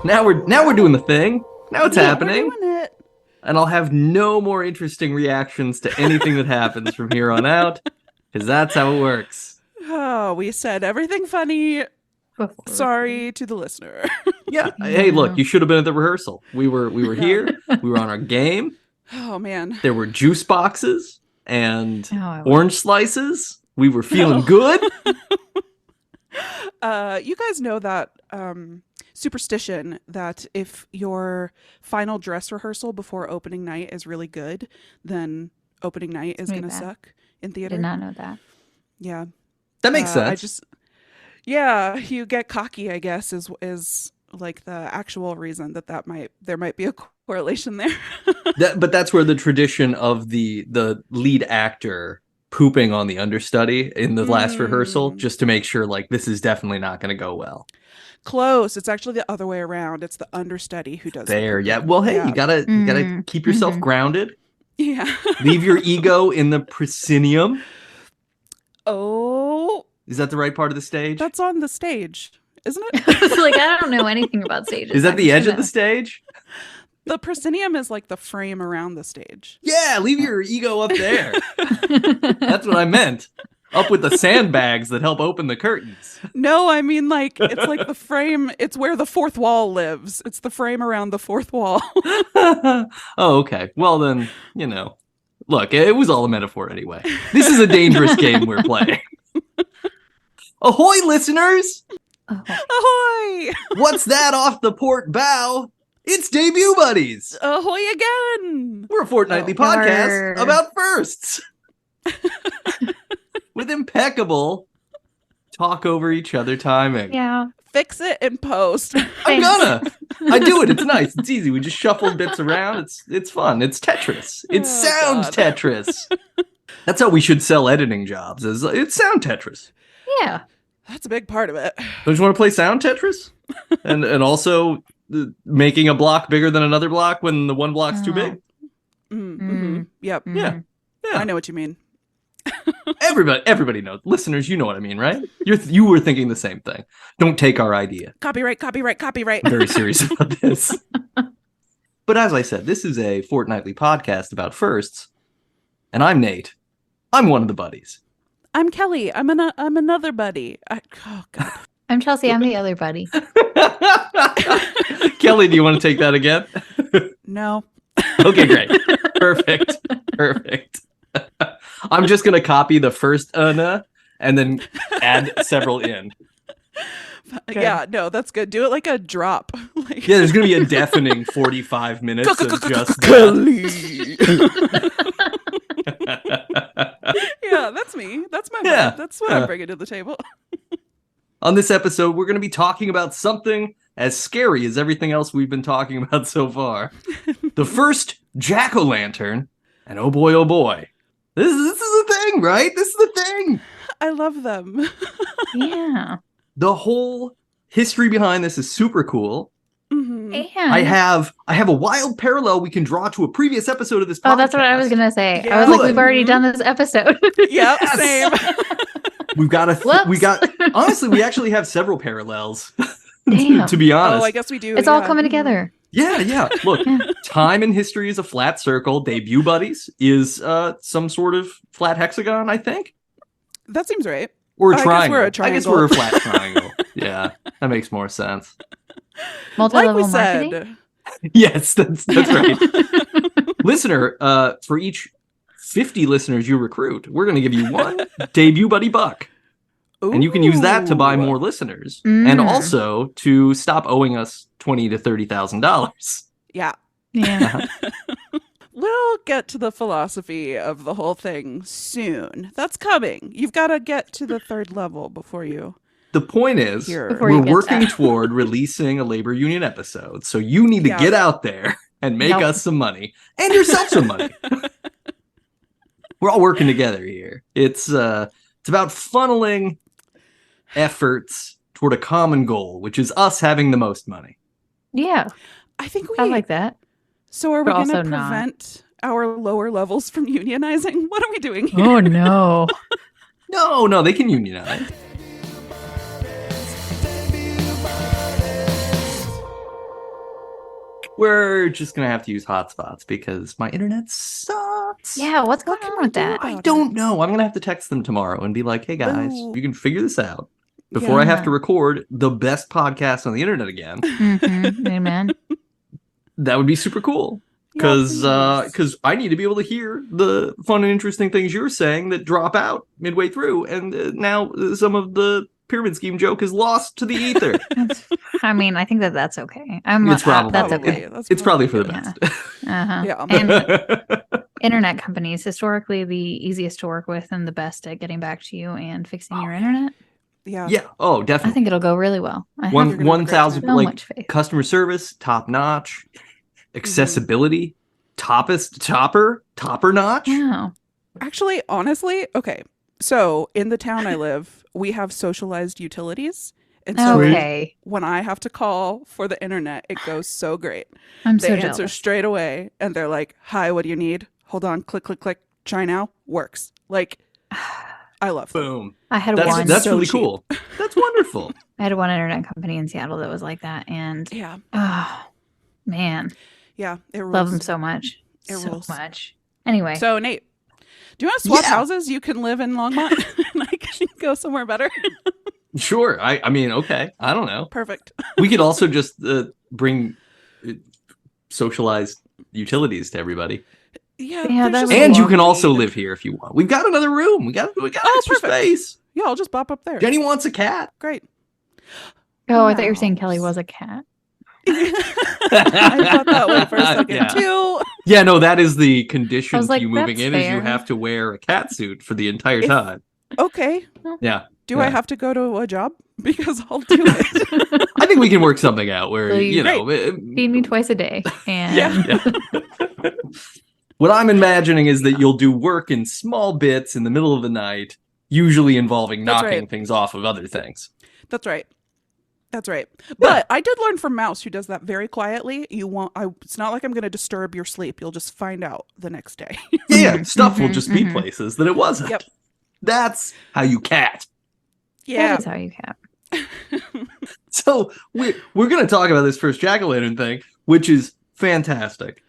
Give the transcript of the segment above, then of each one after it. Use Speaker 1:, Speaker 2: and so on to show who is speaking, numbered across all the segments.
Speaker 1: Now we're doing the thing. Now it's happening.
Speaker 2: We're doing it.
Speaker 1: And I'll have no more interesting reactions to anything that happens from here on out, because that's how it works.
Speaker 2: Oh, we said everything funny. Sorry to the listener.
Speaker 1: Yeah. Hey, look, you should have been at the rehearsal. We were here. We were on our game.
Speaker 2: Oh, man.
Speaker 1: There were juice boxes and orange slices. We were feeling good.
Speaker 2: You guys know that superstition that if your final dress rehearsal before opening night is really good, then opening night is going to suck in theater.
Speaker 3: Did not know that.
Speaker 2: Yeah.
Speaker 1: That makes sense.
Speaker 2: You get cocky, I guess, is like the actual reason there might be a correlation there.
Speaker 1: But that's where the tradition of the lead actor pooping on the understudy in the last rehearsal, just to make sure like this is definitely not going to go well.
Speaker 2: Close. It's actually the other way around. It's the understudy who does
Speaker 1: there. Yeah. Well, hey, you gotta keep yourself grounded.
Speaker 2: Yeah.
Speaker 1: Leave your ego in the proscenium.
Speaker 2: Oh.
Speaker 1: Is that the right part of the stage?
Speaker 2: That's on the stage, isn't it?
Speaker 3: It's like, I don't know anything about stages.
Speaker 1: Is that the edge of the stage?
Speaker 2: The proscenium is like the frame around the stage.
Speaker 1: Yeah, leave your ego up there. That's what I meant. Up with the sandbags that help open the curtains.
Speaker 2: No, I mean like it's like the frame. It's where the fourth wall lives. It's the frame around the fourth wall.
Speaker 1: Oh, okay. Well then, look, it was all a metaphor anyway. This is a dangerous game we're playing. Ahoy, listeners!
Speaker 2: Ahoy!
Speaker 1: What's that off the port bow? It's Debut Buddies!
Speaker 2: Ahoy again!
Speaker 1: We're a fortnightly podcast about firsts. With impeccable talk over each other timing.
Speaker 3: Yeah.
Speaker 2: Fix it in post.
Speaker 1: I'm gonna. I do it. It's nice. It's easy. We just shuffle bits around. It's fun. It's Tetris. It sounds Tetris. That's how we should sell editing jobs. It's sound Tetris.
Speaker 3: Yeah.
Speaker 2: That's a big part of it.
Speaker 1: Don't you want to play sound Tetris? And also making a block bigger than another block when the one block's too big?
Speaker 2: Mm-hmm. Yep.
Speaker 1: Yeah.
Speaker 2: I know what you mean.
Speaker 1: Everybody knows. Listeners, you know what I mean, right? You were thinking the same thing. Don't take our idea.
Speaker 2: Copyright.
Speaker 1: I'm very serious about this. But as I said, this is a fortnightly podcast about firsts. And I'm Nate. I'm one of the buddies.
Speaker 2: I'm Kelly. I'm another buddy. Oh God.
Speaker 3: I'm Chelsea. I'm the other buddy.
Speaker 1: Kelly, do you want to take that again?
Speaker 2: No.
Speaker 1: Okay, great. Perfect. I'm just gonna copy the first and then add several in.
Speaker 3: Good.
Speaker 2: Yeah, no, that's good. Do it like a drop.
Speaker 1: Yeah, there's gonna be a deafening 45 minutes of just
Speaker 2: Kelly. Yeah, that's me. That's my vibe. That's what I'm bringing to the table.
Speaker 1: On this episode, we're gonna be talking about something as scary as everything else we've been talking about so far. The first jack-o'-lantern, and oh boy. This is a thing, right? This is the thing.
Speaker 2: I love them.
Speaker 3: Yeah.
Speaker 1: The whole history behind this is super cool.
Speaker 2: Mm-hmm.
Speaker 3: And
Speaker 1: I have a wild parallel we can draw to a previous episode of this podcast.
Speaker 3: Oh, that's what I was gonna say.
Speaker 2: Yeah.
Speaker 3: I was like, we've already done this episode.
Speaker 2: Yep,
Speaker 1: Yes.
Speaker 2: same.
Speaker 1: We've got honestly, we actually have several parallels.
Speaker 3: Damn.
Speaker 1: To be honest.
Speaker 2: Oh, I guess we do.
Speaker 3: It's all coming together.
Speaker 1: Yeah. Look, time in history is a flat circle. Debut Buddies is some sort of flat hexagon, I think.
Speaker 2: That seems right.
Speaker 1: Or a
Speaker 2: I guess
Speaker 1: triangle.
Speaker 2: we're a
Speaker 1: I guess we're a flat triangle. Yeah, that makes more sense.
Speaker 3: Multi-level
Speaker 2: Like we
Speaker 3: marketing.
Speaker 2: said.
Speaker 1: Yes, that's right. Listener, for each 50 listeners you recruit, we're going to give you one Debut Buddy buck. And you can use that to buy more listeners, and also to stop owing us $20,000 to $30,000.
Speaker 2: Yeah.
Speaker 3: Yeah.
Speaker 2: We'll get to the philosophy of the whole thing soon. That's coming. You've got to get to the third level before you.
Speaker 1: The point is,
Speaker 3: Before you
Speaker 1: we're
Speaker 3: get
Speaker 1: working
Speaker 3: that.
Speaker 1: toward releasing a labor union episode, so you need to get out there and make us some money, and yourself some money. We're all working together here. It's about funneling efforts toward a common goal, which is us having the most money.
Speaker 3: Yeah.
Speaker 2: I think
Speaker 3: I like that.
Speaker 2: So are we
Speaker 3: But
Speaker 2: going to
Speaker 3: also not.
Speaker 2: prevent our lower levels from unionizing? What are we doing here?
Speaker 3: Oh no.
Speaker 1: No, they can unionize. we're just gonna have to use hotspots because my internet sucks.
Speaker 3: Yeah, what's
Speaker 2: What
Speaker 3: going
Speaker 2: can
Speaker 3: on
Speaker 2: we
Speaker 3: with
Speaker 2: do
Speaker 3: that?
Speaker 2: about
Speaker 1: I
Speaker 2: it?
Speaker 1: don't know. I'm gonna have to text them tomorrow and be like, "Hey guys,
Speaker 2: Boo.
Speaker 1: you can figure this out before I have to
Speaker 3: Yeah.
Speaker 1: record the best podcast on the internet again."
Speaker 3: Amen.
Speaker 1: That would be super cool.
Speaker 2: Yeah,
Speaker 1: Because
Speaker 2: please.
Speaker 1: I need to be able to hear the fun and interesting things you're saying that drop out midway through, and now some of the pyramid scheme joke is lost to the ether.
Speaker 3: I mean, I think that's okay.
Speaker 1: It's probably
Speaker 3: That's
Speaker 2: Probably.
Speaker 3: okay.
Speaker 1: it's probably for the
Speaker 2: good.
Speaker 1: best.
Speaker 3: Uh-huh.
Speaker 2: Yeah.
Speaker 3: And internet companies, historically the easiest to work with and the best at getting back to you and fixing your internet.
Speaker 2: Yeah.
Speaker 1: Yeah. Oh,
Speaker 3: I
Speaker 1: definitely.
Speaker 3: think it'll go really well. I
Speaker 2: You're
Speaker 3: have
Speaker 2: gonna have a great
Speaker 1: 1,000
Speaker 3: so
Speaker 1: like
Speaker 3: much faith.
Speaker 1: customer service, top notch, accessibility, topper notch.
Speaker 3: Wow.
Speaker 2: Actually, honestly, okay. So in the town I live, we have socialized utilities. And so
Speaker 3: Okay.
Speaker 2: when I have to call for the internet, it goes so great.
Speaker 3: I'm
Speaker 2: They
Speaker 3: so
Speaker 2: answer
Speaker 3: jealous.
Speaker 2: straight away and they're like, "Hi, what do you need? Hold on, click, click, click. Try now." Works. Like, I love them.
Speaker 1: Boom.
Speaker 3: I had
Speaker 1: That's
Speaker 3: one.
Speaker 1: that's
Speaker 2: so
Speaker 1: really
Speaker 2: cheap.
Speaker 1: cool. That's wonderful.
Speaker 3: I had one internet company in Seattle that was like that, and
Speaker 2: Yeah.
Speaker 3: oh man,
Speaker 2: Yeah. It rules.
Speaker 3: love them so much,
Speaker 2: It
Speaker 3: so
Speaker 2: rules.
Speaker 3: much. Anyway,
Speaker 2: So, Nate, do you want to swap
Speaker 1: Yeah.
Speaker 2: houses? You can live in Longmont and I can go somewhere better.
Speaker 1: Sure. I mean, okay. I don't know.
Speaker 2: Perfect.
Speaker 1: We could also just bring socialized utilities to everybody.
Speaker 2: Yeah.
Speaker 3: Yeah,
Speaker 2: there's
Speaker 3: that
Speaker 2: just
Speaker 3: would
Speaker 2: a
Speaker 1: And
Speaker 3: be
Speaker 1: you
Speaker 2: lot
Speaker 1: can
Speaker 2: of
Speaker 1: also
Speaker 2: need.
Speaker 1: live here if you want. We've got another room. We got
Speaker 2: Oh,
Speaker 1: extra
Speaker 2: perfect.
Speaker 1: space.
Speaker 2: Yeah, I'll just bop up there.
Speaker 1: Jenny wants a cat.
Speaker 2: Great.
Speaker 3: oh, I thought you were saying Kelly
Speaker 2: Mouse.
Speaker 3: was a cat.
Speaker 2: I thought that way for a second
Speaker 1: Yeah.
Speaker 2: too.
Speaker 1: Yeah, no, that is the condition
Speaker 3: I was
Speaker 1: to
Speaker 3: like,
Speaker 1: you moving
Speaker 3: that's
Speaker 1: in is you
Speaker 3: fair.
Speaker 1: have to wear a cat suit for the entire
Speaker 2: If-
Speaker 1: time.
Speaker 2: Okay.
Speaker 1: Yeah.
Speaker 2: Do I
Speaker 1: Yeah.
Speaker 2: have to go to a job? Because I'll do it.
Speaker 1: I think we can work something out where,
Speaker 3: So you-
Speaker 1: you know.
Speaker 3: Feed me twice a day, and
Speaker 1: Yeah. What I'm imagining is that you'll do work in small bits in the middle of the night, usually involving
Speaker 2: That's
Speaker 1: knocking
Speaker 2: right.
Speaker 1: things off of other things.
Speaker 2: That's right. That's right. But I did learn from Mouse, who does that very quietly. It's not like I'm going to disturb your sleep. You'll just find out the next day.
Speaker 1: Yeah, stuff will
Speaker 3: mhm,
Speaker 1: just be
Speaker 3: mhm.
Speaker 1: places that it wasn't.
Speaker 2: Yep.
Speaker 1: That's how you cat.
Speaker 2: Yeah.
Speaker 3: that is how you cat.
Speaker 1: So we're going to talk about this first jack-o'-lantern thing, which is fantastic.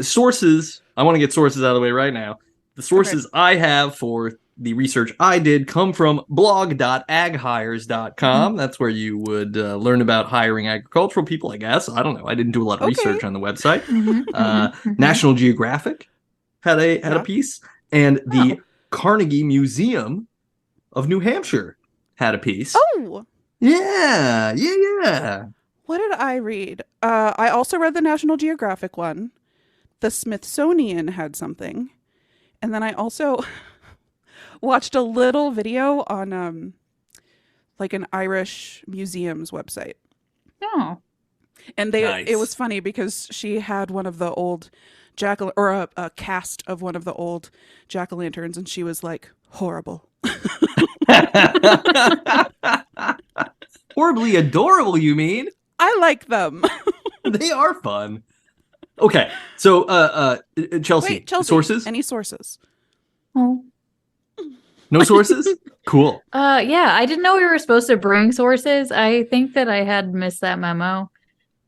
Speaker 1: Sources, I want to get sources out of the way right now. The sources I have for the research I did come from blog.aghires.com. That's where you would learn about hiring agricultural people, I guess. I don't know. I didn't do a lot of
Speaker 2: Okay.
Speaker 1: research on the website.
Speaker 3: Mhm, mhm, mhm.
Speaker 1: National Geographic had a
Speaker 2: Yeah.
Speaker 1: piece, and the
Speaker 2: Oh.
Speaker 1: Carnegie Museum of New Hampshire had a piece.
Speaker 2: Oh,
Speaker 1: Yeah.
Speaker 2: what did I read? I also read the National Geographic one. The Smithsonian had something. And then I also watched a little video on like an Irish museum's website.
Speaker 3: Oh,
Speaker 2: And
Speaker 1: Nice.
Speaker 2: it was funny because she had one of the old a cast of one of the old jack-o'-lanterns, and she was like, horrible.
Speaker 1: Horribly adorable, you mean?
Speaker 2: I like them.
Speaker 1: They are fun. Okay, so Chelsea,
Speaker 2: Wait, Chelsea,
Speaker 1: sources?
Speaker 2: any sources?
Speaker 3: oh.
Speaker 1: No sources? Cool.
Speaker 3: Yeah, I didn't know we were supposed to bring sources. I think that I had missed that memo.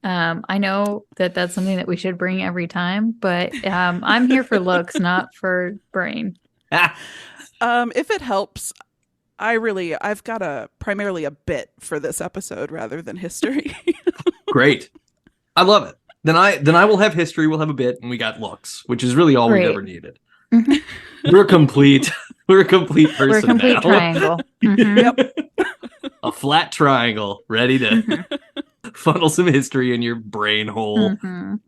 Speaker 3: I know that that's something that we should bring every time, but I'm here for looks, not for brain.
Speaker 2: If it helps, I've got primarily a bit for this episode rather than history.
Speaker 1: Great. I love it. Then I will have history, we'll have a bit, and we got looks, which is really all we've
Speaker 3: Great.
Speaker 1: ever needed.
Speaker 3: Mhm.
Speaker 1: We're complete. We're a complete person
Speaker 3: We're a complete
Speaker 1: now.
Speaker 3: triangle. Mhm.
Speaker 1: A flat triangle, ready to
Speaker 3: Mhm.
Speaker 1: funnel some history in your brain hole.
Speaker 3: Mhm.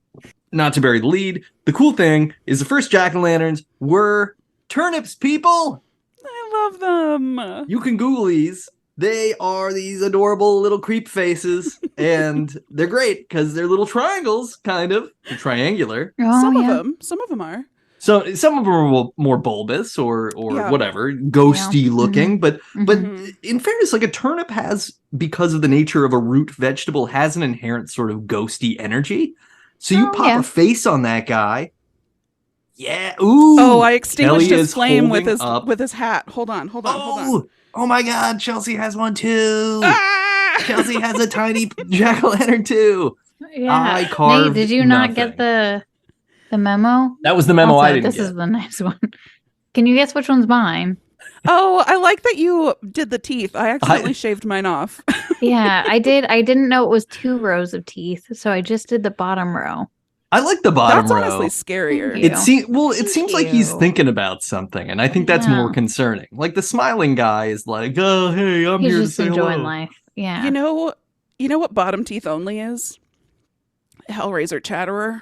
Speaker 1: Not to bury the lead, the cool thing is the first jack-o'-lanterns were turnips, people!
Speaker 2: I love them.
Speaker 1: You can Google these. They are these adorable little creep faces, and they're great because they're little triangles, kind of. They're triangular.
Speaker 3: Oh,
Speaker 2: Some
Speaker 3: yeah.
Speaker 2: of them are.
Speaker 1: So some of them are more bulbous or
Speaker 2: Yeah.
Speaker 1: whatever, ghosty looking. But
Speaker 2: Mhm.
Speaker 1: in fairness, like a turnip has, because of the nature of a root vegetable, has an inherent sort of ghosty energy. So you
Speaker 3: Oh,
Speaker 1: pop
Speaker 3: yeah.
Speaker 1: a face on that guy. Yeah. Ooh.
Speaker 2: Oh, I extinguished
Speaker 1: Kelly
Speaker 2: his
Speaker 1: is
Speaker 2: flame with
Speaker 1: holding up.
Speaker 2: his hat. Hold on.
Speaker 1: Oh my God! Chelsea has one too.
Speaker 2: Ah!
Speaker 1: Chelsea has a tiny jack-o'-lantern too.
Speaker 3: Yeah.
Speaker 1: I carved
Speaker 3: Nate, did you not get
Speaker 1: nothing.
Speaker 3: the memo?
Speaker 1: That was the memo
Speaker 3: Also,
Speaker 1: I didn't
Speaker 3: this
Speaker 1: get.
Speaker 3: is the next one. Can you guess which one's mine?
Speaker 2: Oh, I like that you did the teeth. I accidentally shaved mine off.
Speaker 3: Yeah, I did. I didn't know it was 2 rows of teeth, so I just did the bottom row.
Speaker 1: I like the bottom
Speaker 2: That's
Speaker 1: row.
Speaker 2: honestly scarier.
Speaker 3: Thank you.
Speaker 1: It
Speaker 3: Thank
Speaker 1: seems like he's
Speaker 3: you.
Speaker 1: thinking about something, and I think that's more
Speaker 3: Yeah.
Speaker 1: concerning. Like the smiling guy is like, "Oh, hey, I'm
Speaker 3: He's
Speaker 1: here to
Speaker 3: just
Speaker 1: say
Speaker 3: enjoying
Speaker 1: hello."
Speaker 3: life. Yeah.
Speaker 2: You know what bottom teeth only is? Hellraiser Chatterer.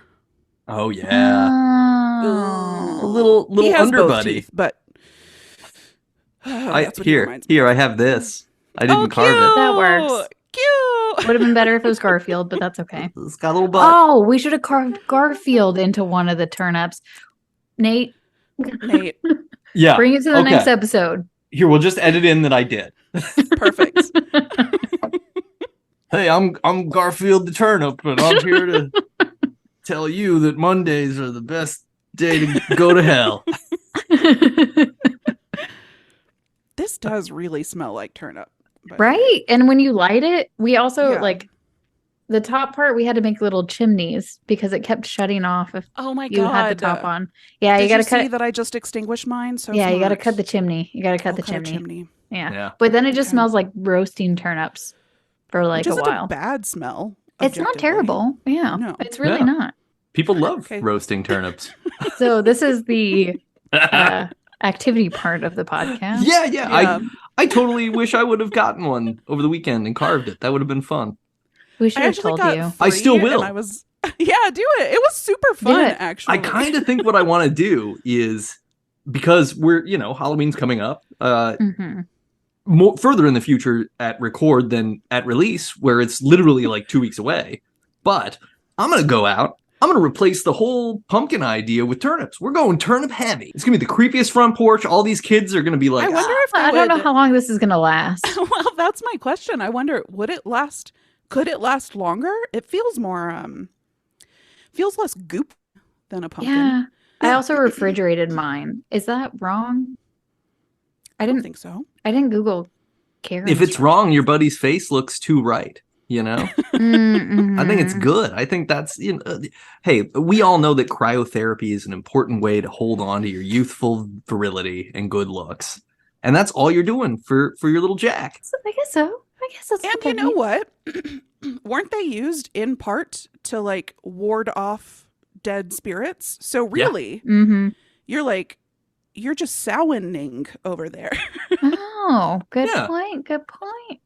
Speaker 1: Oh yeah, a
Speaker 3: Oh.
Speaker 1: little
Speaker 2: He has both
Speaker 1: underbuddy.
Speaker 2: teeth, but that's what he reminds me
Speaker 1: Here, I
Speaker 2: of.
Speaker 1: have this. I didn't
Speaker 2: Oh,
Speaker 1: carve
Speaker 2: cute!
Speaker 1: it.
Speaker 3: That works.
Speaker 2: Cute.
Speaker 3: Would have been better if it was Garfield, but that's okay.
Speaker 1: It's got a little butt.
Speaker 3: Oh, we should have carved Garfield into one of the turnips. Nate,
Speaker 2: Nate,
Speaker 1: Yeah.
Speaker 3: bring it to the
Speaker 1: okay.
Speaker 3: next episode.
Speaker 1: Here, we'll just edit in that I did.
Speaker 2: perfect.
Speaker 1: Hey, I'm Garfield the turnip, and I'm here to tell you that Mondays are the best day to go to hell.
Speaker 2: This does really smell like turnip. by the way.
Speaker 3: Right? And when you light it, we also
Speaker 2: Yeah.
Speaker 3: like the top part, we had to make little chimneys because it kept shutting off if
Speaker 2: Oh my
Speaker 3: you
Speaker 2: god!
Speaker 3: had the top on. Yeah,
Speaker 2: Did
Speaker 3: you got to
Speaker 2: see
Speaker 3: cut it.
Speaker 2: that I just extinguished mine? So
Speaker 3: Yeah, you got to
Speaker 2: smart.
Speaker 3: cut the chimney. You got to cut
Speaker 2: I'll
Speaker 3: the
Speaker 2: cut a
Speaker 3: chimney. Yeah.
Speaker 1: Yeah.
Speaker 3: But then it just
Speaker 2: Okay.
Speaker 3: smells like roasting turnips for like
Speaker 2: Which
Speaker 3: a
Speaker 2: isn't
Speaker 3: while.
Speaker 2: a bad smell.
Speaker 3: It's not
Speaker 2: objectively.
Speaker 3: terrible. Yeah.
Speaker 2: No.
Speaker 3: It's really
Speaker 1: Yeah.
Speaker 3: not.
Speaker 1: People love
Speaker 2: Okay.
Speaker 1: roasting turnips.
Speaker 3: So this is the activity part of the podcast.
Speaker 1: Yeah.
Speaker 2: Yeah.
Speaker 1: I totally wish I would have gotten one over the weekend and carved it. That would have been fun.
Speaker 3: We should
Speaker 2: I
Speaker 3: have
Speaker 2: actually
Speaker 3: told
Speaker 2: got
Speaker 3: you.
Speaker 1: I still
Speaker 2: free, and
Speaker 1: will.
Speaker 2: I was yeah, do it. It was super fun,
Speaker 3: it.
Speaker 2: actually.
Speaker 1: I kind of think what I want to do is because we're, Halloween's coming up.
Speaker 3: Mhm.
Speaker 1: More further in the future at record than at release, where it's literally like 2 weeks away. But I'm gonna go out. I'm gonna replace the whole pumpkin idea with turnips. We're going turnip heavy. It's gonna be the creepiest front porch. All these kids are gonna be like,
Speaker 2: I wonder if they
Speaker 3: I don't know
Speaker 2: would-
Speaker 3: how long this is going to last.
Speaker 2: Well, that's my question. I wonder, would it last? Could it last longer? It feels more, feels less goop than a pumpkin.
Speaker 3: Yeah. I also refrigerated mine. Is that wrong?
Speaker 2: I don't think so.
Speaker 3: I didn't Google care.
Speaker 1: if it's wrong, your buddy's face looks too right. I think it's good. I think that's, hey, we all know that cryotherapy is an important way to hold on to your youthful virility and good looks. And that's all you're doing for your little Jack.
Speaker 3: I guess so. I guess that's
Speaker 2: And
Speaker 3: what
Speaker 2: you
Speaker 3: that
Speaker 2: know
Speaker 3: means.
Speaker 2: what? Weren't they used in part to like ward off dead spirits? So really,
Speaker 3: Mhm.
Speaker 2: you're just sowing over there.
Speaker 3: Oh, good
Speaker 1: Yeah.
Speaker 3: point. Good point.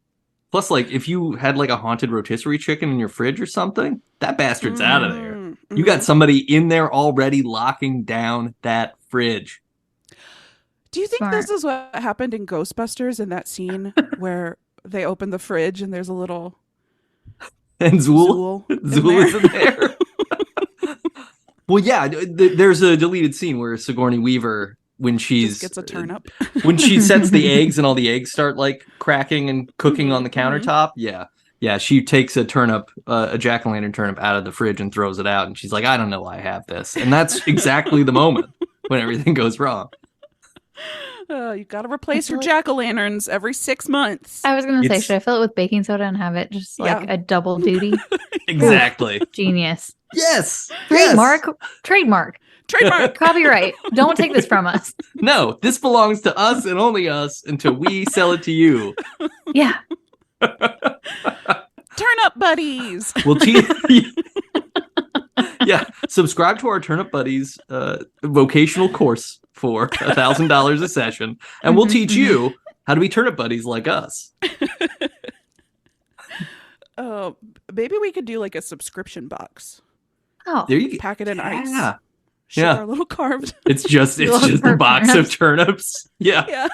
Speaker 1: Plus, like, if you had like a haunted rotisserie chicken in your fridge or something, that bastard's out of there.
Speaker 2: Mm-hmm.
Speaker 1: You got somebody in there already locking down that fridge.
Speaker 2: Do you think
Speaker 3: Smart.
Speaker 2: this is what happened in Ghostbusters in that scene where they open the fridge and there's a little
Speaker 1: And Zool
Speaker 2: Zool
Speaker 1: is in there. Well, yeah, there's a deleted scene where Sigourney Weaver, when she's
Speaker 2: just gets a turnip.
Speaker 1: when she sets the eggs and all the eggs start like cracking and cooking on the
Speaker 2: Mhm.
Speaker 1: countertop. Yeah, she takes a turnip, a jack-o'-lantern turnip out of the fridge and throws it out, and she's like, I don't know why I have this. And that's exactly the moment when everything goes wrong.
Speaker 2: You got to replace your
Speaker 3: feel like-
Speaker 2: jack-o'-lanterns every 6 months.
Speaker 3: I was going to say,
Speaker 1: It's-
Speaker 3: should I fill it with baking soda and have it just like
Speaker 2: Yeah.
Speaker 3: a double duty?
Speaker 1: Exactly.
Speaker 3: Genius.
Speaker 1: Yes.
Speaker 3: Trademark. Trademark.
Speaker 2: Trademark.
Speaker 3: Copyright. Don't take this from us.
Speaker 1: No, this belongs to us and only us until we sell it to you.
Speaker 3: Yeah.
Speaker 2: Turnip buddies.
Speaker 1: We'll yeah, subscribe to our Turnip Buddies vocational course for $1,000 a session, and we'll teach you how to be turnip buddies like us.
Speaker 2: Maybe we could do like a subscription box.
Speaker 3: Oh.
Speaker 1: There you go.
Speaker 2: Pack it in ice.
Speaker 1: Yeah.
Speaker 2: Ship
Speaker 1: Yeah.
Speaker 2: our little carved.
Speaker 1: It's just
Speaker 3: Little
Speaker 1: a box of turnips. Yeah.
Speaker 2: Yeah.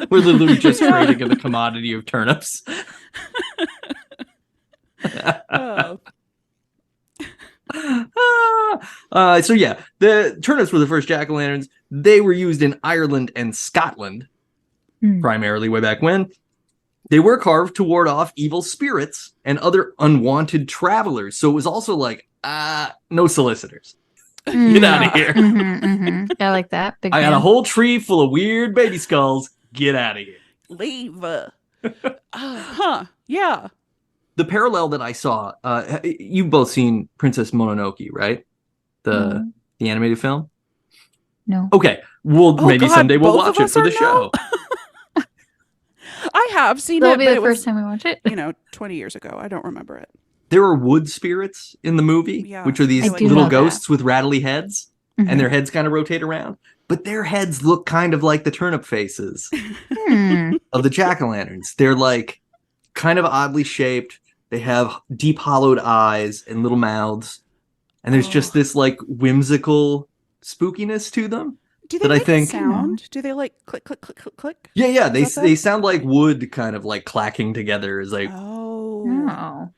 Speaker 1: We're literally just trading in the commodity of turnips.
Speaker 2: Oh.
Speaker 1: So yeah, the turnips were the first jack-o'-lanterns. They were used in Ireland and Scotland, primarily way back when. They were carved to ward off evil spirits and other unwanted travelers. So it was also like, no solicitors. Get out of here.
Speaker 3: I like that. Big
Speaker 1: I got a
Speaker 3: fan.
Speaker 1: whole tree full of weird baby skulls. Get out of here.
Speaker 2: Leave. Yeah.
Speaker 1: the parallel that I saw, you've both seen Princess Mononoke, right? The animated film?
Speaker 3: No.
Speaker 1: Okay. Well,
Speaker 2: Oh,
Speaker 1: maybe
Speaker 2: God,
Speaker 1: someday we'll
Speaker 2: both
Speaker 1: watch
Speaker 2: of
Speaker 1: it
Speaker 2: us
Speaker 1: for the
Speaker 2: are no?
Speaker 1: show.
Speaker 2: I have seen
Speaker 3: That'll
Speaker 2: it,
Speaker 3: be
Speaker 2: but
Speaker 3: the
Speaker 2: it
Speaker 3: first
Speaker 2: was,
Speaker 3: time we watch it.
Speaker 2: 20 years ago. I don't remember it.
Speaker 1: There are wood spirits in the movie,
Speaker 2: Yeah,
Speaker 1: which are these
Speaker 2: I do
Speaker 1: little
Speaker 3: know that.
Speaker 1: ghosts with rattly heads,
Speaker 3: Mhm.
Speaker 1: and their heads kind of rotate around. But their heads look kind of like the turnip faces of the jack-o'-lanterns. They're like kind of oddly shaped. They have deep hollowed eyes and little mouths. And there's just this like whimsical spookiness to them.
Speaker 2: Do they
Speaker 1: that I
Speaker 2: make
Speaker 1: think
Speaker 2: sound? Do they like click, click, click, click, click?
Speaker 1: Yeah,
Speaker 2: Is that
Speaker 1: they
Speaker 2: them?
Speaker 1: sound like wood kind of like clacking together as like
Speaker 3: Oh.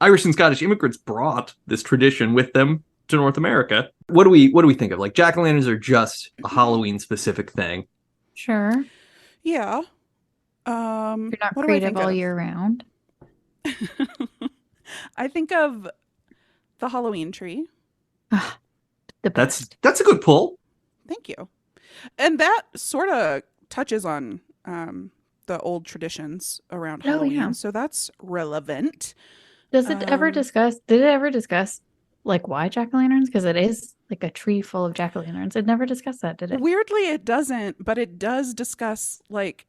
Speaker 1: Irish and Scottish immigrants brought this tradition with them to North America. What do we think of? Like jack-o'-lanterns are just a Halloween specific thing.
Speaker 3: Sure.
Speaker 2: Yeah.
Speaker 3: You're not
Speaker 2: What do I
Speaker 3: creative
Speaker 2: think
Speaker 3: all
Speaker 2: of?
Speaker 3: year round.
Speaker 2: I think of the Halloween tree.
Speaker 3: The best.
Speaker 1: That's a good pull.
Speaker 2: Thank you. And that sort of touches on the old traditions around Halloween.
Speaker 3: Yeah.
Speaker 2: So that's relevant.
Speaker 3: Does it ever discuss? Did it ever discuss like why jack-o'-lanterns? Because it is like a tree full of jack-o'-lanterns. It never discussed that, did it?
Speaker 2: Weirdly, it doesn't, but it does discuss like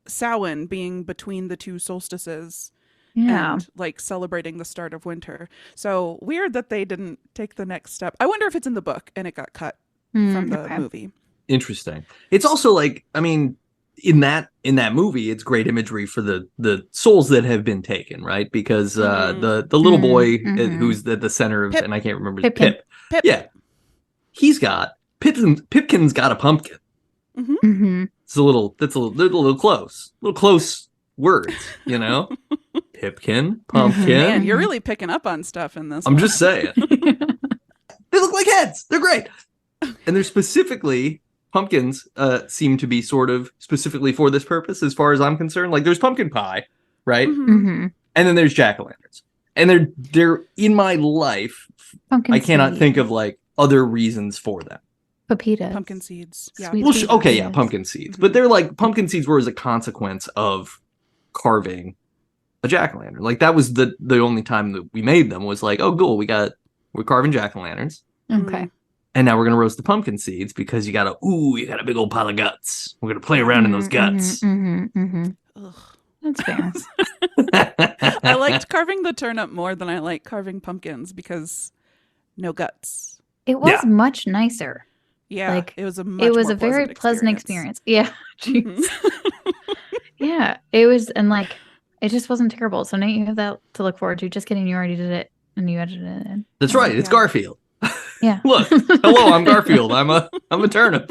Speaker 2: Samhain being between the two solstices
Speaker 3: Yeah.
Speaker 2: and like celebrating the start of winter. So weird that they didn't take the next step. I wonder if it's in the book and it got cut from the movie.
Speaker 1: Interesting. It's also like, I mean, in that movie, it's great imagery for the souls that have been taken, right? Because the little boy who's at the center of,
Speaker 2: Pip.
Speaker 1: and I can't remember,
Speaker 3: Pipkin.
Speaker 1: Pip. Yeah, Pipkin's got a pumpkin. It's a little close, words, you know. Pipkin, pumpkin.
Speaker 2: Man, you're really picking up on stuff in this.
Speaker 1: I'm
Speaker 2: one.
Speaker 1: just saying. They look like heads. They're great. And they're specifically, pumpkins seem to be sort of specifically for this purpose, as far as I'm concerned. Like there's pumpkin pie, right?
Speaker 2: Mhm.
Speaker 1: And then there's jack-o'-lanterns. And they're in my life.
Speaker 3: Pumpkin
Speaker 1: I cannot
Speaker 3: seed.
Speaker 1: think of like other reasons for them.
Speaker 3: Pepitas.
Speaker 2: Pumpkin seeds. Yeah.
Speaker 3: Sweet
Speaker 1: Well,
Speaker 3: seeds.
Speaker 1: okay, yeah, pumpkin seeds. But they're like, pumpkin seeds were as a consequence of carving a jack-o'-lantern. Like that was the only time that we made them was like, oh, cool, we're carving jack-o'-lanterns.
Speaker 3: Okay.
Speaker 1: And now we're going to roast the pumpkin seeds because you got a big old pile of guts. We're going to play around in those guts.
Speaker 2: Ugh.
Speaker 3: That's fair.
Speaker 2: I liked carving the turnip more than I like carving pumpkins because no guts.
Speaker 3: It was
Speaker 1: Yeah.
Speaker 3: much nicer.
Speaker 2: Yeah,
Speaker 3: Like,
Speaker 2: it was a much
Speaker 3: It was
Speaker 2: more
Speaker 3: a very pleasant experience. Yeah.
Speaker 2: Mhm.
Speaker 3: Yeah. It was, and like, it just wasn't terrible. So now you have that to look forward to. Just kidding. You already did it and you edited it in.
Speaker 1: That's right. It's
Speaker 2: Yeah.
Speaker 1: Garfield.
Speaker 3: Yeah.
Speaker 1: Look, hello, I'm Garfield. I'm a turnip.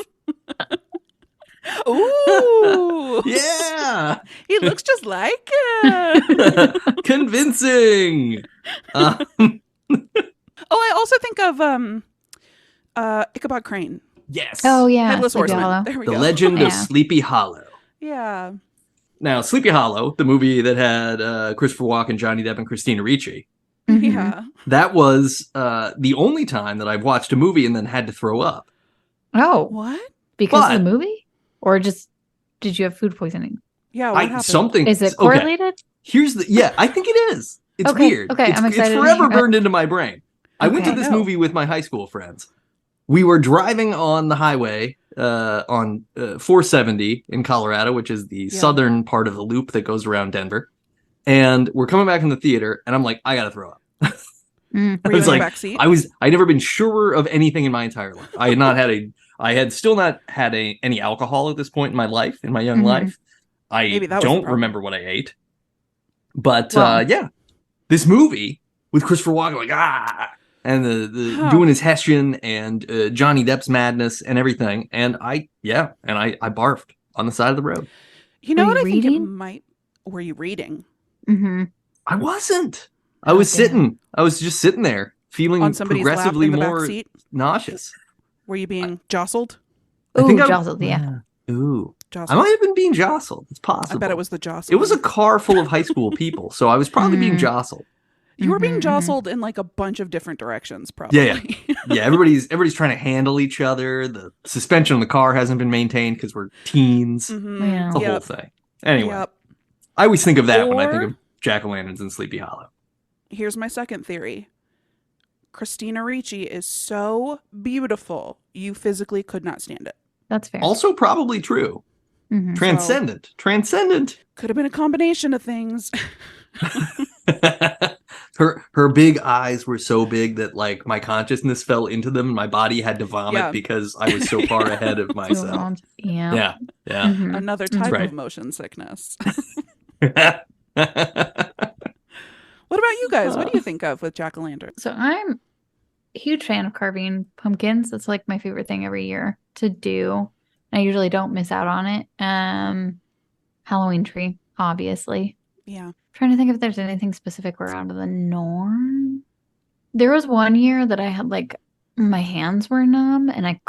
Speaker 2: Ooh,
Speaker 1: Yeah,
Speaker 2: he looks just like it.
Speaker 1: convincing.
Speaker 2: Oh, I also think of Ichabod Crane,
Speaker 1: Yes.
Speaker 3: Oh, yeah.
Speaker 2: Headless
Speaker 3: Sleepy
Speaker 2: Horseman.
Speaker 3: Hollow.
Speaker 2: There we
Speaker 1: The
Speaker 2: go.
Speaker 1: Legend of
Speaker 3: Yeah.
Speaker 1: Sleepy Hollow.
Speaker 2: Yeah.
Speaker 1: Now, Sleepy Hollow, the movie that had Christopher Walken, Johnny Depp, and Christina Ricci.
Speaker 3: Mhm.
Speaker 2: Yeah.
Speaker 1: That was the only time that I've watched a movie and then had to throw up.
Speaker 3: Oh,
Speaker 2: What?
Speaker 3: because of
Speaker 1: But-
Speaker 3: the movie? Or just, did you have food poisoning?
Speaker 2: Yeah. What happened?
Speaker 1: Something
Speaker 3: Is it
Speaker 1: okay.
Speaker 3: correlated?
Speaker 1: I think it is. It's
Speaker 3: Okay,
Speaker 1: weird.
Speaker 3: okay,
Speaker 1: It's,
Speaker 3: I'm excited
Speaker 1: it's
Speaker 3: to
Speaker 1: forever
Speaker 3: hear.
Speaker 1: burned into my brain. I went to
Speaker 3: Okay.
Speaker 1: this
Speaker 2: No.
Speaker 1: movie with my high school friends. We were driving on the highway on 470 in Colorado, which is the southern part of the loop that goes around Denver. And we're coming back from the theater, and I'm like, I gotta throw up.
Speaker 2: Were you
Speaker 1: I was
Speaker 2: in the
Speaker 1: like,
Speaker 2: back seat?
Speaker 1: I'd never been surer of anything in my entire life. I had still not had any alcohol at this point in my life, in my young
Speaker 3: Mhm.
Speaker 1: life. I
Speaker 2: Maybe that was the
Speaker 1: don't
Speaker 2: problem.
Speaker 1: remember what I ate. But
Speaker 3: Well-
Speaker 1: yeah, this movie with Christopher Walken, like, and the doing his Hessian and Johnny Depp's madness and everything. And I barfed on the side of the road.
Speaker 2: You know
Speaker 3: Were
Speaker 2: what
Speaker 3: you
Speaker 2: I think it
Speaker 3: reading?
Speaker 2: might. Were you reading
Speaker 3: Mm-hmm.
Speaker 1: I wasn't. I was
Speaker 3: Okay.
Speaker 1: sitting. I was just sitting there, feeling
Speaker 2: on somebody's lap
Speaker 1: progressively
Speaker 2: in the back
Speaker 1: more
Speaker 2: seat?
Speaker 1: nauseous.
Speaker 2: Were you being jostled?
Speaker 1: I
Speaker 3: Ooh,
Speaker 1: think
Speaker 3: jostled, yeah.
Speaker 1: Ooh.
Speaker 2: Jostled.
Speaker 1: I might have been being jostled. It's possible.
Speaker 2: I bet it was the jostle.
Speaker 1: It was a car full of high school people, so I was probably being
Speaker 3: Mm.
Speaker 1: jostled.
Speaker 2: You were being
Speaker 3: Mhm, mhm.
Speaker 2: jostled in like a bunch of different directions, probably.
Speaker 1: Yeah. Yeah, everybody's trying to handle each other. The suspension on the car hasn't been maintained because we're teens.
Speaker 2: Mhm.
Speaker 3: Yeah.
Speaker 1: It's a whole
Speaker 2: Yep.
Speaker 1: thing. Anyway,
Speaker 2: Yep.
Speaker 1: I always think of that when I think
Speaker 2: Or-
Speaker 1: of jack-o'-lanterns in Sleepy Hollow.
Speaker 2: Here's my second theory. Christina Ricci is so beautiful, you physically could not stand it.
Speaker 3: That's fair.
Speaker 1: Also probably true.
Speaker 3: Mhm.
Speaker 1: Transcendent. Transcendent.
Speaker 2: Could have been a combination of things.
Speaker 1: Her big eyes were so big that like my consciousness fell into them and my body had to vomit because I was so far ahead of myself.
Speaker 3: Yeah.
Speaker 1: Yeah.
Speaker 3: Mhm.
Speaker 2: Another type
Speaker 1: right.
Speaker 2: of motion sickness. What about you guys? What do you think of with jack-o'-lantern?
Speaker 3: So I'm a huge fan of carving pumpkins. It's like my favorite thing every year to do. I usually don't miss out on it. Halloween tree, obviously.
Speaker 2: Yeah.
Speaker 3: Trying to think if there's anything specific we're out of the norm. There was one year that I had like my hands were numb and I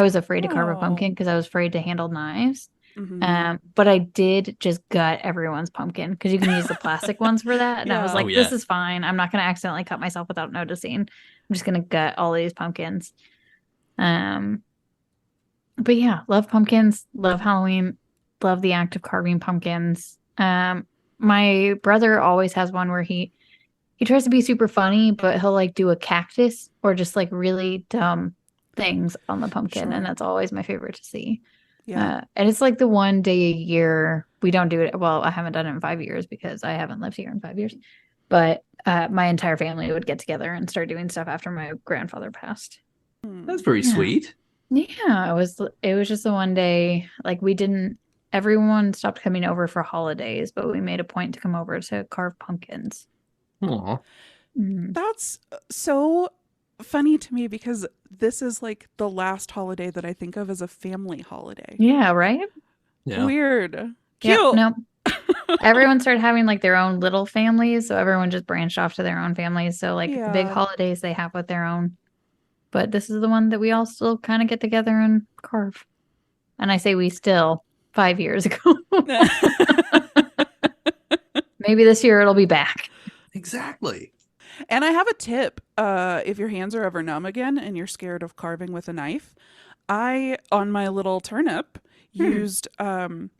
Speaker 3: was afraid to carve a pumpkin because I was afraid to handle knives.
Speaker 2: Mhm.
Speaker 3: But I did just gut everyone's pumpkin because you can use the plastic ones for that. And I was
Speaker 2: Yeah.
Speaker 3: like, this is fine. I'm not going to accidentally cut myself without noticing. I'm just going to gut all these pumpkins. But yeah, love pumpkins, love Halloween, love the act of carving pumpkins. My brother always has one where he tries to be super funny, but he'll like do a cactus or just like really dumb things on the pumpkin.
Speaker 2: Sure.
Speaker 3: And that's always my favorite to see.
Speaker 2: Yeah.
Speaker 3: And it's like the one day a year we don't do it. Well, I haven't done it in 5 years because I haven't lived here in 5 years. But my entire family would get together and start doing stuff after my grandfather passed.
Speaker 1: That's very
Speaker 3: Yeah.
Speaker 1: sweet.
Speaker 3: Yeah, it was just the one day like everyone stopped coming over for holidays, but we made a point to come over to carve pumpkins.
Speaker 1: Aw.
Speaker 2: That's so funny to me because this is like the last holiday that I think of as a family holiday.
Speaker 3: Yeah, right?
Speaker 1: Yeah.
Speaker 2: Weird.
Speaker 3: Yeah,
Speaker 2: Cute.
Speaker 3: no. Everyone started having like their own little families, so everyone just branched off to their own families. So like the big
Speaker 2: Yeah.
Speaker 3: holidays they have with their own. But this is the one that we all still kind of get together and carve. And I say we still 5 years ago. Maybe this year it'll be back.
Speaker 1: Exactly.
Speaker 2: And I have a tip. If your hands are ever numb again and you're scared of carving with a knife, I, on my little turnip, used an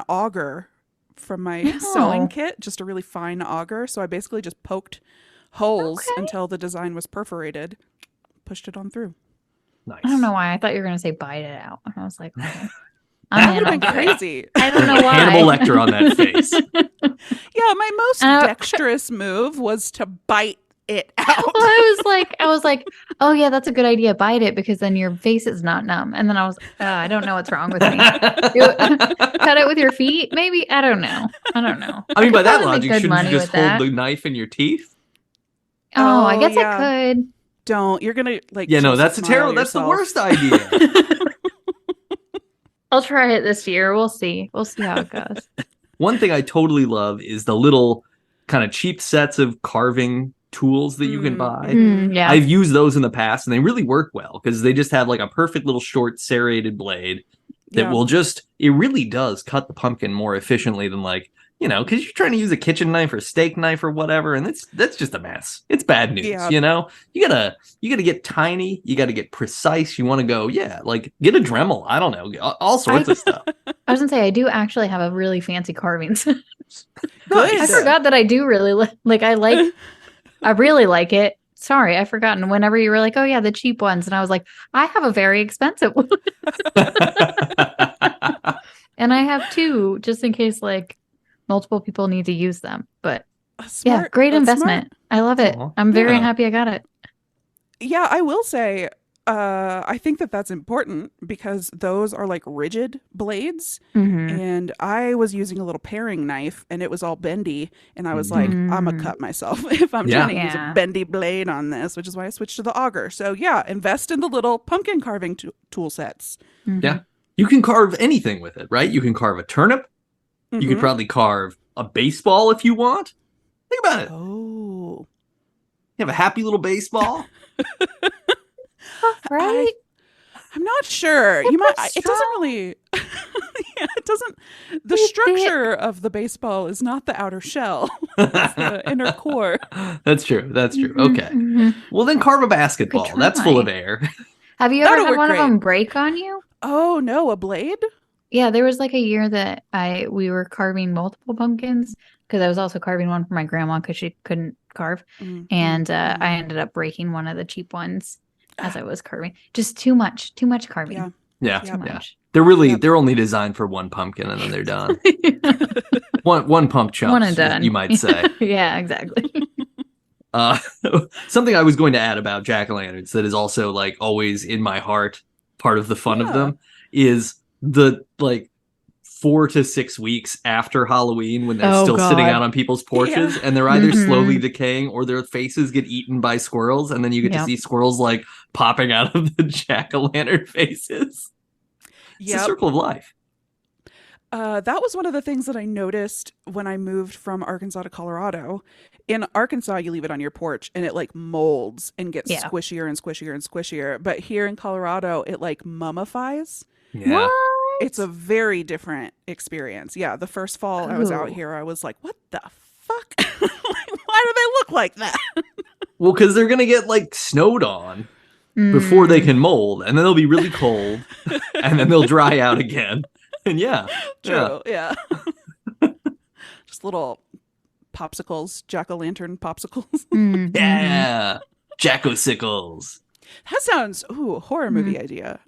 Speaker 2: auger from my sewing kit, just a really fine auger. So I basically just poked holes until the design was perforated, pushed it on through.
Speaker 1: Nice.
Speaker 3: I don't know why. I thought you were going to say bite it out. And I was like, okay.
Speaker 2: That would have been crazy.
Speaker 3: I don't know why.
Speaker 1: Hannibal Lecter on that face.
Speaker 2: Yeah, my most dexterous move was to bite it out.
Speaker 3: Well, I was like, oh yeah, that's a good idea. Bite it because then your face is not numb. And then I was, I don't know what's wrong with me. Cut it with your feet, maybe. I don't know.
Speaker 1: I mean, by that
Speaker 3: probably make
Speaker 1: logic,
Speaker 3: good
Speaker 1: shouldn't you
Speaker 3: money
Speaker 1: just
Speaker 3: with
Speaker 1: hold
Speaker 3: that.
Speaker 1: the knife in your teeth?
Speaker 3: Oh, I guess
Speaker 2: yeah.
Speaker 3: I could.
Speaker 2: Don't. You're gonna like.
Speaker 1: Yeah, no,
Speaker 2: just
Speaker 1: that's a
Speaker 2: smile
Speaker 1: terrible. That's the
Speaker 2: yourself.
Speaker 1: worst idea.
Speaker 3: I'll try it this year. We'll see. We'll see how it goes.
Speaker 1: One thing I totally love is the little kind of cheap sets of carving tools that you can buy.
Speaker 3: Yeah.
Speaker 1: I've used those in the past and they really work well because they just have like a perfect little short serrated blade that will just, it really does cut the pumpkin more efficiently than like, you know, because you're trying to use a kitchen knife or a steak knife or whatever, and that's just a mess. It's bad news, you know. You gotta get tiny. You gotta get precise. You want to go, like get a Dremel. I don't know, all sorts of stuff.
Speaker 3: I was gonna say I do actually have a really fancy carving set.
Speaker 2: Nice.
Speaker 3: I forgot that I do really I really like it. Sorry, I've forgotten. Whenever you were like, oh yeah, the cheap ones, and I was like, I have a very expensive one, and I have two just in case like multiple people need to use them. But yeah, great investment. Smart. I love it.
Speaker 1: Aww.
Speaker 3: I'm very happy I got it.
Speaker 2: Yeah, I will say, I think that's important because those are like rigid blades. And I was using a little paring knife and it was all bendy. And I was like, I'm going to cut myself if I'm trying to use a bendy blade on this, which is why I switched to the auger. So yeah, invest in the little pumpkin carving tool sets.
Speaker 1: Yeah. You can carve anything with it, right? You can carve a turnip. You could probably carve a baseball if you want. Think about it.
Speaker 2: Oh.
Speaker 1: You have a happy little baseball.
Speaker 3: Right?
Speaker 2: I'm not sure. You might. It doesn't really. Yeah, it doesn't. The structure of the baseball is not the outer shell. It's the inner core.
Speaker 1: That's true. Okay. Well, then carve a basketball. That's full of air.
Speaker 3: Have you ever had one of them break on you?
Speaker 2: Oh no, a blade?
Speaker 3: Yeah, there was like a year that we were carving multiple pumpkins because I was also carving one for my grandma because she couldn't carve, and I ended up breaking one of the cheap ones as I was carving. Just too much carving.
Speaker 1: Yeah.
Speaker 3: Too much.
Speaker 1: They're only designed for one pumpkin and then they're done. one pump chump,
Speaker 3: One and done.
Speaker 1: you might say.
Speaker 3: Yeah, exactly.
Speaker 1: Something I was going to add about jack-o'-lanterns that is also like always in my heart, part of the fun of them, is the like 4 to 6 weeks after Halloween when they're still sitting out on people's porches and they're either slowly decaying or their faces get eaten by squirrels, and then you get to see squirrels like popping out of the jack-o'-lantern faces. It's a circle of life.
Speaker 2: That was one of the things that I noticed when I moved from Arkansas to Colorado. In Arkansas, you leave it on your porch and it like molds and gets squishier and squishier and squishier. But here in Colorado, it like mummifies.
Speaker 1: Yeah.
Speaker 3: What?
Speaker 2: It's a very different experience. Yeah, the first fall I was out here, I was like, what the fuck? Why do they look like that?
Speaker 1: Well, because they're going to get like snowed on before they can mold, and then they'll be really cold, and then they'll dry out again. And
Speaker 2: True, yeah. Just little popsicles, jack-o'-lantern popsicles.
Speaker 1: Yeah, jack-o'-sickles.
Speaker 2: That sounds horror movie idea.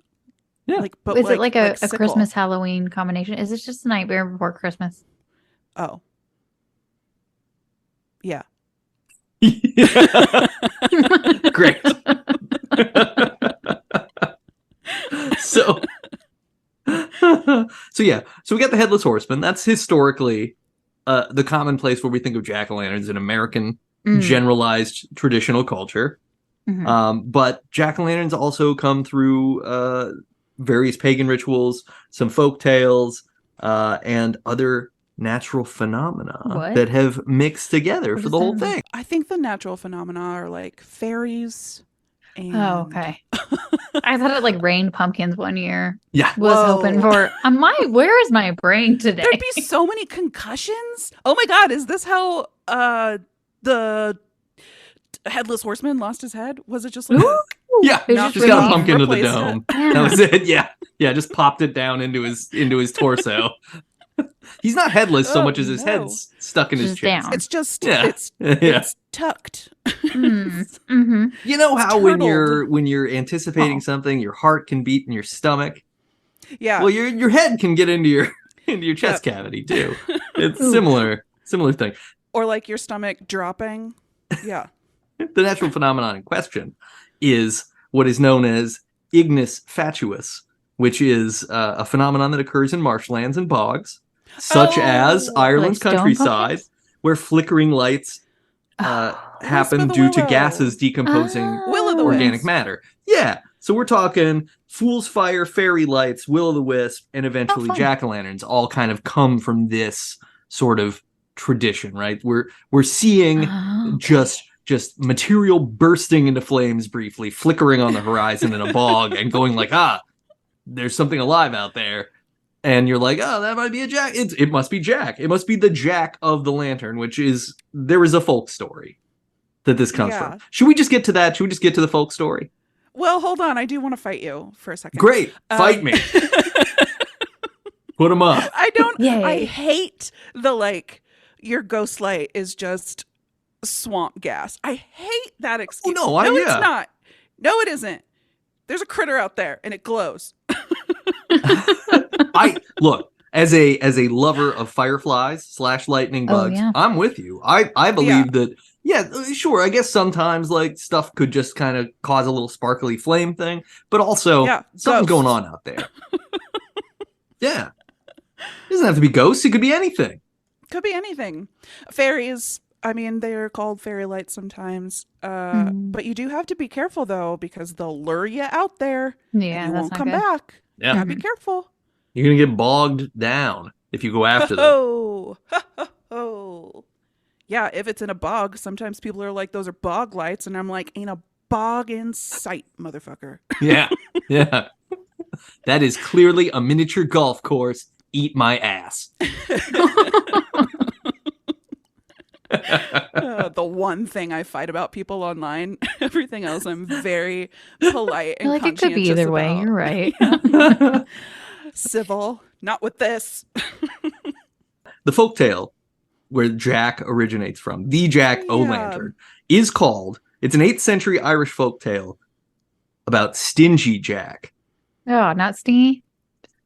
Speaker 1: Yeah,
Speaker 2: but
Speaker 3: is it like a
Speaker 2: sickle?
Speaker 3: Christmas Halloween combination? Is this just a Nightmare Before Christmas?
Speaker 2: Oh, yeah.
Speaker 1: Great. So we got the headless horseman. That's historically the common place where we think of jack-o'-lanterns in American generalized traditional culture. But jack-o'-lanterns also come through various pagan rituals, some folk tales, and other natural phenomena that have mixed together for the whole thing.
Speaker 2: I think the natural phenomena are like fairies. And...
Speaker 3: Oh, okay. I thought it like rained pumpkins one year.
Speaker 1: Yeah.
Speaker 3: Was hoping for where is my brain today?
Speaker 2: There'd be so many concussions. Oh my God, is this how the headless horseman lost his head? Was it just like
Speaker 1: yeah, just got a pumpkin to the dome. That was it. Yeah, just popped it down into his torso. He's not headless so much as his head's stuck in his chest.
Speaker 2: It's just it's tucked.
Speaker 1: You know how when you're anticipating something, your heart can beat in your stomach.
Speaker 2: Yeah.
Speaker 1: Well, your head can get into your chest cavity too. It's similar thing.
Speaker 2: Or like your stomach dropping. Yeah.
Speaker 1: The natural phenomenon in question is what is known as ignis fatuus, which is a phenomenon that occurs in marshlands and bogs, such as Ireland's countryside, where flickering lights happen due to gases decomposing organic matter. Yeah, so we're talking fool's fire, fairy lights, will-o'-the-wisp, and eventually jack-o'-lanterns all kind of come from this sort of tradition, right? We're seeing just material bursting into flames briefly, flickering on the horizon in a bog and going like, there's something alive out there. And you're like, oh, that might be a jack. It must be Jack. It must be the Jack of the Lantern, there is a folk story that this comes from. Should we just get to that? Should we just get to the folk story?
Speaker 2: Well, hold on. I do want to fight you for a second.
Speaker 1: Great. Fight me. Put them up.
Speaker 2: I hate the your ghost light is just swamp gas. I hate that excuse.
Speaker 1: Oh, no,
Speaker 2: it's not. No, it isn't. There's a critter out there and it glows.
Speaker 1: Look, as a lover of fireflies / lightning bugs, I'm with you. I believe that. Yeah, sure. I guess sometimes stuff could just kind of cause a little sparkly flame thing, but also something's going on out there. Yeah, it doesn't have to be ghosts. It could be anything.
Speaker 2: Could be anything. Fairies. I mean, they're called fairy lights sometimes. But you do have to be careful though, because they'll lure you out there.
Speaker 3: Yeah,
Speaker 2: and you won't come back.
Speaker 1: Yeah,
Speaker 2: gotta be careful.
Speaker 1: You're gonna get bogged down if you go after them.
Speaker 2: Oh. Yeah, if it's in a bog, sometimes people are like, those are bog lights. And I'm like, ain't a bog in sight, motherfucker.
Speaker 1: Yeah. That is clearly a miniature golf course. Eat my ass.
Speaker 2: The one thing I fight about people online. Everything else, I'm very polite and conscientious
Speaker 3: it could be either
Speaker 2: about.
Speaker 3: way. You're right.
Speaker 2: Civil, Not with this.
Speaker 1: The folktale where Jack originates from, the Jack O'Lantern, is called, it's an 8th century Irish folktale about Stingy Jack.
Speaker 3: Oh, not Stingy?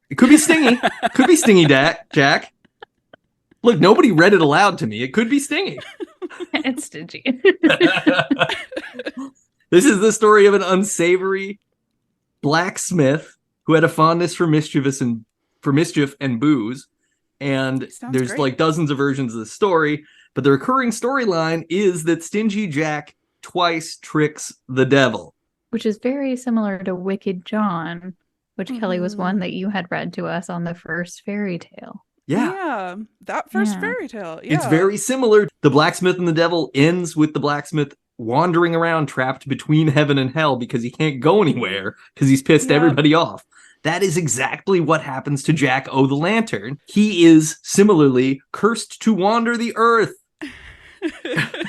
Speaker 1: It could be Stingy. Could be Stingy Jack. Look, nobody read it aloud to me. It could be Stingy.
Speaker 3: It's stingy.
Speaker 1: This is the story of an unsavory blacksmith who had a fondness for mischief and booze. And there's
Speaker 2: great.
Speaker 1: like dozens of versions of the story, but the recurring storyline is that Stingy Jack twice tricks the devil.
Speaker 3: Which is very similar to Wicked John, which Kelly was one that you had read to us on the first fairy tale.
Speaker 2: Yeah. That first fairy tale. Yeah.
Speaker 1: It's very similar. The blacksmith and the devil ends with the blacksmith wandering around trapped between heaven and hell because he can't go anywhere because he's pissed everybody off. That is exactly what happens to Jack O' the Lantern. He is similarly cursed to wander the earth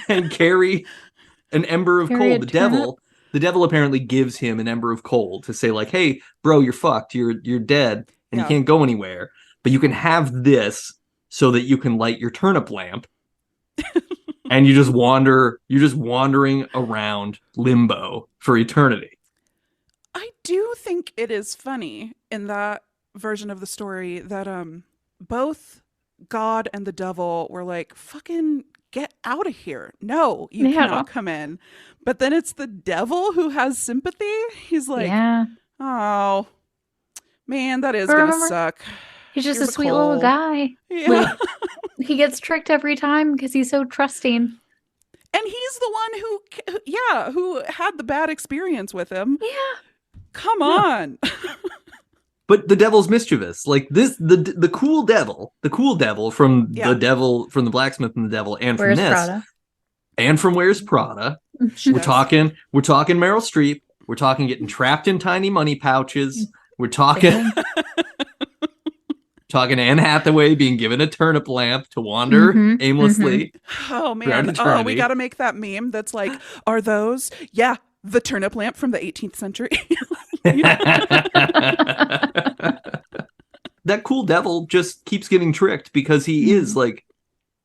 Speaker 1: and carry an ember of coal. The devil apparently gives him an ember of coal to say, like, hey, bro, you're fucked. You're dead and you can't go anywhere. But you can have this so that you can light your turnip lamp. And you're just wandering around limbo for eternity.
Speaker 2: I do think it is funny in that version of the story that both God and the devil were like, fucking get out of here. No, you cannot come in. But then it's the devil who has sympathy. He's like, oh, man, that is going to suck.
Speaker 3: He's just a sweet little guy.
Speaker 2: Yeah.
Speaker 3: He gets tricked every time because he's so trusting.
Speaker 2: And he's the one who had the bad experience with him.
Speaker 3: Yeah.
Speaker 2: Come on.
Speaker 1: But the devil's mischievous. Like this, the cool devil from the blacksmith and the devil, and from
Speaker 3: Prada?
Speaker 1: And from Where's Prada. We're talking Meryl Streep. We're talking getting trapped in tiny money pouches. We're talking Anne Hathaway being given a turnip lamp to wander aimlessly.
Speaker 2: Oh man! Oh, we got to make that meme. That's like, are those? Yeah, the turnip lamp from the 18th century.
Speaker 1: That cool devil just keeps getting tricked because he is like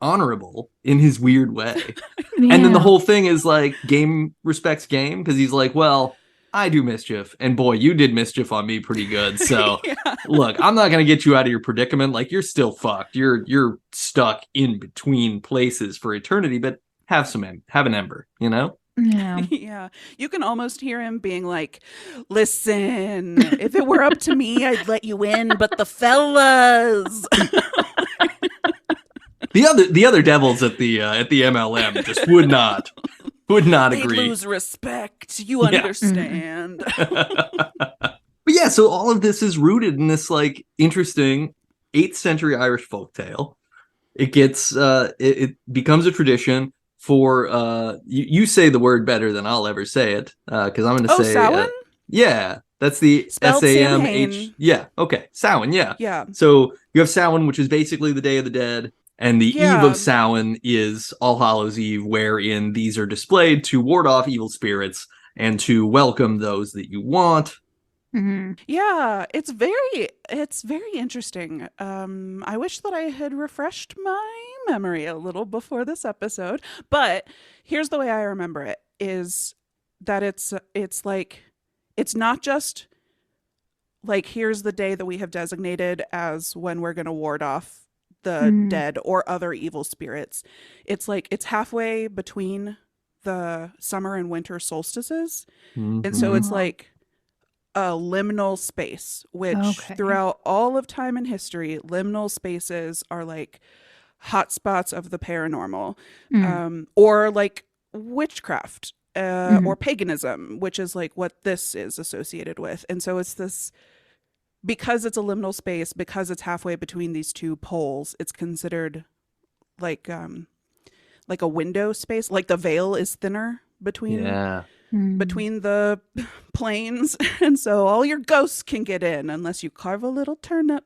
Speaker 1: honorable in his weird way. And then the whole thing is like game respects game because he's like, well, I do mischief and boy, you did mischief on me pretty good. So look, I'm not going to get you out of your predicament. Like you're still fucked. You're stuck in between places for eternity, but have an ember, you know?
Speaker 2: Yeah. You can almost hear him being like, listen, if it were up to me, I'd let you in, but the fellas.
Speaker 1: The other devils at the MLM just would not agree.
Speaker 2: They lose respect. You understand.
Speaker 1: But yeah, so all of this is rooted in this like interesting 8th century Irish folktale. It gets it becomes a tradition for you say the word better than I'll ever say it because I'm going to say
Speaker 2: Samhain?
Speaker 1: Yeah, that's the Samhain. Yeah, okay, Samhain. Yeah. So you have Samhain, which is basically the Day of the Dead, and the eve of Samhain is All Hallows Eve, wherein these are displayed to ward off evil spirits and to welcome those that you want.
Speaker 2: Mm-hmm. Yeah, it's very interesting. I wish that I had refreshed my memory a little before this episode, but here's the way I remember it is that it's like it's not just like here's the day that we have designated as when we're going to ward off the dead or other evil spirits. It's like it's halfway between the summer and winter solstices. And so it's like a liminal space, which throughout all of time and history, liminal spaces are like hotspots of the paranormal, or like witchcraft, or paganism, which is like what this is associated with. And so it's this, because it's a liminal space, because it's halfway between these two poles, it's considered like a window space, like the veil is thinner between the planes, and so all your ghosts can get in unless you carve a little turnip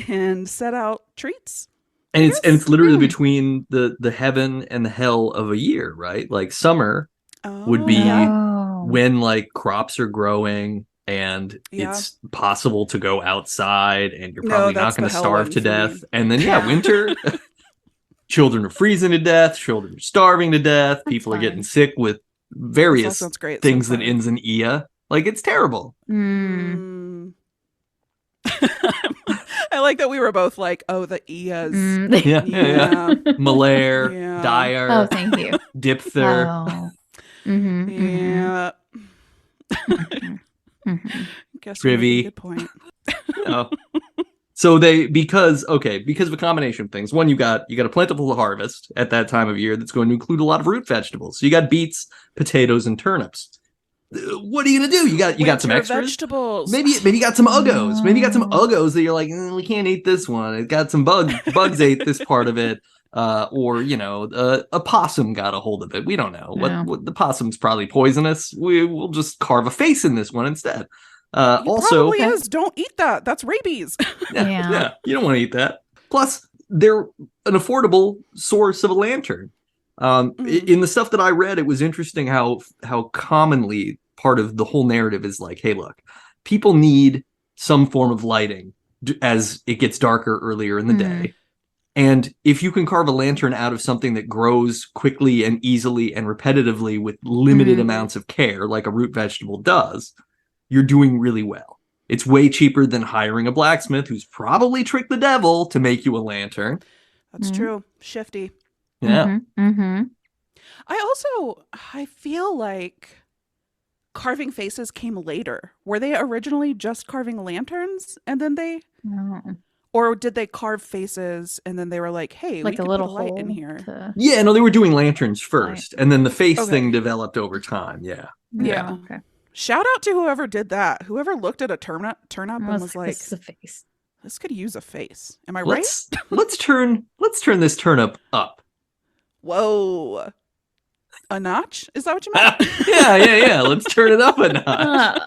Speaker 2: and set out treats.
Speaker 1: And it's literally between the heaven and the hell of a year, right? Like summer would be when like crops are growing and
Speaker 2: Yeah.
Speaker 1: it's possible to go outside, and you're
Speaker 2: No,
Speaker 1: probably
Speaker 2: that's
Speaker 1: not going
Speaker 2: the
Speaker 1: to
Speaker 2: hell
Speaker 1: starve
Speaker 2: one
Speaker 1: to
Speaker 2: for me.
Speaker 1: death. And then,
Speaker 3: Yeah.
Speaker 1: winter, children are freezing to death, children are starving to death,
Speaker 3: That's
Speaker 1: people are getting
Speaker 3: fine.
Speaker 1: sick with
Speaker 2: This all
Speaker 1: various
Speaker 2: sounds great
Speaker 1: things
Speaker 2: so
Speaker 1: that
Speaker 2: far.
Speaker 1: ends in ia. Like, it's terrible.
Speaker 3: Mm.
Speaker 2: I like that we were both like, oh, the Ias.
Speaker 3: Mm.
Speaker 1: Yeah. Malaire,
Speaker 2: Yeah.
Speaker 1: dire,
Speaker 3: Oh, thank you.
Speaker 1: diphtheric.
Speaker 3: Oh. Mm-hmm,
Speaker 2: Yeah.
Speaker 3: mm-hmm.
Speaker 2: Guess you're making
Speaker 1: Privy.
Speaker 2: a good point.
Speaker 1: No. So because of a combination of things. One, you got a plentiful harvest at that time of year that's going to include a lot of root vegetables. So you got beets, potatoes, and turnips. What are you gonna do? You got some
Speaker 2: Winter
Speaker 1: extras.
Speaker 2: vegetables.
Speaker 1: Maybe you got some uggos. Maybe you got some uggos that you're like, we can't eat this one. It got some bugs ate this part of it. Or a possum got a hold of it. We don't know.
Speaker 3: Yeah.
Speaker 1: What the possum's probably poisonous. We'll just carve a face in this one instead.
Speaker 2: It
Speaker 1: Also,
Speaker 2: probably is. Don't eat that. That's rabies.
Speaker 1: yeah, you don't want to eat that. Plus, they're an affordable source of a lantern. In the stuff that I read, it was interesting how commonly part of the whole narrative is like, hey, look, people need some form of lighting as it gets darker earlier in the day. And if you can carve a lantern out of something that grows quickly and easily and repetitively with limited amounts of care, like a root vegetable does, you're doing really well. It's way cheaper than hiring a blacksmith who's probably tricked the devil to make you a lantern.
Speaker 2: That's true. Shifty.
Speaker 1: Yeah.
Speaker 2: I feel like carving faces came later. Were they originally just carving lanterns and then they or did they carve faces and then they were like, hey,
Speaker 3: like
Speaker 2: we
Speaker 3: a
Speaker 2: could
Speaker 3: little
Speaker 2: put a light
Speaker 3: hole
Speaker 2: in here?
Speaker 1: Yeah, no, they were doing lanterns first, and then the face
Speaker 2: Okay.
Speaker 1: thing developed over time. Yeah.
Speaker 2: Yeah.
Speaker 3: Okay.
Speaker 2: Shout out to whoever did that. Whoever looked at a turnip and was like,
Speaker 3: this is a face.
Speaker 2: this could use a face. Am I
Speaker 1: Let's turn this turnip up.
Speaker 2: Whoa. A notch? Is that what you meant?
Speaker 1: Yeah. Let's turn it up a notch.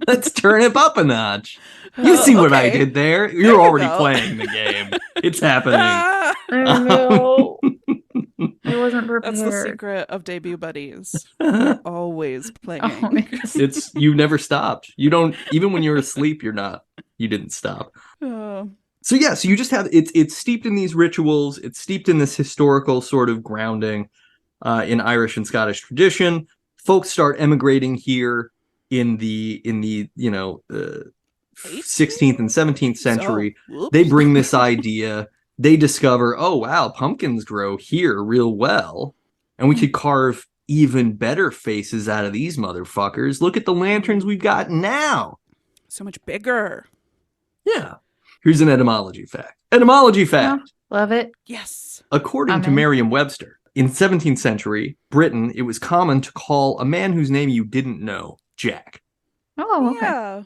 Speaker 1: Let's turn it up a notch. You see what I did there? You're
Speaker 2: you
Speaker 1: already
Speaker 2: go.
Speaker 1: playing the game. It's happening.
Speaker 2: Ah,
Speaker 3: I know. I wasn't prepared.
Speaker 2: that's the secret of debut buddies. We're always playing.
Speaker 1: It's you never stopped. You don't even when you're asleep. You didn't stop.
Speaker 2: Oh.
Speaker 1: So you just have it's steeped in these rituals. It's steeped in this historical sort of grounding in Irish and Scottish tradition. Folks start emigrating here in the 16th and 17th century.
Speaker 2: So,
Speaker 1: they bring this idea. They discover, oh wow, pumpkins grow here real well, and we could carve even better faces out of these motherfuckers. Look at the lanterns we've got now.
Speaker 2: so much bigger.
Speaker 1: Yeah. Here's an etymology fact. Etymology fact.
Speaker 3: Love it.
Speaker 2: Yes.
Speaker 1: According to Merriam-Webster, in 17th century Britain, it was common to call a man whose name you didn't know Jack.
Speaker 3: Oh, okay.
Speaker 2: Yeah.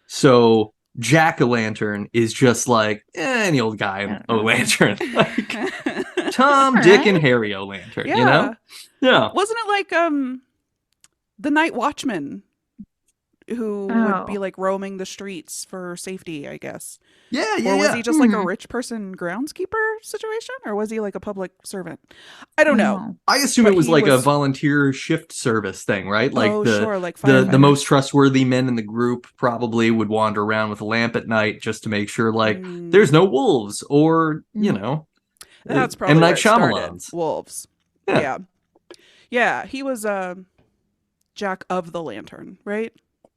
Speaker 1: So Jack-o'-lantern is just like any old guy in O-lantern. Like Tom, Dick, and Harry O-lantern,
Speaker 2: Yeah.
Speaker 1: you know? Yeah.
Speaker 2: Wasn't it like the night watchman who would be like roaming the streets for safety, I guess?
Speaker 1: Yeah.
Speaker 2: Or was he just like a rich person groundskeeper situation? Or was he like a public servant? I don't know.
Speaker 1: I assume
Speaker 2: But
Speaker 1: it was
Speaker 2: he
Speaker 1: like a
Speaker 2: was-
Speaker 1: volunteer shift service thing, right? Like
Speaker 2: sure, like
Speaker 1: the
Speaker 2: firefighters.
Speaker 1: most trustworthy men in the group probably would wander around with a lamp at night just to make sure like there's no wolves or,
Speaker 2: That's probably
Speaker 1: M.
Speaker 2: where
Speaker 1: Night
Speaker 2: it started.
Speaker 1: Shyamalan's.
Speaker 2: Wolves.
Speaker 1: Yeah.
Speaker 2: Yeah, he was Jack of the Lantern, right?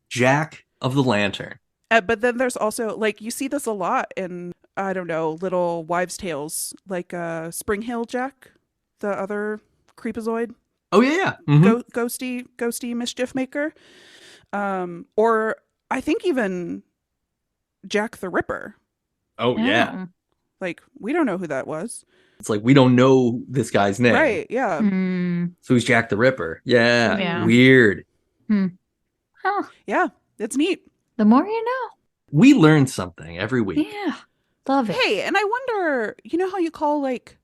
Speaker 1: Jack of the Lantern.
Speaker 2: But then there's also, like, you see this a lot in, I don't know, little wives' tales, like Spring Hill Jack, the other creepazoid.
Speaker 1: Oh, yeah. Mhm.
Speaker 2: Ghosty mischief maker. Or I think even Jack the Ripper.
Speaker 1: Oh, yeah.
Speaker 2: Like, we don't know who that was.
Speaker 1: It's like, we don't know this guy's name.
Speaker 2: Right, yeah.
Speaker 1: So who's Jack the Ripper? Yeah.
Speaker 3: Yeah.
Speaker 1: Weird.
Speaker 3: Huh.
Speaker 2: Yeah, it's neat.
Speaker 3: The more you know.
Speaker 1: We learn something every week.
Speaker 3: Yeah. Love it.
Speaker 2: Hey, and I wonder, you know how you call like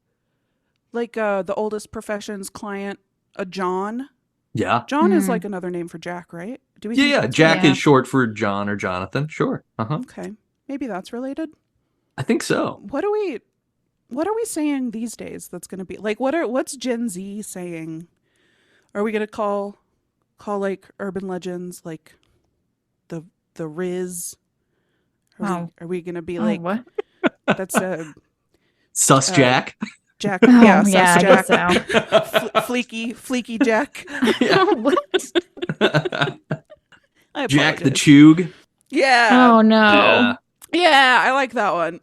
Speaker 2: the oldest profession's client a John?
Speaker 1: Yeah.
Speaker 2: John is like another name for Jack, right? Do we?
Speaker 1: Yeah.
Speaker 2: that's
Speaker 1: Jack
Speaker 3: Yeah.
Speaker 1: is short for John or Jonathan. Sure. Uh-huh.
Speaker 2: okay? Maybe that's related.
Speaker 1: I think so.
Speaker 2: What are we saying these days? That's going to be like what's Gen Z saying? Are we going to call like urban legends like the Riz.
Speaker 3: Oh.
Speaker 2: Are we gonna be
Speaker 3: Oh,
Speaker 2: like
Speaker 3: what?
Speaker 2: that's a
Speaker 1: Sus Jack.
Speaker 2: Jack?
Speaker 3: Oh,
Speaker 2: Yeah,
Speaker 3: yeah,
Speaker 2: sus
Speaker 3: I
Speaker 2: Jack.
Speaker 3: guess so.
Speaker 2: Fleeky Jack.
Speaker 3: What?
Speaker 2: I
Speaker 1: Jack the
Speaker 2: apologize.
Speaker 1: Chug.
Speaker 2: Yeah.
Speaker 3: Oh no.
Speaker 2: Yeah, I like that one.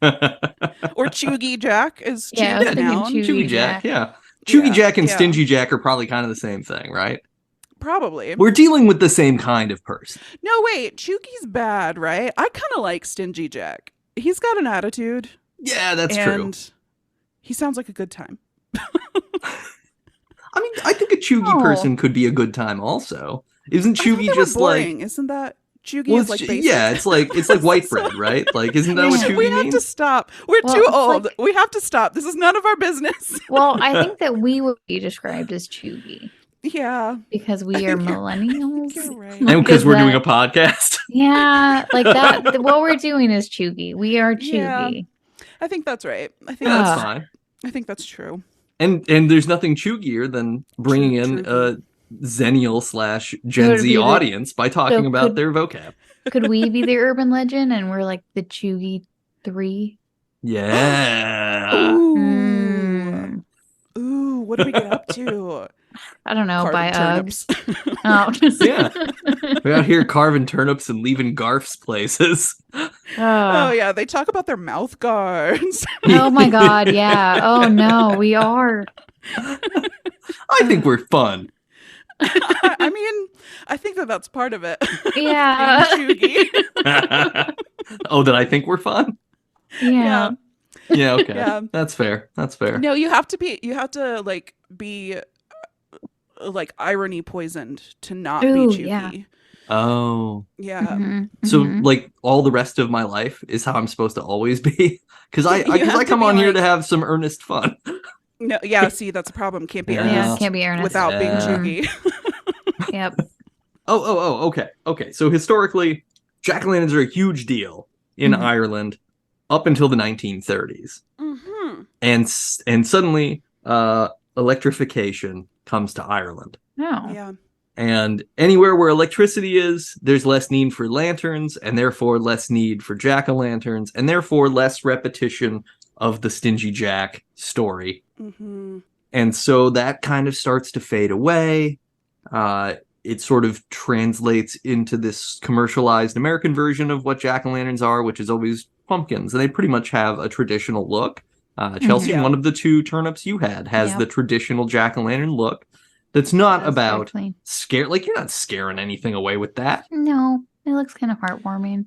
Speaker 1: Yeah,
Speaker 2: Or Chuggy Jack is
Speaker 3: Yeah, I was
Speaker 2: Chuggy
Speaker 3: thinking
Speaker 2: noun.
Speaker 3: Chuggy
Speaker 1: Chuggy Jack.
Speaker 3: Jack.
Speaker 1: Yeah. Chuggy
Speaker 2: Yeah,
Speaker 1: Jack and
Speaker 2: yeah.
Speaker 1: Stingy Jack are probably kind of the same thing, right?
Speaker 2: Probably.
Speaker 1: We're dealing with the same kind of person.
Speaker 2: No, wait. Chuggy's bad, right? I kind of like Stingy Jack. He's got an attitude.
Speaker 1: Yeah, that's true.
Speaker 2: And he sounds like a good time.
Speaker 1: I mean, I think a Chuggy
Speaker 3: Oh.
Speaker 1: person could be a good time also. Isn't
Speaker 2: I thought
Speaker 1: Chuggy
Speaker 2: they were
Speaker 1: just like...
Speaker 2: boring. Isn't that Chuggy
Speaker 1: Well,
Speaker 2: is like basic?
Speaker 1: yeah, it's like white bread, right? Like, isn't that what
Speaker 3: Yeah.
Speaker 1: Chuggy
Speaker 2: We have
Speaker 1: means?
Speaker 2: to stop. We're
Speaker 3: Well,
Speaker 2: too
Speaker 3: it's
Speaker 2: old.
Speaker 3: like-
Speaker 2: We have to stop. This is none of our business.
Speaker 3: Well, I think that we would be described as chuggy
Speaker 2: Yeah.
Speaker 3: because we
Speaker 2: I
Speaker 3: are
Speaker 2: think
Speaker 3: millennials.
Speaker 2: You're right.
Speaker 1: And because we're doing a
Speaker 3: that-
Speaker 1: podcast.
Speaker 3: Yeah, like that. What we're doing is chuggy. We are
Speaker 2: Yeah.
Speaker 3: chuggy.
Speaker 2: I think that's right. I think
Speaker 1: Yeah,
Speaker 2: that's,
Speaker 1: that's
Speaker 3: Ah.
Speaker 1: fine.
Speaker 2: I think that's true.
Speaker 1: And there's nothing chuggier than bringing in a Zennial / Gen
Speaker 3: Would
Speaker 1: Z
Speaker 3: be the-
Speaker 1: audience by talking
Speaker 3: So
Speaker 1: about
Speaker 3: could-
Speaker 1: their vocab.
Speaker 3: Could we be the urban legend and we're like the chuggy 3?
Speaker 1: Yeah.
Speaker 2: Ooh.
Speaker 3: Mm,
Speaker 2: Ooh, what do we get up to?
Speaker 3: I don't know. By
Speaker 2: Carving
Speaker 3: Uggs.
Speaker 2: turnips.
Speaker 3: Oh,
Speaker 1: Yeah. We're out here carving turnips and leaving Garf's places.
Speaker 2: Oh yeah, they talk about their mouth guards.
Speaker 3: Oh my God. Yeah. Oh no, we are.
Speaker 1: I think we're fun.
Speaker 2: I mean, I think that's part of it.
Speaker 3: Yeah.
Speaker 2: Being chuggy.
Speaker 1: Oh, that I think we're fun?
Speaker 3: Yeah.
Speaker 1: Yeah, okay.
Speaker 2: Yeah.
Speaker 1: That's fair. That's fair.
Speaker 2: No, you have to like be like irony poisoned to not
Speaker 3: Ooh,
Speaker 2: be chuggy.
Speaker 3: yeah.
Speaker 1: Oh.
Speaker 2: Yeah.
Speaker 3: Mhm,
Speaker 1: So
Speaker 3: mhm.
Speaker 1: like all the rest of my life is how I'm supposed to always be? Because I
Speaker 2: You have to
Speaker 1: come
Speaker 2: be
Speaker 1: on here
Speaker 2: like-
Speaker 1: to have some earnest fun.
Speaker 2: No, yeah, see, that's a problem. Can't be
Speaker 1: Yeah.
Speaker 2: earnest
Speaker 3: Yeah, can't be earnest.
Speaker 2: without being
Speaker 1: Yeah.
Speaker 2: chuggy.
Speaker 3: Yep.
Speaker 1: Oh, okay. So historically, jack-o'-lanterns are a huge deal in
Speaker 3: Mhm.
Speaker 1: Ireland up until the 1930s.
Speaker 2: Mm-hmm.
Speaker 1: And suddenly electrification comes to Ireland.
Speaker 3: No.
Speaker 2: Yeah.
Speaker 1: And anywhere where electricity is, there's less need for lanterns, and therefore less need for jack-o'-lanterns, and therefore less repetition of the Stingy Jack story.
Speaker 2: Mm-hmm.
Speaker 1: And so that kind of starts to fade away. It sort of translates into this commercialized American version of what jack-o'-lanterns are, which is always pumpkins. And they pretty much have a traditional look. Chelsea,
Speaker 2: Yeah.
Speaker 1: one of the two turnips you had, has
Speaker 3: Yep.
Speaker 1: the traditional jack-o'-lantern look. That's not
Speaker 3: That's very
Speaker 1: about
Speaker 3: clean.
Speaker 1: scare. Like, you're not scaring anything away with that.
Speaker 3: No, it looks kind of heartwarming.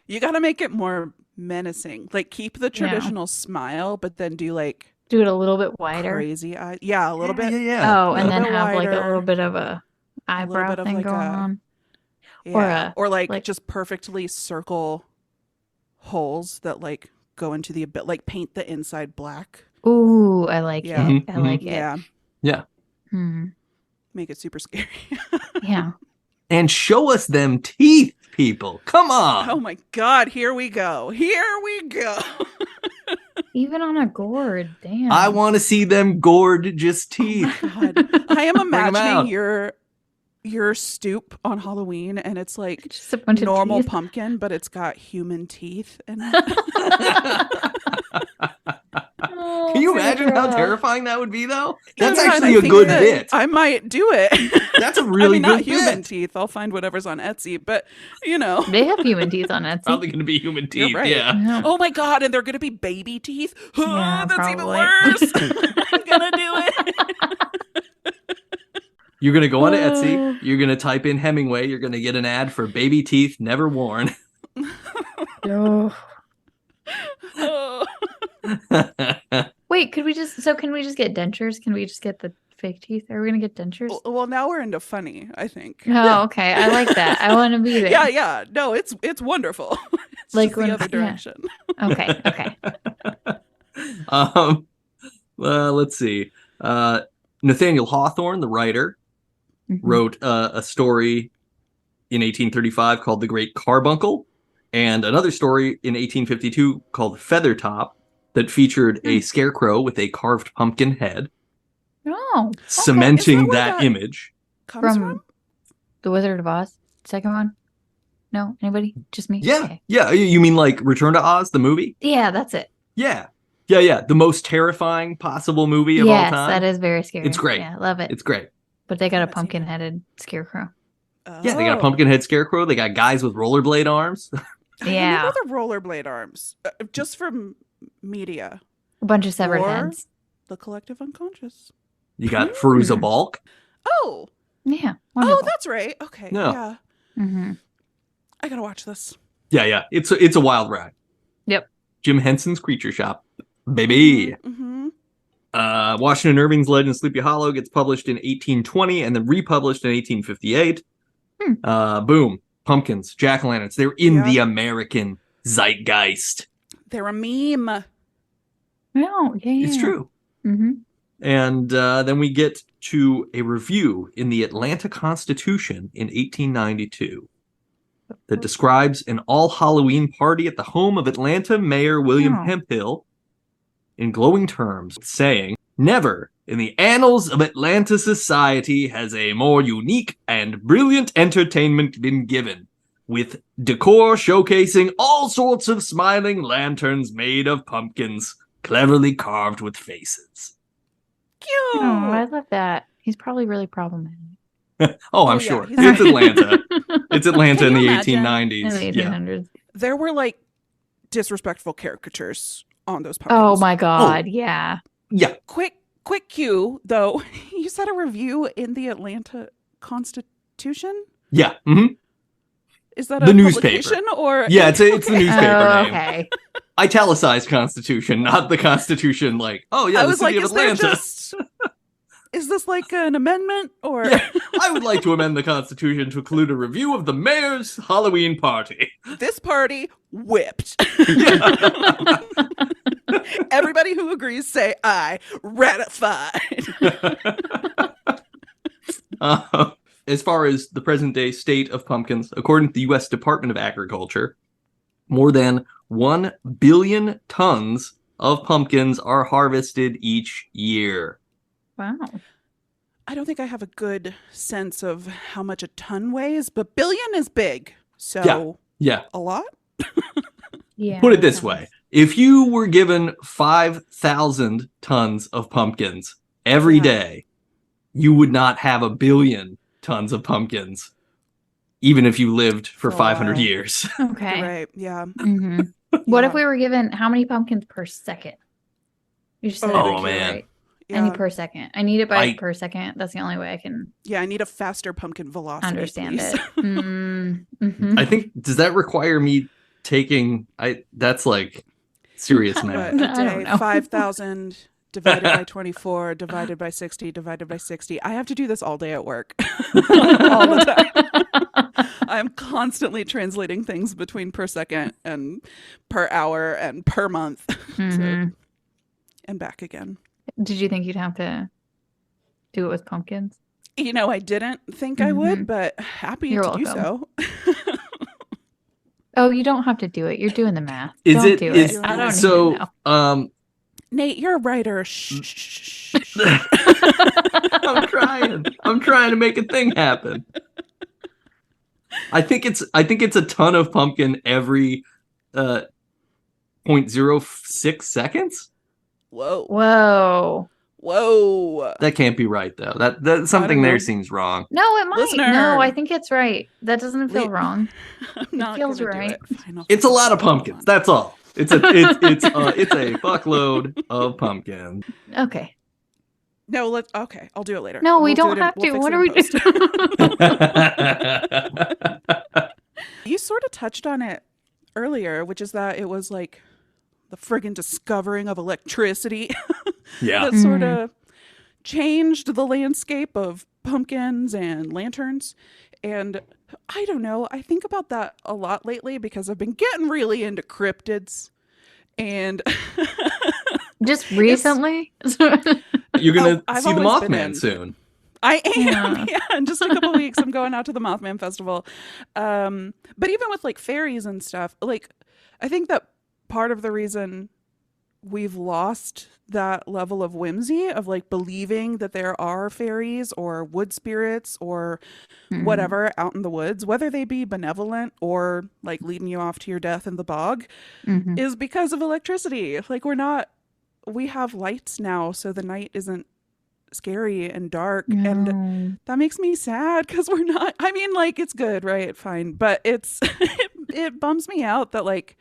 Speaker 2: You got to make it more menacing. Like keep the traditional smile, but then do like
Speaker 3: Do it a little bit wider.
Speaker 2: crazy eyes. Yeah, a little bit.
Speaker 1: Yeah.
Speaker 3: Oh, and
Speaker 2: little
Speaker 3: then
Speaker 2: bit
Speaker 3: have like a
Speaker 2: wider.
Speaker 3: little bit of a eyebrow
Speaker 2: bit of,
Speaker 3: thing
Speaker 2: like,
Speaker 3: going
Speaker 2: a-
Speaker 3: on.
Speaker 2: Yeah. Or like,
Speaker 3: like-
Speaker 2: just perfectly circle holes that like go into the bit, like paint the inside black.
Speaker 3: Ooh, I like
Speaker 2: Yeah.
Speaker 3: it.
Speaker 1: Mhm,
Speaker 3: I like it.
Speaker 2: Yeah.
Speaker 1: Yeah.
Speaker 3: Hmm.
Speaker 2: Make it super scary.
Speaker 3: Yeah.
Speaker 1: And show us them teeth, people. Come on.
Speaker 2: Oh my God. Here we go. Here we go.
Speaker 3: Even on a gourd, damn.
Speaker 1: I want to see them gorgeous
Speaker 2: Oh
Speaker 1: teeth.
Speaker 2: my God. I am
Speaker 1: 'em out.
Speaker 2: imagining your stoop on Halloween and it's like
Speaker 3: just a bunch
Speaker 2: normal
Speaker 3: of teeth.
Speaker 2: pumpkin, but it's got human teeth in it.
Speaker 3: Oh,
Speaker 1: Can you imagine how
Speaker 3: Sarah.
Speaker 1: terrifying that would be, though? That's
Speaker 2: Yeah, and
Speaker 1: actually
Speaker 2: I
Speaker 1: a
Speaker 2: think
Speaker 1: good
Speaker 2: that
Speaker 1: bit.
Speaker 2: I might do it.
Speaker 1: That's a really
Speaker 2: I mean, not
Speaker 1: good
Speaker 2: human
Speaker 1: bit.
Speaker 2: teeth. I'll find whatever's on Etsy, but you know.
Speaker 3: They have human teeth on Etsy.
Speaker 1: Probably going to be human
Speaker 2: You're
Speaker 1: teeth.
Speaker 2: right.
Speaker 1: Yeah.
Speaker 3: Yeah.
Speaker 2: Oh my God, and they're gonna be baby teeth.
Speaker 3: Yeah,
Speaker 2: That's even
Speaker 3: probably.
Speaker 2: worse. I'm gonna do it.
Speaker 1: You're going to go onto
Speaker 3: Oh.
Speaker 1: Etsy. You're going to type in Hemingway. You're going to get an ad for baby teeth never worn.
Speaker 3: Oh.
Speaker 2: Oh.
Speaker 3: Wait, can we just get dentures? Can we just get the fake teeth? Are we gonna get dentures?
Speaker 2: Well, now we're into funny, I think.
Speaker 3: Oh, okay. I like that. I want to be there.
Speaker 2: Yeah. No, it's wonderful. It's
Speaker 3: Like
Speaker 2: just
Speaker 3: when-
Speaker 2: the other
Speaker 3: yeah.
Speaker 2: direction.
Speaker 3: Okay. Okay.
Speaker 1: Let's see. Nathaniel Hawthorne, the writer,
Speaker 3: Mhm.
Speaker 1: wrote a story in 1835 called The Great Carbuncle, and another story in 1852 called Feathertop that featured a scarecrow with a carved pumpkin head,
Speaker 3: Oh,
Speaker 1: cementing
Speaker 2: where
Speaker 1: that
Speaker 2: that
Speaker 1: image.
Speaker 2: Comes
Speaker 3: from
Speaker 2: from?
Speaker 3: The Wizard of Oz, second one. No, anybody? Just me.
Speaker 1: Yeah,
Speaker 3: Okay.
Speaker 1: yeah. You mean like Return to Oz, the movie?
Speaker 3: Yeah, that's it.
Speaker 1: Yeah, yeah. The most terrifying possible movie of all
Speaker 3: Yes,
Speaker 1: time.
Speaker 3: that is very scary.
Speaker 1: It's great.
Speaker 3: Yeah, love it.
Speaker 1: It's great.
Speaker 3: But they got a
Speaker 2: Haven't seen it.
Speaker 3: pumpkin-headed scarecrow.
Speaker 1: Yeah, they got a pumpkin head scarecrow. They got guys with rollerblade arms.
Speaker 2: I
Speaker 3: Yeah.
Speaker 2: remember the rollerblade arms, just from media.
Speaker 3: A bunch of severed
Speaker 2: Or-
Speaker 3: heads.
Speaker 2: The collective unconscious.
Speaker 1: You got Feruza Balk.
Speaker 2: Oh,
Speaker 3: Yeah.
Speaker 2: oh,
Speaker 3: Wonderful.
Speaker 2: that's right. Okay,
Speaker 1: No.
Speaker 2: yeah.
Speaker 3: Mm-hmm.
Speaker 2: I gotta watch this.
Speaker 1: Yeah. It's a wild ride.
Speaker 3: Yep.
Speaker 1: Jim Henson's Creature Shop, baby.
Speaker 2: Mm-hmm.
Speaker 1: Washington Irving's Legend of Sleepy Hollow gets published in 1820 and then republished in 1858. Boom. Pumpkins, jack-o'-lanterns. They're in
Speaker 2: Yeah.
Speaker 1: the American zeitgeist.
Speaker 2: They're a meme.
Speaker 3: No, yeah.
Speaker 1: It's true.
Speaker 3: Mm-hmm.
Speaker 1: And then we get to a review in the Atlanta Constitution in 1892 that describes an all-Halloween party at the home of Atlanta Mayor William
Speaker 3: Oh.
Speaker 1: Hemphill in glowing terms, saying, "Never in the annals of Atlanta society has a more unique and brilliant entertainment been given, with decor showcasing all sorts of smiling lanterns made of pumpkins, cleverly carved with faces."
Speaker 2: Cute.
Speaker 3: Oh, I love that. He's probably really problematic.
Speaker 1: Oh, I'm
Speaker 2: yeah,
Speaker 1: sure.
Speaker 2: he's
Speaker 1: It's
Speaker 2: right.
Speaker 1: Atlanta. It's Atlanta in
Speaker 2: Can
Speaker 1: the
Speaker 2: you imagine?
Speaker 1: 1890s.
Speaker 3: In the
Speaker 1: Yeah.
Speaker 3: 1800s.
Speaker 2: There were like disrespectful caricatures on those pumpkins.
Speaker 3: Oh my God. Yeah.
Speaker 1: Yeah.
Speaker 2: Quick cue though. You said a review in the Atlanta Constitution.
Speaker 1: Yeah. hmm
Speaker 2: Is that a
Speaker 1: The newspaper.
Speaker 2: publication or?
Speaker 1: Yeah, it's the
Speaker 2: Okay.
Speaker 1: newspaper
Speaker 3: Oh,
Speaker 1: name.
Speaker 3: okay.
Speaker 1: Italicized Constitution, not the Constitution like, oh yeah,
Speaker 2: I
Speaker 1: the
Speaker 2: was
Speaker 1: city
Speaker 2: like,
Speaker 1: of
Speaker 2: is there
Speaker 1: Atlanta.
Speaker 2: just? Is this like an amendment or?
Speaker 1: Yeah. I would like to amend the Constitution to include a review of the mayor's Halloween party.
Speaker 2: This party whipped.
Speaker 1: Yeah.
Speaker 2: Everybody who agrees say aye. Ratified.
Speaker 1: As far as the present day state of pumpkins, according to the U.S. Department of Agriculture, more than 1 billion tons of pumpkins are harvested each year.
Speaker 3: Wow.
Speaker 2: I don't think I have a good sense of how much a ton weighs, but billion is big. So
Speaker 1: Yeah.
Speaker 2: a lot?
Speaker 3: Yeah.
Speaker 1: Put it this way. If you were given 5,000 tons of pumpkins every
Speaker 2: Yeah.
Speaker 1: day, you would not have 1 billion tons of pumpkins, even if you lived for
Speaker 2: For a
Speaker 1: 500
Speaker 2: while.
Speaker 1: years.
Speaker 3: Okay.
Speaker 2: Right. Yeah.
Speaker 3: hmm What if
Speaker 2: Yeah.
Speaker 3: we were given how many pumpkins per second? You just said
Speaker 2: Oh,
Speaker 3: every kilo,
Speaker 1: man.
Speaker 3: right? I
Speaker 2: Yeah.
Speaker 3: need per second. I need it by
Speaker 1: I-
Speaker 3: per second. That's the only way I can
Speaker 2: Yeah. I need a faster pumpkin velocity.
Speaker 3: understand
Speaker 2: please.
Speaker 3: it. Mm-hmm.
Speaker 1: I think, does that require me taking, that's like serious
Speaker 2: But
Speaker 1: math.
Speaker 2: a
Speaker 3: I don't
Speaker 2: day,
Speaker 3: know.
Speaker 2: 5,000 divided by 24, divided by 60, divided by 60. I have to do this all day at work. All the time. I'm constantly translating things between per second and per hour and per month.
Speaker 3: Mhm.
Speaker 2: And back again.
Speaker 3: Did you think you'd have to do it with pumpkins?
Speaker 2: You know, I didn't think I would, but happy
Speaker 3: You're
Speaker 2: to do
Speaker 3: welcome.
Speaker 2: so.
Speaker 3: Oh, you don't have to do it. You're doing the math.
Speaker 1: Is
Speaker 3: don't
Speaker 1: it,
Speaker 3: do
Speaker 1: is,
Speaker 3: it. I don't
Speaker 1: so,
Speaker 3: even know.
Speaker 2: Nate, you're a writer. Shh.
Speaker 1: I'm trying to make a thing happen. I think it's a ton of pumpkin every 0.06 seconds.
Speaker 2: Whoa.
Speaker 3: Whoa.
Speaker 1: That can't be right though. That something
Speaker 2: know.
Speaker 1: there seems wrong.
Speaker 3: No, it might.
Speaker 2: Listener.
Speaker 3: No, I think it's right. That doesn't feel wrong.
Speaker 2: I'm not
Speaker 3: feels
Speaker 2: gonna
Speaker 3: right.
Speaker 2: do it. Fine, I'll
Speaker 1: It's a
Speaker 2: figure
Speaker 1: lot of
Speaker 2: something
Speaker 1: pumpkins.
Speaker 2: out.
Speaker 1: That's all. It's a fuckload of pumpkins.
Speaker 3: Okay.
Speaker 2: No, okay. I'll do it later.
Speaker 3: No, we
Speaker 2: We'll do
Speaker 3: don't
Speaker 2: it in-
Speaker 3: have
Speaker 2: we'll
Speaker 3: to.
Speaker 2: fix
Speaker 3: What
Speaker 2: it
Speaker 3: are
Speaker 2: in
Speaker 3: we
Speaker 2: post.
Speaker 3: doing?
Speaker 2: You sort of touched on it earlier, which is that it was like the friggin' discovering of electricity
Speaker 1: Yeah.
Speaker 2: that sort of changed the landscape of pumpkins and lanterns. And I don't know, I think about that a lot lately because I've been getting really into cryptids. And
Speaker 3: Just recently?
Speaker 1: You're gonna
Speaker 2: I've
Speaker 1: see the
Speaker 2: always been
Speaker 1: Mothman
Speaker 2: in.
Speaker 1: soon.
Speaker 2: I am,
Speaker 3: Yeah.
Speaker 2: yeah. In just a couple weeks, I'm going out to the Mothman Festival. But even with like fairies and stuff, like I think that part of the reason we've lost that level of whimsy of like believing that there are fairies or wood spirits or whatever out in the woods, whether they be benevolent or like leading you off to your death in the bog,
Speaker 3: Mm-hmm.
Speaker 2: is because of electricity. Like we have lights now, so the night isn't scary and dark. And
Speaker 3: No.
Speaker 2: that makes me sad because we're not, I mean, like, it's good, right? Fine. But it bums me out that like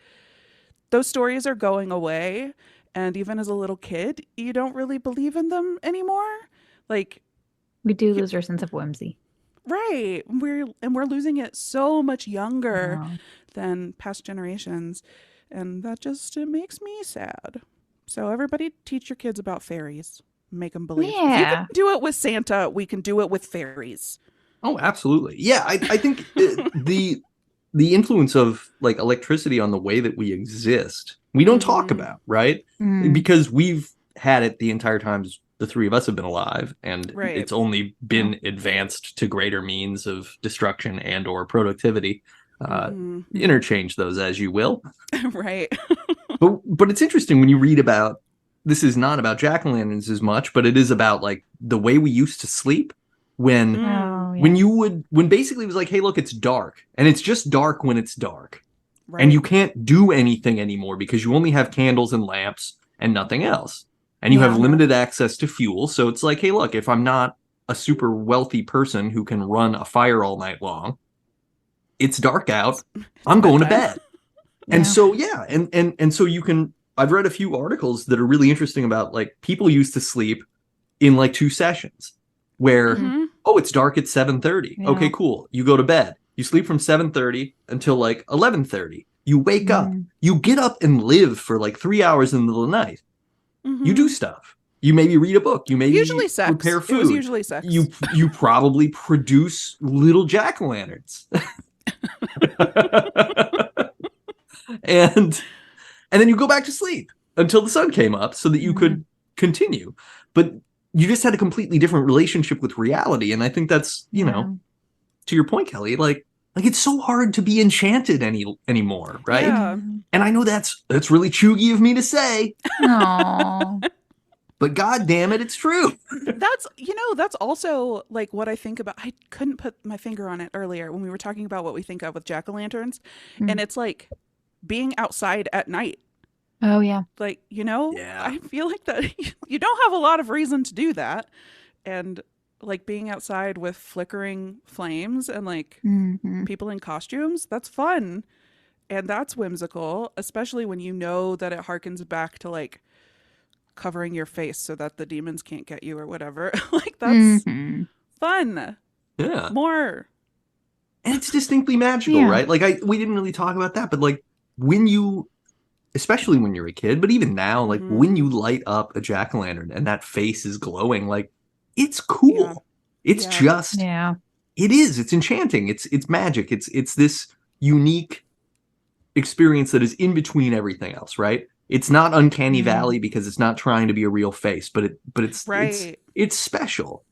Speaker 2: those stories are going away. And even as a little kid, you don't really believe in them anymore. Like,
Speaker 3: We do lose our sense of whimsy.
Speaker 2: right. We're losing it so much younger
Speaker 3: Wow.
Speaker 2: than past generations. And that just, it makes me sad. So everybody teach your kids about fairies. Make them believe. If you
Speaker 3: Yeah.
Speaker 2: can do it with Santa, we can do it with fairies.
Speaker 1: Oh, absolutely. Yeah, I think the influence of like electricity on the way that we exist, we don't talk about, right?
Speaker 3: Mm.
Speaker 1: Because we've had it the entire time the three of us have been alive, and
Speaker 2: Right.
Speaker 1: it's only been advanced to greater means of destruction and or productivity. Interchange those as you will.
Speaker 2: Right.
Speaker 1: But it's interesting when you read about, this is not about jack-o'-lanterns as much, but it is about like the way we used to sleep when
Speaker 3: Oh, yeah.
Speaker 1: when basically it was like, hey, look, it's dark, and it's just dark when it's dark.
Speaker 2: Right.
Speaker 1: And you can't do anything anymore because you only have candles and lamps and nothing else. And you have limited access to fuel. So it's like, hey, look, if I'm not a super wealthy person who can run a fire all night long, it's dark out, I'm going to bed. And so, yeah. And so you can, I've read a few articles that are really interesting about like people used to sleep in like 2 sessions where, oh, it's dark at 7:30.
Speaker 3: Yeah.
Speaker 1: Okay, cool. You go to bed. You sleep from 7:30 until like 11:30. You wake up. You get up and live for like 3 hours in the middle of the night. You do stuff. You maybe read a book. You maybe
Speaker 2: usually sex.
Speaker 1: prepare food.
Speaker 2: It was usually sex.
Speaker 1: You probably produce little jack-o'-lanterns. and then you go back to sleep until the sun came up so that you could continue. But you just had a completely different relationship with reality. And I think that's, you know, to your point, Kelly, like it's so hard to be enchanted anymore, right?
Speaker 2: Yeah.
Speaker 1: And I know that's really chuggy of me to say.
Speaker 3: Aww.
Speaker 1: But God damn it, it's true.
Speaker 2: That's also like what I think about. I couldn't put my finger on it earlier when we were talking about what we think of with jack-o'-lanterns. And it's like being outside at night.
Speaker 3: Oh, yeah.
Speaker 2: Like, I feel like that you don't have a lot of reason to do that. And like being outside with flickering flames and like people in costumes, that's fun. And that's whimsical, especially when you know that it harkens back to like covering your face so that the demons can't get you or whatever. Like that's fun.
Speaker 1: Yeah.
Speaker 2: More.
Speaker 1: And it's distinctly magical, right? Like we didn't really talk about that, but like when you, especially when you're a kid, but even now, like when you light up a jack-o'-lantern and that face is glowing, like it's cool.
Speaker 2: Yeah.
Speaker 1: It's just, it's enchanting. It's magic. It's this unique experience that is in between everything else, right? It's not uncanny valley because it's not trying to be a real face, but it's special.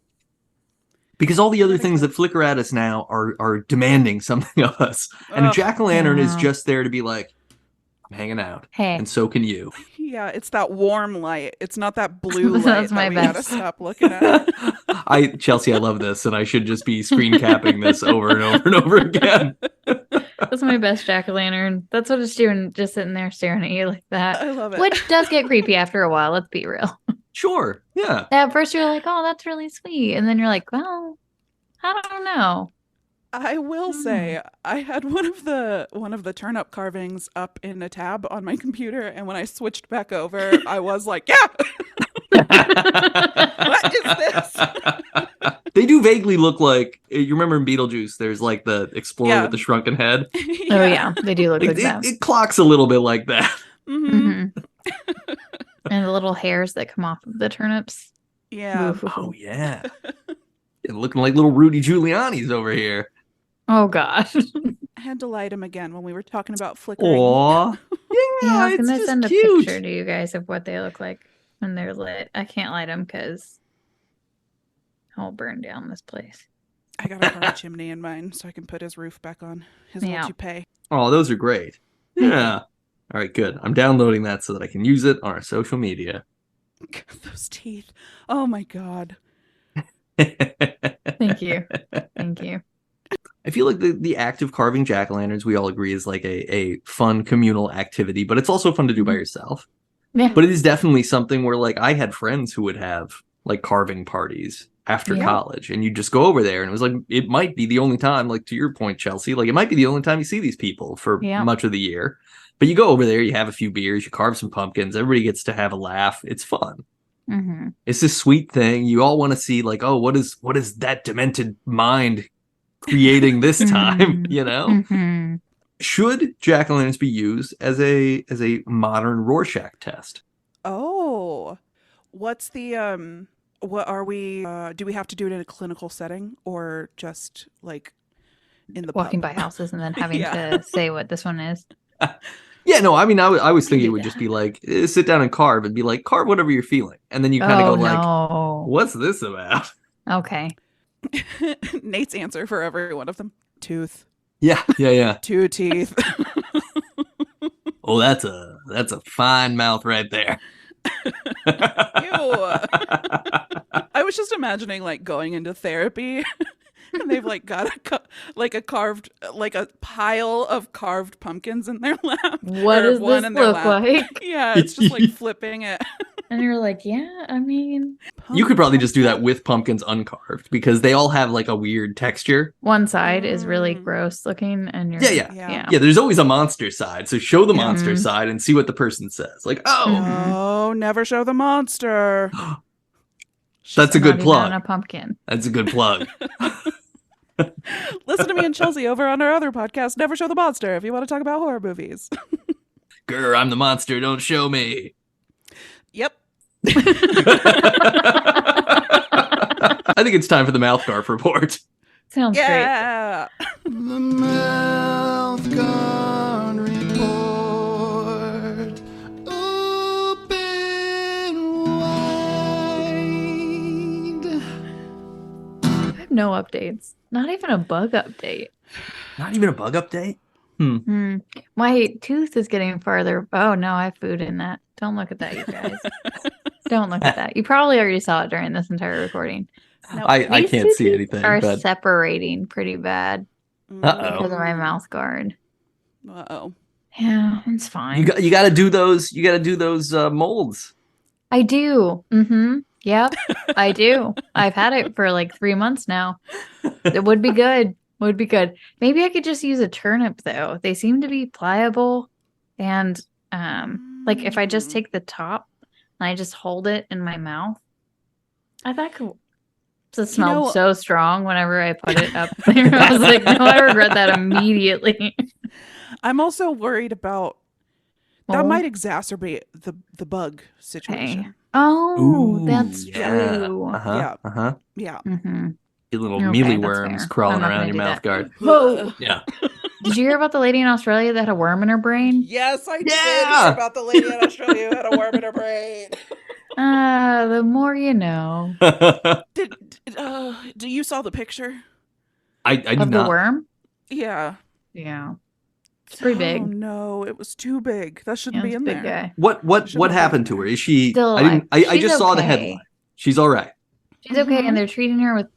Speaker 1: Because all the other things that flicker at us now are demanding something of us. And a jack-o'-lantern is just there to be like, I'm hanging out.
Speaker 3: Hey.
Speaker 1: And so can you.
Speaker 2: Yeah, it's that warm light. It's not that blue light
Speaker 3: That's
Speaker 2: that we
Speaker 3: best.
Speaker 2: gotta stop looking at.
Speaker 1: Chelsea, I love this, and I should just be screen capping this over and over and over again.
Speaker 3: That's my best jack-o'-lantern. That's what it's doing, just sitting there staring at you like that.
Speaker 2: I love it.
Speaker 3: Which does get creepy after a while, let's be real.
Speaker 1: Sure, yeah.
Speaker 3: At first you're like, oh, that's really sweet. And then you're like, well, I don't know.
Speaker 2: I will say I had one of the turnip carvings up in a tab on my computer, and when I switched back over, I was like, yeah. What is this?
Speaker 1: They do vaguely look like, you remember in Beetlejuice, there's like the explorer with the shrunken head.
Speaker 3: Oh yeah, they do look like that.
Speaker 1: It clocks a little bit like that.
Speaker 3: And the little hairs that come off of the turnips.
Speaker 2: Yeah.
Speaker 1: Oh yeah. Looking like little Rudy Giuliani's over here.
Speaker 3: Oh gosh.
Speaker 2: I had to light him again when we were talking about flickering.
Speaker 1: Aw. Yeah,
Speaker 3: I was
Speaker 1: it's
Speaker 3: gonna
Speaker 1: just
Speaker 3: send a
Speaker 1: cute.
Speaker 3: picture to you guys of what they look like when they're lit. I can't light them because I'll burn down this place.
Speaker 2: I got a carved chimney in mine so I can put his roof back on. His little toupee.
Speaker 1: Oh, those are great. Yeah. All right, good. I'm downloading that so that I can use it on our social media.
Speaker 2: Those teeth. Oh my God.
Speaker 3: Thank you. Thank you.
Speaker 1: I feel like the act of carving jack-o'-lanterns, we all agree, is like a fun communal activity, but it's also fun to do by yourself.
Speaker 3: Yeah.
Speaker 1: But it is definitely something where, like, I had friends who would have like carving parties after college, and you just go over there, and it was like, it might be the only time, like to your point, Chelsea, like it might be the only time you see these people for much of the year. But you go over there, you have a few beers, you carve some pumpkins, everybody gets to have a laugh. It's fun.
Speaker 3: Mm-hmm.
Speaker 1: It's this sweet thing. You all want to see, like, oh, what is that demented mind creating this time? You know?
Speaker 3: Mm-hmm.
Speaker 1: Should jack-o'-lanterns be used as a modern Rorschach test?
Speaker 2: Oh, what's the what are we? Do we have to do it in a clinical setting or just like in the
Speaker 3: Walking
Speaker 2: pub?
Speaker 3: by houses and then having to say what this one is?
Speaker 1: Yeah, no, I mean, I was thinking it would just be like, sit down and carve, and be like, carve whatever you're feeling. And then you kind of go like, what's this about?
Speaker 3: Okay.
Speaker 2: Nate's answer for every one of them: tooth.
Speaker 1: Yeah.
Speaker 2: 2 teeth.
Speaker 1: Oh, that's a fine mouth right there.
Speaker 2: Ew. I was just imagining like going into therapy and they've like got a pile of carved pumpkins in their lap.
Speaker 3: What does this look like?
Speaker 2: Yeah, it's just like flipping it.
Speaker 3: And you're like, yeah, I mean,
Speaker 1: you could probably just do that with pumpkins uncarved because they all have like a weird texture.
Speaker 3: one side is really gross looking, and you're
Speaker 1: Yeah. There's always a monster side, so show the monster side and see what the person says. Like,
Speaker 2: oh, never show the monster.
Speaker 1: That's a good plug.
Speaker 3: On a pumpkin.
Speaker 1: That's a good plug.
Speaker 2: Listen to me and Chelsea over on our other podcast, Never Show the Monster, if you want to talk about horror movies.
Speaker 1: Grr, I'm the monster. Don't show me.
Speaker 2: Yep.
Speaker 1: I think it's time for the MouthGarf Report.
Speaker 3: Sounds great.
Speaker 2: Yeah.
Speaker 4: The MouthGarf Report. Open wide.
Speaker 3: I have no updates. Not even a bug update.
Speaker 1: Not even a bug update?
Speaker 3: My tooth is getting farther. Oh, no, I have food in that. Don't look at that, you guys. Don't look at that. You probably already saw it during this entire recording.
Speaker 2: No,
Speaker 1: I can't see anything.
Speaker 3: Are
Speaker 1: but...
Speaker 3: separating pretty bad because of my mouth guard.
Speaker 2: Uh-oh.
Speaker 3: Yeah, it's fine.
Speaker 1: You got to do those. You got to do those molds.
Speaker 3: I do. Mm-hmm. Yep, I do. I've had it for like 3 months now. It would be good. Would be good. Maybe I could just use a turnip though. They seem to be pliable, and like if I just take the top and I just hold it in my mouth, I thought it smelled so strong whenever I put it up there. I was like, no, I regret that immediately.
Speaker 2: I'm also worried about that might exacerbate the bug situation.
Speaker 3: Okay. Oh, that's
Speaker 1: yeah.
Speaker 3: true.
Speaker 2: Yeah.
Speaker 3: Mm-hmm.
Speaker 1: Your little mealy worms crawling around your mouth guard.
Speaker 3: Whoa.
Speaker 1: Yeah.
Speaker 3: Did you hear about the lady in Australia that had a worm in her brain?
Speaker 2: Yes, I did hear about the lady in Australia who had a worm in her brain.
Speaker 3: The more you know.
Speaker 2: Do you saw the picture?
Speaker 1: I did
Speaker 3: of
Speaker 1: not.
Speaker 3: The worm?
Speaker 2: Yeah.
Speaker 3: Yeah. It's pretty big.
Speaker 2: Oh no, it was too big. That shouldn't be in
Speaker 3: big
Speaker 2: there.
Speaker 3: Guy.
Speaker 1: What happened to her? Is she
Speaker 3: still
Speaker 1: alive? I
Speaker 3: She's
Speaker 1: just saw the headline. She's all right.
Speaker 3: She's okay, and they're treating her with,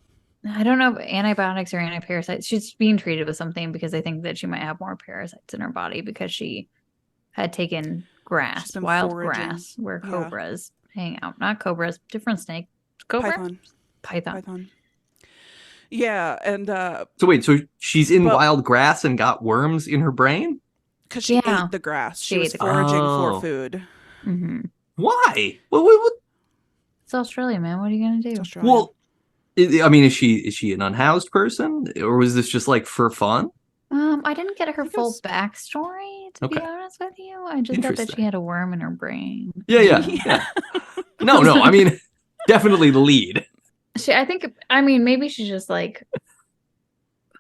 Speaker 3: I don't know, antibiotics or antiparasites. She's being treated with something because they think that she might have more parasites in her body because she had taken grass, wild grass, where cobras hang out. Not cobras, different snake. Cobra? Python.
Speaker 2: Yeah, and
Speaker 1: so wait, so she's in wild grass and got worms in her brain?
Speaker 2: Because she ate the grass. She was foraging for food.
Speaker 3: Mm-hmm.
Speaker 1: Why? What?
Speaker 3: It's Australia, man. What are you gonna do?
Speaker 1: Well, I mean, is she an unhoused person, or was this just like for fun?
Speaker 3: I didn't get her full backstory, to be honest with you. I just got that she had a worm in her brain.
Speaker 1: Yeah. No. I mean, definitely the lead.
Speaker 3: Maybe she's just like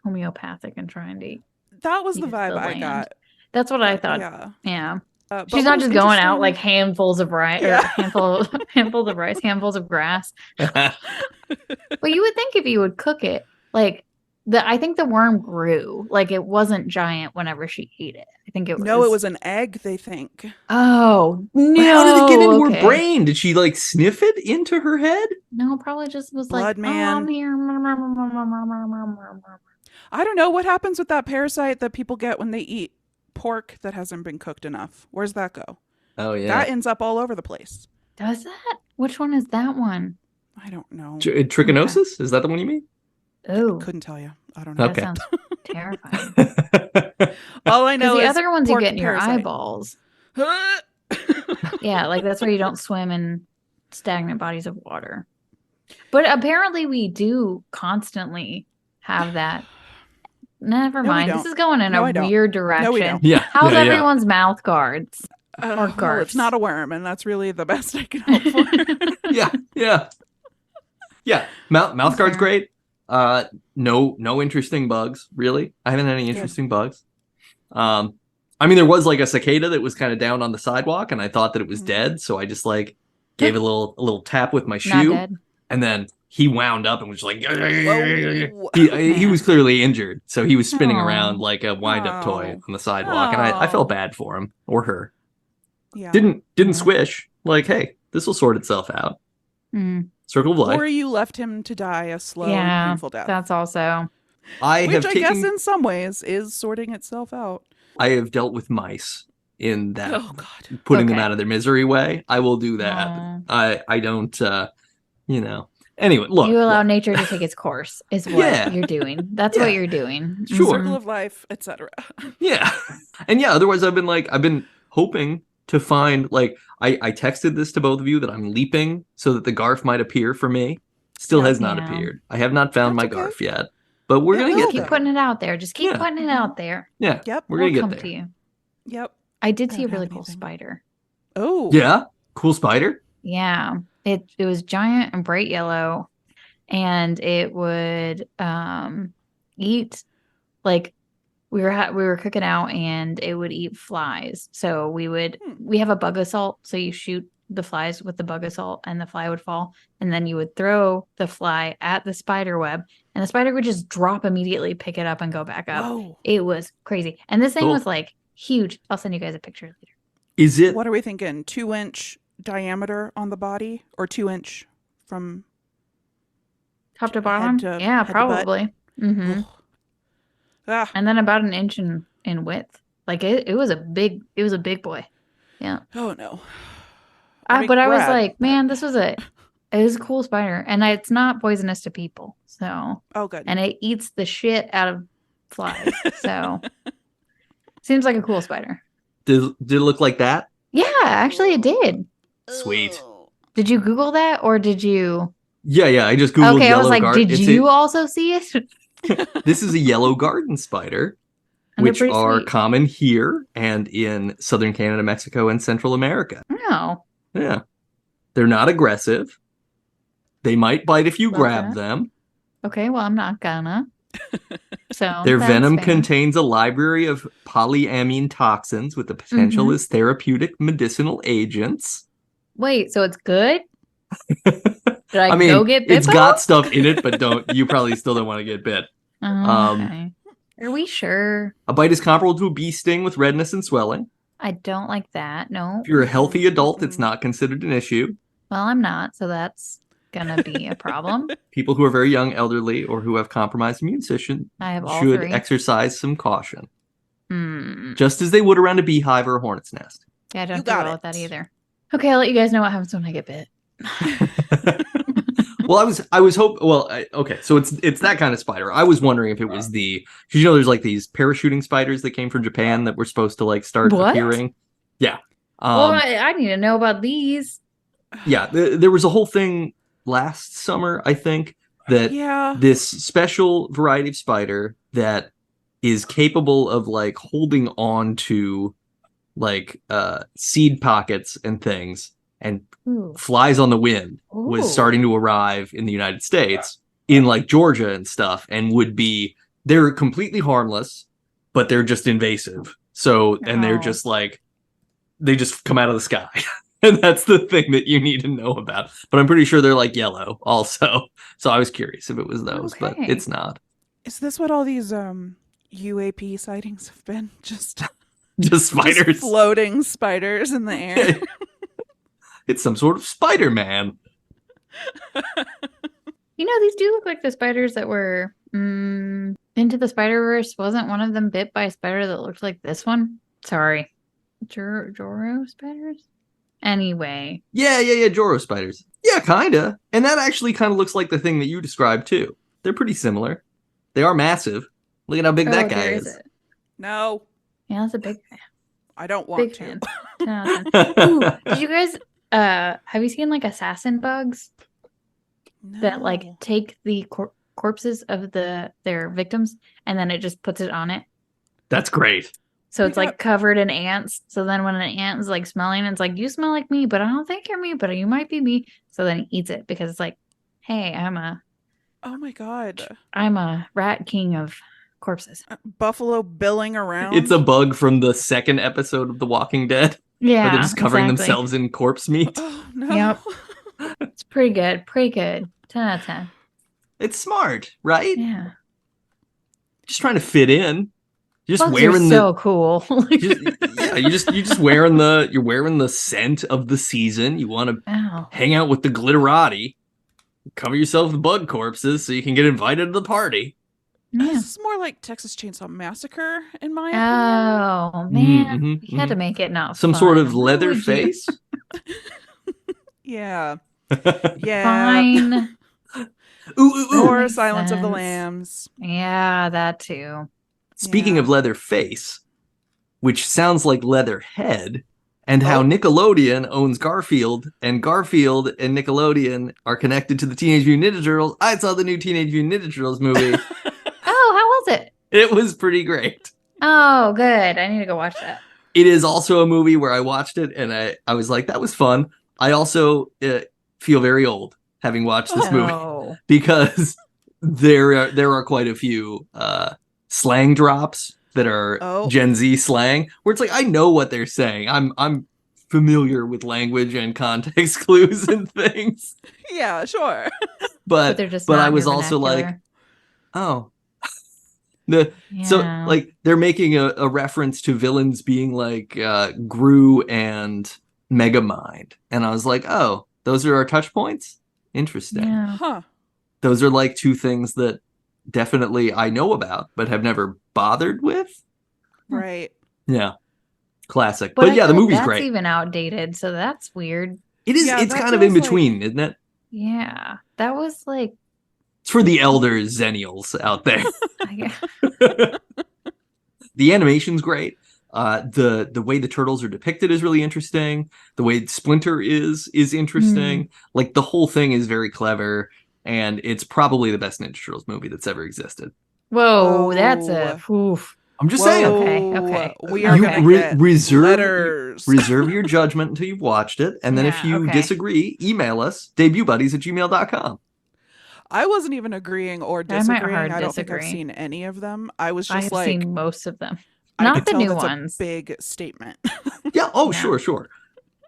Speaker 3: homeopathic and trying to.
Speaker 2: That was the vibe I got.
Speaker 3: That's what I thought. Yeah. She's not just going out like handfuls of rice, or handfuls of rice, handfuls of grass. Well, you would think if you would cook it, like I think the worm grew. Like it wasn't giant whenever she ate it. I think it was.
Speaker 2: No, it was an egg, they think.
Speaker 3: Oh no!
Speaker 1: But how did it get into
Speaker 3: Okay.
Speaker 1: her brain? Did she like sniff it into her head?
Speaker 3: No, probably just was
Speaker 2: Blood
Speaker 3: like,
Speaker 2: man.
Speaker 3: Oh, I'm here.
Speaker 2: I don't know what happens with that parasite that people get when they eat pork that hasn't been cooked enough. Where's that go?
Speaker 1: Oh yeah,
Speaker 2: That ends up all over the place.
Speaker 3: Does that? Which one is that one?
Speaker 2: I don't know.
Speaker 1: Trichinosis? Is that the one you mean?
Speaker 3: Oh,
Speaker 2: Couldn't tell you. I don't know.
Speaker 3: that
Speaker 1: Okay.
Speaker 3: sounds terrifying.
Speaker 2: All I know
Speaker 3: Because the
Speaker 2: is
Speaker 3: other ones you
Speaker 2: pork
Speaker 3: get in your
Speaker 2: parasite.
Speaker 3: eyeballs. Yeah, like that's where you don't swim in stagnant bodies of water. But apparently we do constantly have that. Never
Speaker 2: No, we
Speaker 3: mind.
Speaker 2: don't.
Speaker 3: This is going in
Speaker 2: No,
Speaker 3: a
Speaker 2: I don't.
Speaker 3: weird direction.
Speaker 2: No, we don't.
Speaker 1: Yeah.
Speaker 3: How's
Speaker 1: yeah,
Speaker 3: everyone's mouth guards? Or
Speaker 2: Well, it's
Speaker 3: garfs.
Speaker 2: not a worm, and that's really the best I can hope for.
Speaker 1: Yeah. Mouth guard's
Speaker 3: Fair.
Speaker 1: great. No interesting bugs really. I haven't had any interesting bugs. I mean, there was like a cicada that was kind of down on the sidewalk, and I thought that it was
Speaker 2: Mhm.
Speaker 1: dead, so I just like gave it a little tap with my
Speaker 3: Not
Speaker 1: shoe,
Speaker 3: dead.
Speaker 1: and then he wound up and was like,
Speaker 2: Whoa.
Speaker 1: he was clearly injured, so he was spinning
Speaker 3: Aw.
Speaker 1: around like a wind-up toy
Speaker 2: Oh.
Speaker 1: on the sidewalk, and I
Speaker 2: Oh.
Speaker 1: felt bad for him or her.
Speaker 2: Yeah.
Speaker 1: Didn't
Speaker 3: Yeah.
Speaker 1: squish. Like, hey, this will sort itself out.
Speaker 3: Mm,
Speaker 1: Circle of life.
Speaker 2: Or you left him to die a slow
Speaker 3: Yeah,
Speaker 2: and painful death.
Speaker 3: that's also.
Speaker 1: I
Speaker 2: Which
Speaker 1: have
Speaker 2: I
Speaker 1: taken.
Speaker 2: guess in some ways is sorting itself out.
Speaker 1: I have dealt with mice in that
Speaker 2: Oh, God.
Speaker 1: putting them
Speaker 3: Okay.
Speaker 1: out of their misery way. I will do that.
Speaker 3: Aw.
Speaker 1: I don't. Anyway, look.
Speaker 3: You allow
Speaker 1: look.
Speaker 3: nature to take its course, is what
Speaker 1: Yeah.
Speaker 3: you're doing. That's
Speaker 1: Yeah.
Speaker 3: what you're doing.
Speaker 1: Sure.
Speaker 2: Circle of life, etc.
Speaker 1: Yeah, and yeah. Otherwise, I've been hoping to find like I texted this to both of you that I'm leaping so that the Garf might appear for me. Still
Speaker 2: Yeah.
Speaker 1: has not
Speaker 3: Yeah.
Speaker 1: appeared. I have not found
Speaker 2: That's
Speaker 1: my
Speaker 2: okay.
Speaker 1: Garf yet, but we're
Speaker 2: It
Speaker 1: gonna
Speaker 2: will
Speaker 1: get
Speaker 3: Just keep
Speaker 1: there.
Speaker 3: putting it out there. Just keep
Speaker 1: Yeah.
Speaker 3: putting it out there.
Speaker 1: Yeah,
Speaker 2: Yep.
Speaker 1: we're
Speaker 3: We'll
Speaker 1: gonna
Speaker 3: come
Speaker 1: get
Speaker 3: to
Speaker 1: there.
Speaker 3: you.
Speaker 2: Yep.
Speaker 3: I did see a
Speaker 2: Don't
Speaker 3: really
Speaker 2: have
Speaker 3: cool
Speaker 2: anything.
Speaker 3: spider.
Speaker 2: Oh.
Speaker 1: Yeah, cool spider.
Speaker 3: Yeah. It was giant and bright yellow, and it would eat like we were cooking out, and it would eat flies. So we have a bug assault, so you shoot the flies with the bug assault and the fly would fall, and then you would throw the fly at the spider web and the spider would just drop immediately, pick it up and go back up.
Speaker 2: Whoa.
Speaker 3: It was crazy. And this thing
Speaker 1: Cool.
Speaker 3: was like huge. I'll send you guys a picture later.
Speaker 1: Is it?
Speaker 2: What are we thinking? 2-inch diameter on the body or 2-inch from
Speaker 3: Top to
Speaker 2: Head
Speaker 3: bottom?
Speaker 2: to-
Speaker 3: Yeah,
Speaker 2: head to butt?
Speaker 3: probably. Hmm.
Speaker 2: Ah,
Speaker 3: And then about an inch in width. Like it was a big boy.
Speaker 2: oh no. I mean,
Speaker 3: But I was
Speaker 2: rad,
Speaker 3: like,
Speaker 2: but-
Speaker 3: man, it was a cool spider. And it's not poisonous to people. So,
Speaker 2: Oh good.
Speaker 3: and it eats the shit out of flies. So seems like a cool spider.
Speaker 1: Did it look like that?
Speaker 3: Yeah, actually it did.
Speaker 1: Sweet.
Speaker 3: Did you Google that or did you?
Speaker 1: Yeah. I just googled
Speaker 3: Okay, I
Speaker 1: yellow
Speaker 3: was like,
Speaker 1: garden.
Speaker 3: did you also see it?
Speaker 1: This is a yellow garden spider,
Speaker 3: And they're
Speaker 1: which
Speaker 3: pretty
Speaker 1: are
Speaker 3: sweet.
Speaker 1: common here and in southern Canada, Mexico, and Central America.
Speaker 3: No.
Speaker 1: Yeah. They're not aggressive. They might bite if you
Speaker 3: Love
Speaker 1: grab
Speaker 3: that.
Speaker 1: them.
Speaker 3: Okay, well, I'm not gonna. So
Speaker 1: Their
Speaker 3: that's
Speaker 1: venom
Speaker 3: fair.
Speaker 1: contains a library of polyamine toxins with the potential
Speaker 3: Mhm.
Speaker 1: as therapeutic medicinal agents.
Speaker 3: Wait, so it's good? Did I,
Speaker 1: I mean,
Speaker 3: go get bit
Speaker 1: it's
Speaker 3: by
Speaker 1: got
Speaker 3: one?
Speaker 1: stuff in it, but you probably still don't want to get bit.
Speaker 3: Oh, okay. Are we sure?
Speaker 1: A bite is comparable to a bee sting with redness and swelling.
Speaker 3: I don't like that. No.
Speaker 1: If you're a healthy adult, it's not considered an issue.
Speaker 3: Well, I'm not, so that's gonna be a problem.
Speaker 1: People who are very young, elderly, or who have compromised immune system
Speaker 3: I have all
Speaker 1: should
Speaker 3: three.
Speaker 1: exercise some caution,
Speaker 3: Hmm.
Speaker 1: just as they would around a beehive or a hornet's nest.
Speaker 3: Yeah, I don't
Speaker 2: You
Speaker 3: do
Speaker 2: got
Speaker 3: well with
Speaker 2: it.
Speaker 3: that either. Okay, I'll let you guys know what happens when I get bit.
Speaker 1: Well, I was hoping. Well, okay, so it's that kind of spider. I was wondering if it was because there's like these parachuting spiders that came from Japan that were supposed to like start
Speaker 3: What?
Speaker 1: appearing. Yeah,
Speaker 3: Well, I need to know about these.
Speaker 1: yeah. There was a whole thing last summer, I think, that
Speaker 2: Yeah.
Speaker 1: this special variety of spider that is capable of like holding on to like seed pockets and things and
Speaker 3: Ooh.
Speaker 1: flies on the wind was
Speaker 3: Ooh.
Speaker 1: starting to arrive in the United States in like Georgia and stuff, and they're completely harmless, but they're just invasive. So, and they're
Speaker 3: Oh.
Speaker 1: just like, they just come out of the sky. And that's the thing that you need to know about. But I'm pretty sure they're like yellow also. So I was curious if it was those, but
Speaker 3: Okay.
Speaker 1: it's not.
Speaker 2: Is this what all these UAP sightings have been? Just
Speaker 1: spiders.
Speaker 2: Floating spiders in the air.
Speaker 1: It's some sort of Spider-Man.
Speaker 3: These do look like the spiders that were Into the Spider-Verse. Wasn't one of them bit by a spider that looked like this one? Sorry. Joro spiders? Anyway.
Speaker 1: Yeah, Joro spiders. Yeah, kinda. And that actually kind of looks like the thing that you described, too. They're pretty similar. They are massive. Look at how big that guy is.
Speaker 2: No.
Speaker 3: Yeah, that's a big guy.
Speaker 2: I don't want
Speaker 3: Big
Speaker 2: to.
Speaker 3: fan. 10 out of 10. Ooh, did you guys have you seen like assassin bugs that like
Speaker 2: No.
Speaker 3: take the corpses of their victims and then it just puts it on it?
Speaker 1: That's great.
Speaker 3: So it's like covered in ants. So then when an ant is like smelling, it's like, you smell like me, but I don't think you're me, but you might be me. So then he eats it because it's like, hey,
Speaker 2: Oh my god.
Speaker 3: I'm a rat king of corpses.
Speaker 2: Buffalo billing around.
Speaker 1: It's a bug from the second episode of The Walking Dead.
Speaker 3: Yeah.
Speaker 1: Where they're just covering
Speaker 3: exactly.
Speaker 1: themselves in corpse meat.
Speaker 2: Oh no.
Speaker 3: Yep. It's pretty good. Pretty good. 10 out of 10.
Speaker 1: It's smart, right?
Speaker 3: Yeah.
Speaker 1: Just trying to fit in. You're just
Speaker 3: Bugs
Speaker 1: wearing
Speaker 3: are so cool.
Speaker 1: you're just wearing the scent of the season. You want to
Speaker 3: Ow.
Speaker 1: hang out with the glitterati. Cover yourself with bug corpses so you can get invited to the party.
Speaker 3: Yeah.
Speaker 2: This is more like Texas Chainsaw Massacre, in my
Speaker 3: Oh man,
Speaker 1: Mhm,
Speaker 3: you had to make it not
Speaker 1: Some
Speaker 3: fun.
Speaker 1: sort of
Speaker 3: Why
Speaker 1: leather
Speaker 3: would you?
Speaker 1: face.
Speaker 2: opinion. Yeah.
Speaker 3: Fine.
Speaker 1: Ooh.
Speaker 2: Or
Speaker 3: makes
Speaker 2: Silence of the
Speaker 3: sense.
Speaker 2: Lambs.
Speaker 3: Yeah, that too.
Speaker 1: Speaking
Speaker 2: Yeah.
Speaker 1: of leather face, which sounds like leather head, and how
Speaker 2: Oh.
Speaker 1: Nickelodeon owns Garfield, and Garfield and Nickelodeon are connected to the Teenage Mutant Ninja Turtles. I saw the new Teenage Mutant Ninja Turtles movie.
Speaker 3: Oh, how was it?
Speaker 1: It was pretty great.
Speaker 3: Oh, good. I need to go watch that.
Speaker 1: It is also a movie where I watched it and I was like, that was fun. I also feel very old having watched this movie
Speaker 3: Oh.
Speaker 1: because there are quite a few slang drops that are
Speaker 2: Oh.
Speaker 1: Gen Z slang where it's like I know what they're saying. I'm familiar with language and context clues and things.
Speaker 2: Yeah, sure.
Speaker 3: But they're just
Speaker 1: but
Speaker 3: not
Speaker 1: I
Speaker 3: in
Speaker 1: was
Speaker 3: your
Speaker 1: also like,
Speaker 3: vernacular.
Speaker 1: oh.
Speaker 3: Yeah.
Speaker 1: So like they're making a reference to villains being like Gru and Megamind. And I was like, oh, those are our touch points? Interesting.
Speaker 3: Yeah.
Speaker 2: Huh.
Speaker 1: Those are like two things that definitely I know about, but have never bothered with.
Speaker 2: Right.
Speaker 1: Yeah. Classic.
Speaker 3: But
Speaker 1: But
Speaker 3: I
Speaker 1: yeah, the
Speaker 3: feel like
Speaker 1: movie's
Speaker 3: that's
Speaker 1: great.
Speaker 3: even outdated, so that's weird.
Speaker 1: It is.
Speaker 2: Yeah,
Speaker 1: It's
Speaker 2: that
Speaker 1: kind of in
Speaker 2: feels like-
Speaker 1: between, isn't it?
Speaker 3: Yeah. That was like
Speaker 1: It's for the elder Zennials out there.
Speaker 3: I guess.
Speaker 1: The animation's great. The way the turtles are depicted is really interesting. The way Splinter is interesting. Like the whole thing is very clever, and it's probably the best Ninja Turtles movie that's ever existed.
Speaker 3: Whoa, that's a oof.
Speaker 1: I'm just saying.
Speaker 3: Okay.
Speaker 2: We are
Speaker 1: You
Speaker 2: gonna get
Speaker 1: reserve
Speaker 2: letters.
Speaker 1: reserve your judgment until you've watched it, and then if
Speaker 3: Yeah,
Speaker 1: you
Speaker 3: okay.
Speaker 1: disagree, email us debutbuddies@gmail.com.
Speaker 2: I wasn't even agreeing or
Speaker 3: I might
Speaker 2: disagreeing.
Speaker 3: hard
Speaker 2: I don't think I've
Speaker 3: disagree.
Speaker 2: seen any of them. I was
Speaker 3: I
Speaker 2: just
Speaker 3: have
Speaker 2: like,
Speaker 3: seen most of them.
Speaker 2: I
Speaker 3: Not
Speaker 2: could
Speaker 3: the
Speaker 2: tell
Speaker 3: new
Speaker 2: that's
Speaker 3: ones.
Speaker 2: a big statement.
Speaker 1: Yeah. Oh,
Speaker 3: Yeah.
Speaker 1: sure.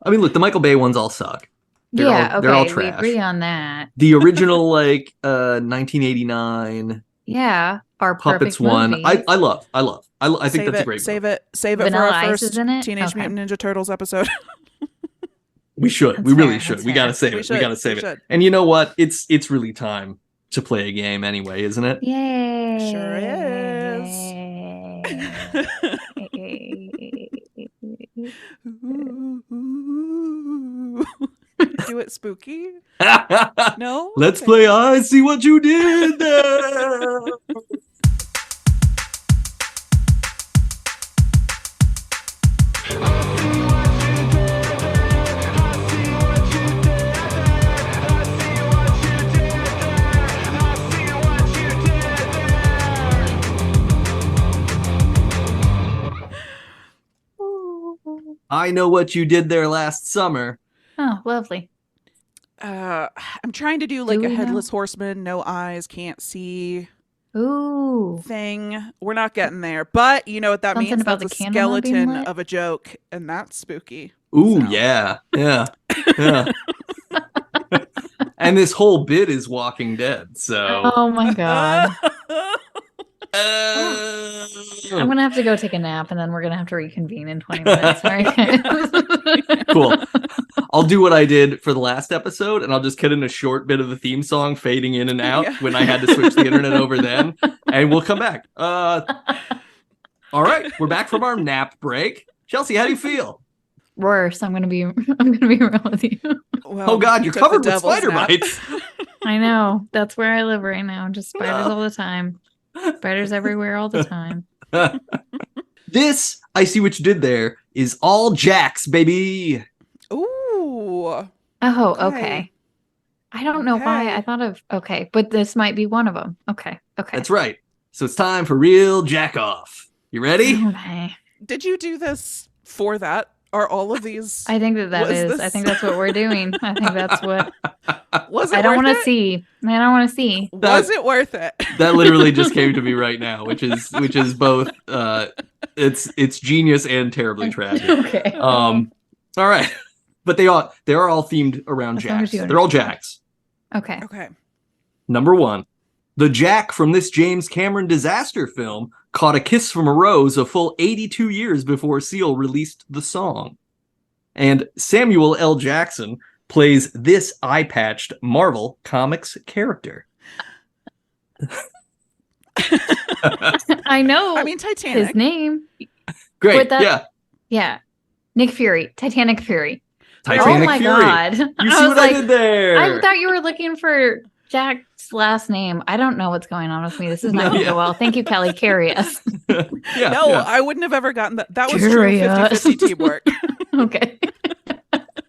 Speaker 1: I mean, look, the Michael Bay ones all suck. They're
Speaker 3: Yeah,
Speaker 1: all, they're all
Speaker 3: okay, we
Speaker 1: trash.
Speaker 3: agree on that.
Speaker 1: The original, like 1989
Speaker 3: Yeah, our
Speaker 1: Puppets
Speaker 3: perfect
Speaker 1: one,
Speaker 3: movies.
Speaker 1: I love. I think
Speaker 2: Save
Speaker 1: that's a
Speaker 2: it,
Speaker 1: great
Speaker 2: save
Speaker 1: movie.
Speaker 2: it, save it
Speaker 3: Vanilla
Speaker 2: for our
Speaker 3: Ice
Speaker 2: first
Speaker 3: is in it?
Speaker 2: Teenage
Speaker 3: Okay.
Speaker 2: Mutant Ninja Turtles episode.
Speaker 1: We should.
Speaker 3: That's
Speaker 1: We really
Speaker 3: fair,
Speaker 1: should.
Speaker 3: that's
Speaker 1: We gotta
Speaker 3: fair.
Speaker 1: save
Speaker 2: We
Speaker 1: it.
Speaker 2: should,
Speaker 1: We gotta
Speaker 2: we
Speaker 1: save it.
Speaker 2: should.
Speaker 1: And you know what? It's really time to play a game anyway, isn't it?
Speaker 3: Yay!
Speaker 2: Sure Do it spooky? No?
Speaker 1: Let's
Speaker 2: Okay.
Speaker 1: play I See What You Did There. I know what you did there last summer.
Speaker 3: Oh, lovely.
Speaker 2: I'm trying to do like
Speaker 3: Do
Speaker 2: a
Speaker 3: we
Speaker 2: headless horseman, no eyes, can't see
Speaker 3: Ooh.
Speaker 2: thing. We're not getting there, but you know what that
Speaker 3: Something
Speaker 2: means?
Speaker 3: about
Speaker 2: That's
Speaker 3: the
Speaker 2: a
Speaker 3: candle not being
Speaker 2: skeleton
Speaker 3: lit?
Speaker 2: of a joke, and that's spooky.
Speaker 1: Ooh,
Speaker 2: So.
Speaker 1: yeah. And this whole bit is Walking Dead, so
Speaker 3: Oh my god. I'm gonna have to go take a nap, and then we're gonna have to reconvene in 20 minutes. Sorry, guys.
Speaker 1: Cool. I'll do what I did for the last episode, and I'll just cut in a short bit of the theme song fading in and out when I had to switch the internet over then, and we'll come back. All right, we're back from our nap break. Chelsea, how do you feel?
Speaker 3: Worse. I'm gonna be real with you.
Speaker 2: Well,
Speaker 1: Oh God,
Speaker 2: you
Speaker 1: you're
Speaker 2: took the
Speaker 1: covered with
Speaker 2: devil's
Speaker 1: spider
Speaker 2: nap.
Speaker 1: bites.
Speaker 3: I know. That's where I live right now. Just spiders
Speaker 1: No.
Speaker 3: all the time. Spiders everywhere all the time.
Speaker 1: This, I see what you did there, is all Jacks, baby.
Speaker 2: Ooh.
Speaker 3: Oh,
Speaker 2: Okay.
Speaker 3: okay. I don't know why
Speaker 2: Okay.
Speaker 3: I thought of okay, but this might be one of them. Okay.
Speaker 1: That's right. So it's time for real jack off. You ready?
Speaker 3: Okay.
Speaker 2: Did you do this for that? Are all of these?
Speaker 3: I think that
Speaker 2: Was
Speaker 3: is. I
Speaker 2: this-
Speaker 3: think that's what we're doing. I think that's what
Speaker 2: Was it
Speaker 3: I don't
Speaker 2: worth
Speaker 3: want to
Speaker 2: it?
Speaker 3: see. I don't want to see.
Speaker 2: Was it worth it?
Speaker 1: That literally just came to me right now, which is both it's genius and terribly tragic.
Speaker 3: Okay.
Speaker 1: All right. But they are all themed around
Speaker 3: As long as
Speaker 1: Jacks.
Speaker 3: you
Speaker 1: They're all
Speaker 3: understand.
Speaker 1: Jacks.
Speaker 3: Okay.
Speaker 2: Okay.
Speaker 1: Number 1. The Jack from this James Cameron disaster film caught a kiss from a rose a full 82 years before Seal released the song. And Samuel L. Jackson plays this eye-patched Marvel Comics character.
Speaker 3: I know
Speaker 2: I mean, Titanic.
Speaker 3: his name.
Speaker 1: Great.
Speaker 3: But that-
Speaker 1: Yeah.
Speaker 3: Yeah. Nick Fury. Titanic Fury.
Speaker 1: Titanic
Speaker 3: oh my
Speaker 1: Fury.
Speaker 3: god.
Speaker 1: You
Speaker 3: I
Speaker 1: see
Speaker 3: was
Speaker 1: what
Speaker 3: like,
Speaker 1: I did there?
Speaker 3: I thought you were looking for Jack's last name. I don't know what's going on with me. This is not
Speaker 1: No,
Speaker 3: going to
Speaker 1: yeah.
Speaker 3: go well. Thank you, Kelly. Carry us.
Speaker 1: Yeah,
Speaker 2: No,
Speaker 1: yeah.
Speaker 2: I wouldn't have ever gotten that. That was
Speaker 3: Curious.
Speaker 2: true 50-50 teamwork.
Speaker 3: Okay.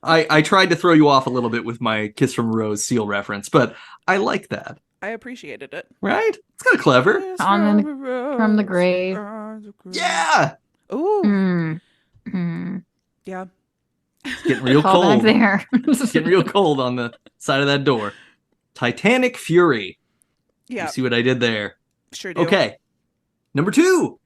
Speaker 1: I tried to throw you off a little bit with my Kiss from a Rose Seal reference, but I like that.
Speaker 2: I appreciated it.
Speaker 1: Right? It's kind of clever.
Speaker 3: From the grave.
Speaker 1: Yeah.
Speaker 2: Ooh.
Speaker 3: Mm. Mm.
Speaker 2: Yeah.
Speaker 1: It's getting real
Speaker 3: Call back
Speaker 1: cold.
Speaker 3: there.
Speaker 1: It's getting real cold on the side of that door. Titanic Fury.
Speaker 2: Yeah.
Speaker 1: You see what I did there?
Speaker 2: Sure do.
Speaker 1: Okay. Number 2.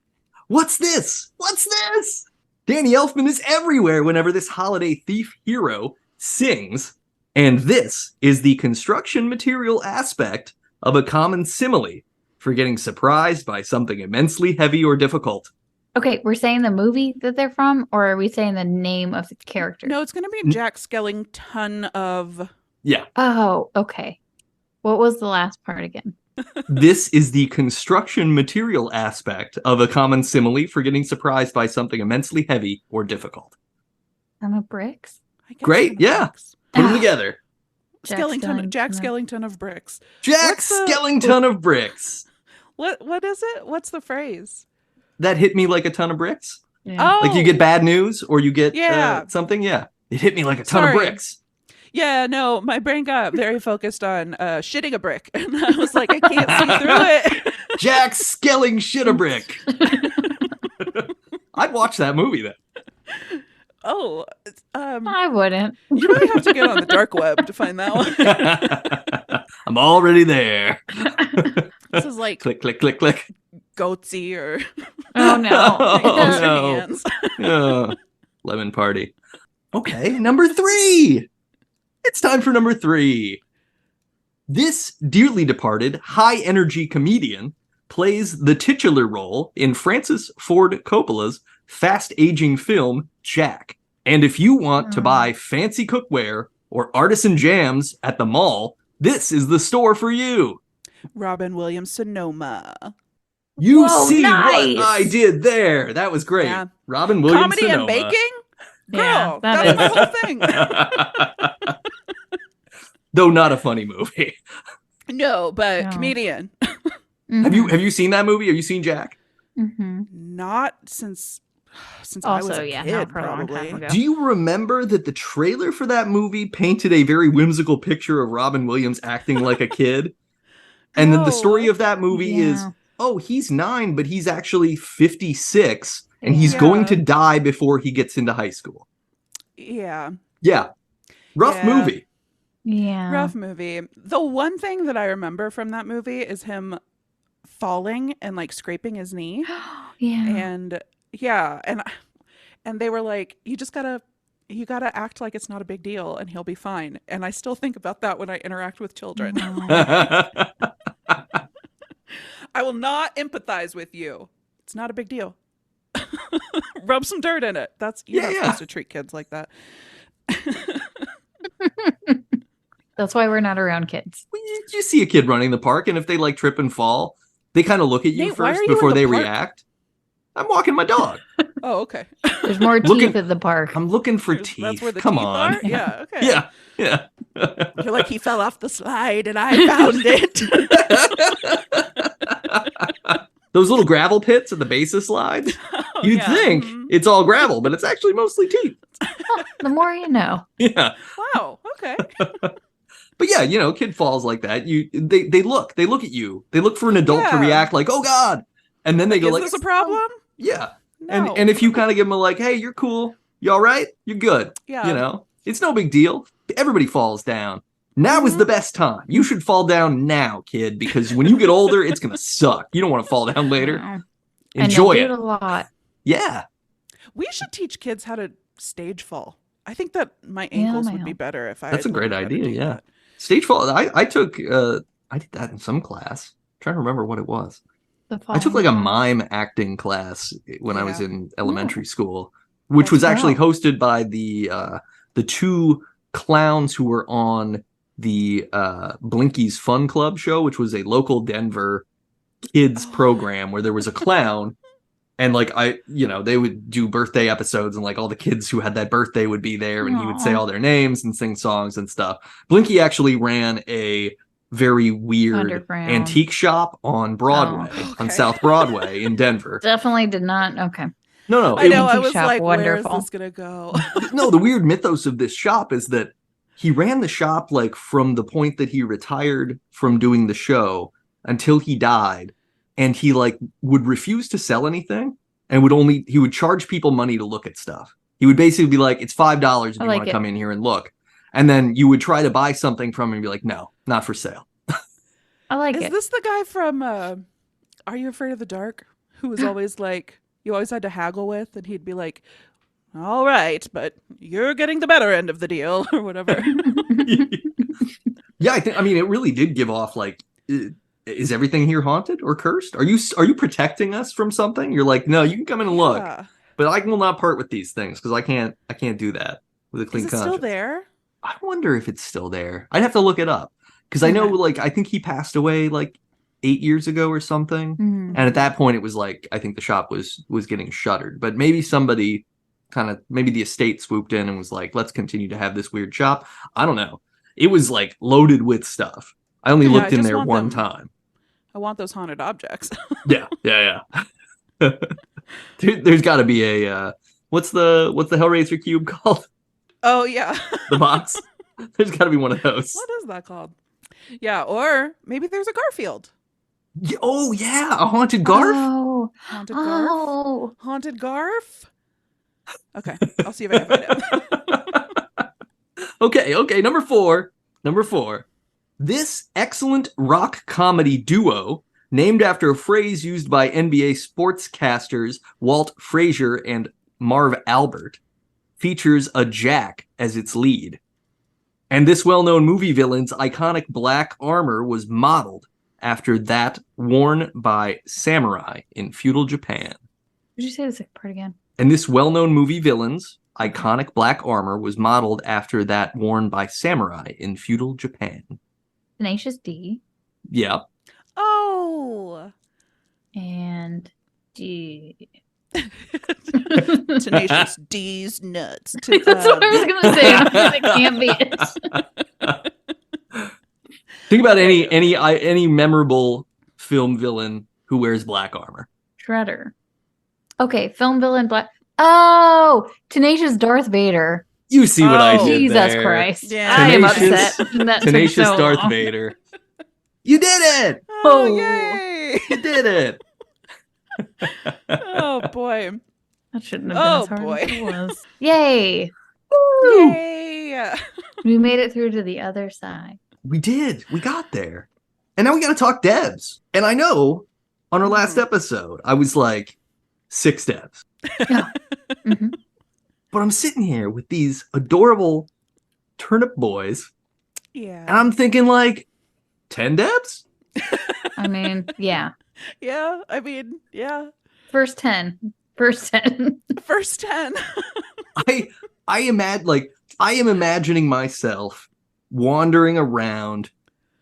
Speaker 1: What's this? What's this? Danny Elfman is everywhere whenever this holiday thief hero sings. And this is the construction material aspect of a common simile for getting surprised by something immensely heavy or difficult.
Speaker 3: Okay, we're saying the movie that they're from, or are we saying the name of the character?
Speaker 2: No, it's going to be Jack Skellington of.
Speaker 1: Yeah.
Speaker 3: Oh, okay. What was the last part again?
Speaker 1: This is the construction material aspect of a common simile for getting surprised by something immensely heavy or difficult.
Speaker 3: Some of bricks?
Speaker 2: I guess
Speaker 1: Great,
Speaker 2: son of
Speaker 1: yeah.
Speaker 2: bricks.
Speaker 1: Put them
Speaker 3: Ah.
Speaker 1: together.
Speaker 3: Jack
Speaker 2: Jack
Speaker 3: Skellington.
Speaker 2: Skellington of bricks.
Speaker 1: Jack
Speaker 2: What's the-
Speaker 1: Skellington of bricks.
Speaker 2: What is it? What's the phrase?
Speaker 1: That hit me like a ton of bricks.
Speaker 3: Yeah.
Speaker 2: Oh,
Speaker 1: Like you get bad news or you get
Speaker 2: Yeah.
Speaker 1: something. Yeah. It hit me like a ton
Speaker 2: Sorry.
Speaker 1: of bricks.
Speaker 2: Yeah, no, my brain got very focused on shitting a brick, and I was like, I can't see through it.
Speaker 1: Jack Skelling shit a brick. I'd watch that movie then.
Speaker 2: Oh,
Speaker 3: I wouldn't.
Speaker 2: you really have to get on the dark web to find that one.
Speaker 1: I'm already there.
Speaker 2: This is like
Speaker 1: Click, click, click, click.
Speaker 2: Goatsy or
Speaker 3: Oh no.
Speaker 1: Oh, no.
Speaker 2: hands.
Speaker 1: Oh, lemon party. Okay, number 3. It's time for number 3. This dearly departed high energy comedian plays the titular role in Francis Ford Coppola's fast aging film Jack. And if you want to buy fancy cookware or artisan jams at the mall, this is the store for you.
Speaker 2: Robin Williams Sonoma.
Speaker 1: You
Speaker 3: Whoa,
Speaker 1: see
Speaker 3: nice.
Speaker 1: what I did there. That was great.
Speaker 2: Yeah.
Speaker 1: Robin Williams
Speaker 2: Comedy
Speaker 1: Sonoma.
Speaker 2: and baking? Girl,
Speaker 3: Yeah, that
Speaker 2: that's my
Speaker 3: is-
Speaker 2: whole thing.
Speaker 1: Though not a funny movie.
Speaker 2: No, but
Speaker 3: No.
Speaker 2: comedian.
Speaker 1: Have you seen that movie? Have you seen Jack?
Speaker 3: Mm-hmm.
Speaker 2: Not since I was
Speaker 3: Also,
Speaker 2: a
Speaker 3: yeah,
Speaker 2: kid,
Speaker 3: not for a long
Speaker 2: probably.
Speaker 3: time ago.
Speaker 1: Do you remember that the trailer for that movie painted a very whimsical picture of Robin Williams acting like a kid? And then the story
Speaker 2: No.
Speaker 1: of that movie is,
Speaker 3: Yeah.
Speaker 1: oh, he's 9, but he's actually 56, and he's
Speaker 2: Yeah.
Speaker 1: going to die before he gets into high school.
Speaker 2: Yeah.
Speaker 1: Yeah. Rough
Speaker 2: Yeah.
Speaker 1: movie.
Speaker 3: Yeah.
Speaker 2: Rough movie. The one thing that I remember from that movie is him falling and like scraping his knee.
Speaker 3: Yeah.
Speaker 2: And yeah, and they were like, you gotta act like it's not a big deal and he'll be fine. And I still think about that when I interact with children.
Speaker 3: Wow.
Speaker 2: I will not empathize with you. It's not a big deal. Rub some dirt in it. You're not supposed to treat kids like that.
Speaker 3: That's why we're not around kids.
Speaker 1: Well, you see a kid running the park, and if they like trip and fall, they kind of look at you
Speaker 2: Nate, why
Speaker 1: first
Speaker 2: are you
Speaker 1: before
Speaker 2: in the
Speaker 1: they
Speaker 2: park?
Speaker 1: react. I'm walking my dog.
Speaker 2: Oh, okay.
Speaker 3: There's more teeth at the park.
Speaker 1: I'm looking for
Speaker 2: That's
Speaker 1: teeth.
Speaker 2: where the
Speaker 1: Come
Speaker 2: teeth
Speaker 1: on.
Speaker 2: are? Yeah, okay.
Speaker 1: Yeah.
Speaker 2: You're like, he fell off the slide and I found it.
Speaker 1: Those little gravel pits at the base of slides.
Speaker 2: Oh,
Speaker 1: You'd
Speaker 2: yeah.
Speaker 1: think it's all gravel, but it's actually mostly teeth.
Speaker 3: The more you know.
Speaker 1: Yeah.
Speaker 2: Wow, okay.
Speaker 1: But yeah, kid falls like that. They look at you. They look for an adult to
Speaker 2: Yeah.
Speaker 1: react like, "Oh God," and then they go
Speaker 2: Is
Speaker 1: like,
Speaker 2: this a problem?
Speaker 1: Yeah.
Speaker 2: No.
Speaker 1: And if you kind of give them a like, "Hey, you're cool. You all right? You're good."
Speaker 2: Yeah.
Speaker 1: It's no big deal. Everybody falls down. Now is the best time. You should fall down now, kid, because when you get older, it's gonna suck. You don't want to fall down later.
Speaker 3: No.
Speaker 1: Enjoy
Speaker 3: and
Speaker 1: it.
Speaker 3: do it a lot.
Speaker 1: Yeah.
Speaker 2: We should teach kids how to stage fall. I think that my ankles would be better if I
Speaker 1: That's a
Speaker 2: had
Speaker 1: great
Speaker 2: learned how to
Speaker 1: idea,
Speaker 2: do
Speaker 1: yeah.
Speaker 2: that.
Speaker 1: Stage fall. I took I did that in some class. I'm trying to remember what it was. I took like a mime acting class when I was in elementary school, which
Speaker 2: That's
Speaker 1: was actually
Speaker 2: cool.
Speaker 1: hosted by the two clowns who were on the Blinky's Fun Club show, which was a local Denver kids program where there was a clown. And like they would do birthday episodes, and like all the kids who had that birthday would be there, and he would say all their names and sing songs and stuff. Blinky actually ran a very weird
Speaker 3: Underground
Speaker 1: antique shop on Broadway, on South Broadway in Denver.
Speaker 3: Definitely did not. Okay.
Speaker 1: No,
Speaker 2: I know. I
Speaker 3: antique
Speaker 2: was
Speaker 3: shop,
Speaker 2: like,
Speaker 3: wonderful.
Speaker 2: where is this gonna go?
Speaker 1: no, the weird mythos of this shop is that he ran the shop like from the point that he retired from doing the show until he died. And he like would refuse to sell anything and he would charge people money to look at stuff. He would basically be like, it's $5 if you want to come in here and look. And then you would try to buy something from him and be like, no, not for sale.
Speaker 3: I like
Speaker 2: Is
Speaker 3: it.
Speaker 2: this the guy from Are You Afraid of the Dark? Who was always like, you always had to haggle with, and he'd be like, all right, but you're getting the better end of the deal, or whatever.
Speaker 1: Yeah, I mean, it really did give off like, is everything here haunted or cursed? Are you protecting us from something? You're like, no, you can come in and look,
Speaker 2: Yeah.
Speaker 1: but I will not part with these things because I can't do that with a clean
Speaker 2: Is it
Speaker 1: conscience.
Speaker 2: still there?
Speaker 1: I wonder if it's still there. I'd have to look it up because I know, like, I think he passed away like 8 years ago or something, and at that point, it was like I think the shop was getting shuttered. But maybe somebody maybe the estate swooped in and was like, let's continue to have this weird shop. I don't know. It was like loaded with stuff. I only looked in there one time.
Speaker 2: I want those haunted objects.
Speaker 1: Yeah. There's got to be a what's the Hellraiser cube called?
Speaker 2: Oh yeah.
Speaker 1: The box. There's got to be one of those.
Speaker 2: What is that called? Yeah, or maybe there's a Garfield.
Speaker 1: Oh yeah, a haunted Garf.
Speaker 3: Oh.
Speaker 2: Haunted Garf. Haunted Garf. Okay, I'll see if I can find it.
Speaker 1: Okay. Number four. This excellent rock comedy duo, named after a phrase used by NBA sportscasters Walt Frazier and Marv Albert, features a Jack as its lead. And this well-known movie villain's iconic black armor was modeled after that worn by samurai in feudal Japan.
Speaker 3: Did you say the second part again?
Speaker 1: And this well-known movie villain's iconic black armor was modeled after that worn by samurai in feudal Japan.
Speaker 3: Tenacious D.
Speaker 1: Yeah.
Speaker 2: Oh.
Speaker 3: And D.
Speaker 2: Tenacious D's nuts.
Speaker 3: That's what I was gonna say. It can't be it.
Speaker 1: Think about any memorable film villain who wears black armor.
Speaker 3: Shredder. Okay, film villain black. Oh, Tenacious Darth Vader.
Speaker 1: You see what I did
Speaker 3: Jesus
Speaker 1: there.
Speaker 3: Christ.
Speaker 2: Yeah.
Speaker 3: I am
Speaker 1: Tenacious-
Speaker 3: upset. That took
Speaker 1: Tenacious
Speaker 3: so
Speaker 1: Darth
Speaker 3: long.
Speaker 1: Vader. You did it!
Speaker 2: Oh,
Speaker 3: Oh.
Speaker 2: yay!
Speaker 1: You did it!
Speaker 2: Oh boy.
Speaker 3: That shouldn't have been
Speaker 2: Oh,
Speaker 3: as hard
Speaker 2: boy.
Speaker 3: as it was. Yay!
Speaker 2: Yay!
Speaker 3: We made it through to the other side.
Speaker 1: We did. We got there. And now we got to talk devs. And I know on our last episode, I was like, 6 devs.
Speaker 3: Mhm.
Speaker 1: But I'm sitting here with these adorable turnip boys, and
Speaker 2: Yeah.
Speaker 1: I'm thinking like, 10 devs?
Speaker 3: I mean, yeah.
Speaker 2: Yeah, I mean, yeah.
Speaker 3: First 10. First 10.
Speaker 2: First 10.
Speaker 1: I am imagining myself wandering around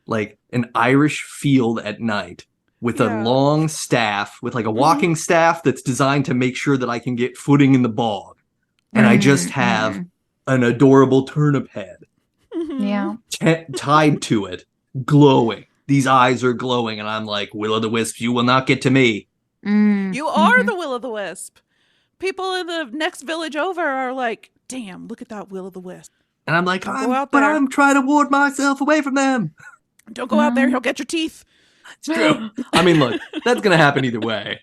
Speaker 1: like an Irish field at night with a
Speaker 2: Yeah.
Speaker 1: long staff, with like a walking staff that's designed to make sure that I can get footing in the bog. And I just have an adorable turnip head
Speaker 3: Yeah.
Speaker 1: tied to it, glowing. These eyes are glowing, and I'm like, will-o'-the-wisp, you will not get to me.
Speaker 2: You are the will-o'-the-wisp. People in the next village over are like, damn, look at that will-o'-the-wisp.
Speaker 1: And I'm like,
Speaker 2: Don't go out there.
Speaker 1: I'm trying to ward myself away from them.
Speaker 2: Don't go out there, he'll get your teeth.
Speaker 1: It's true. I mean, look, that's gonna happen either way.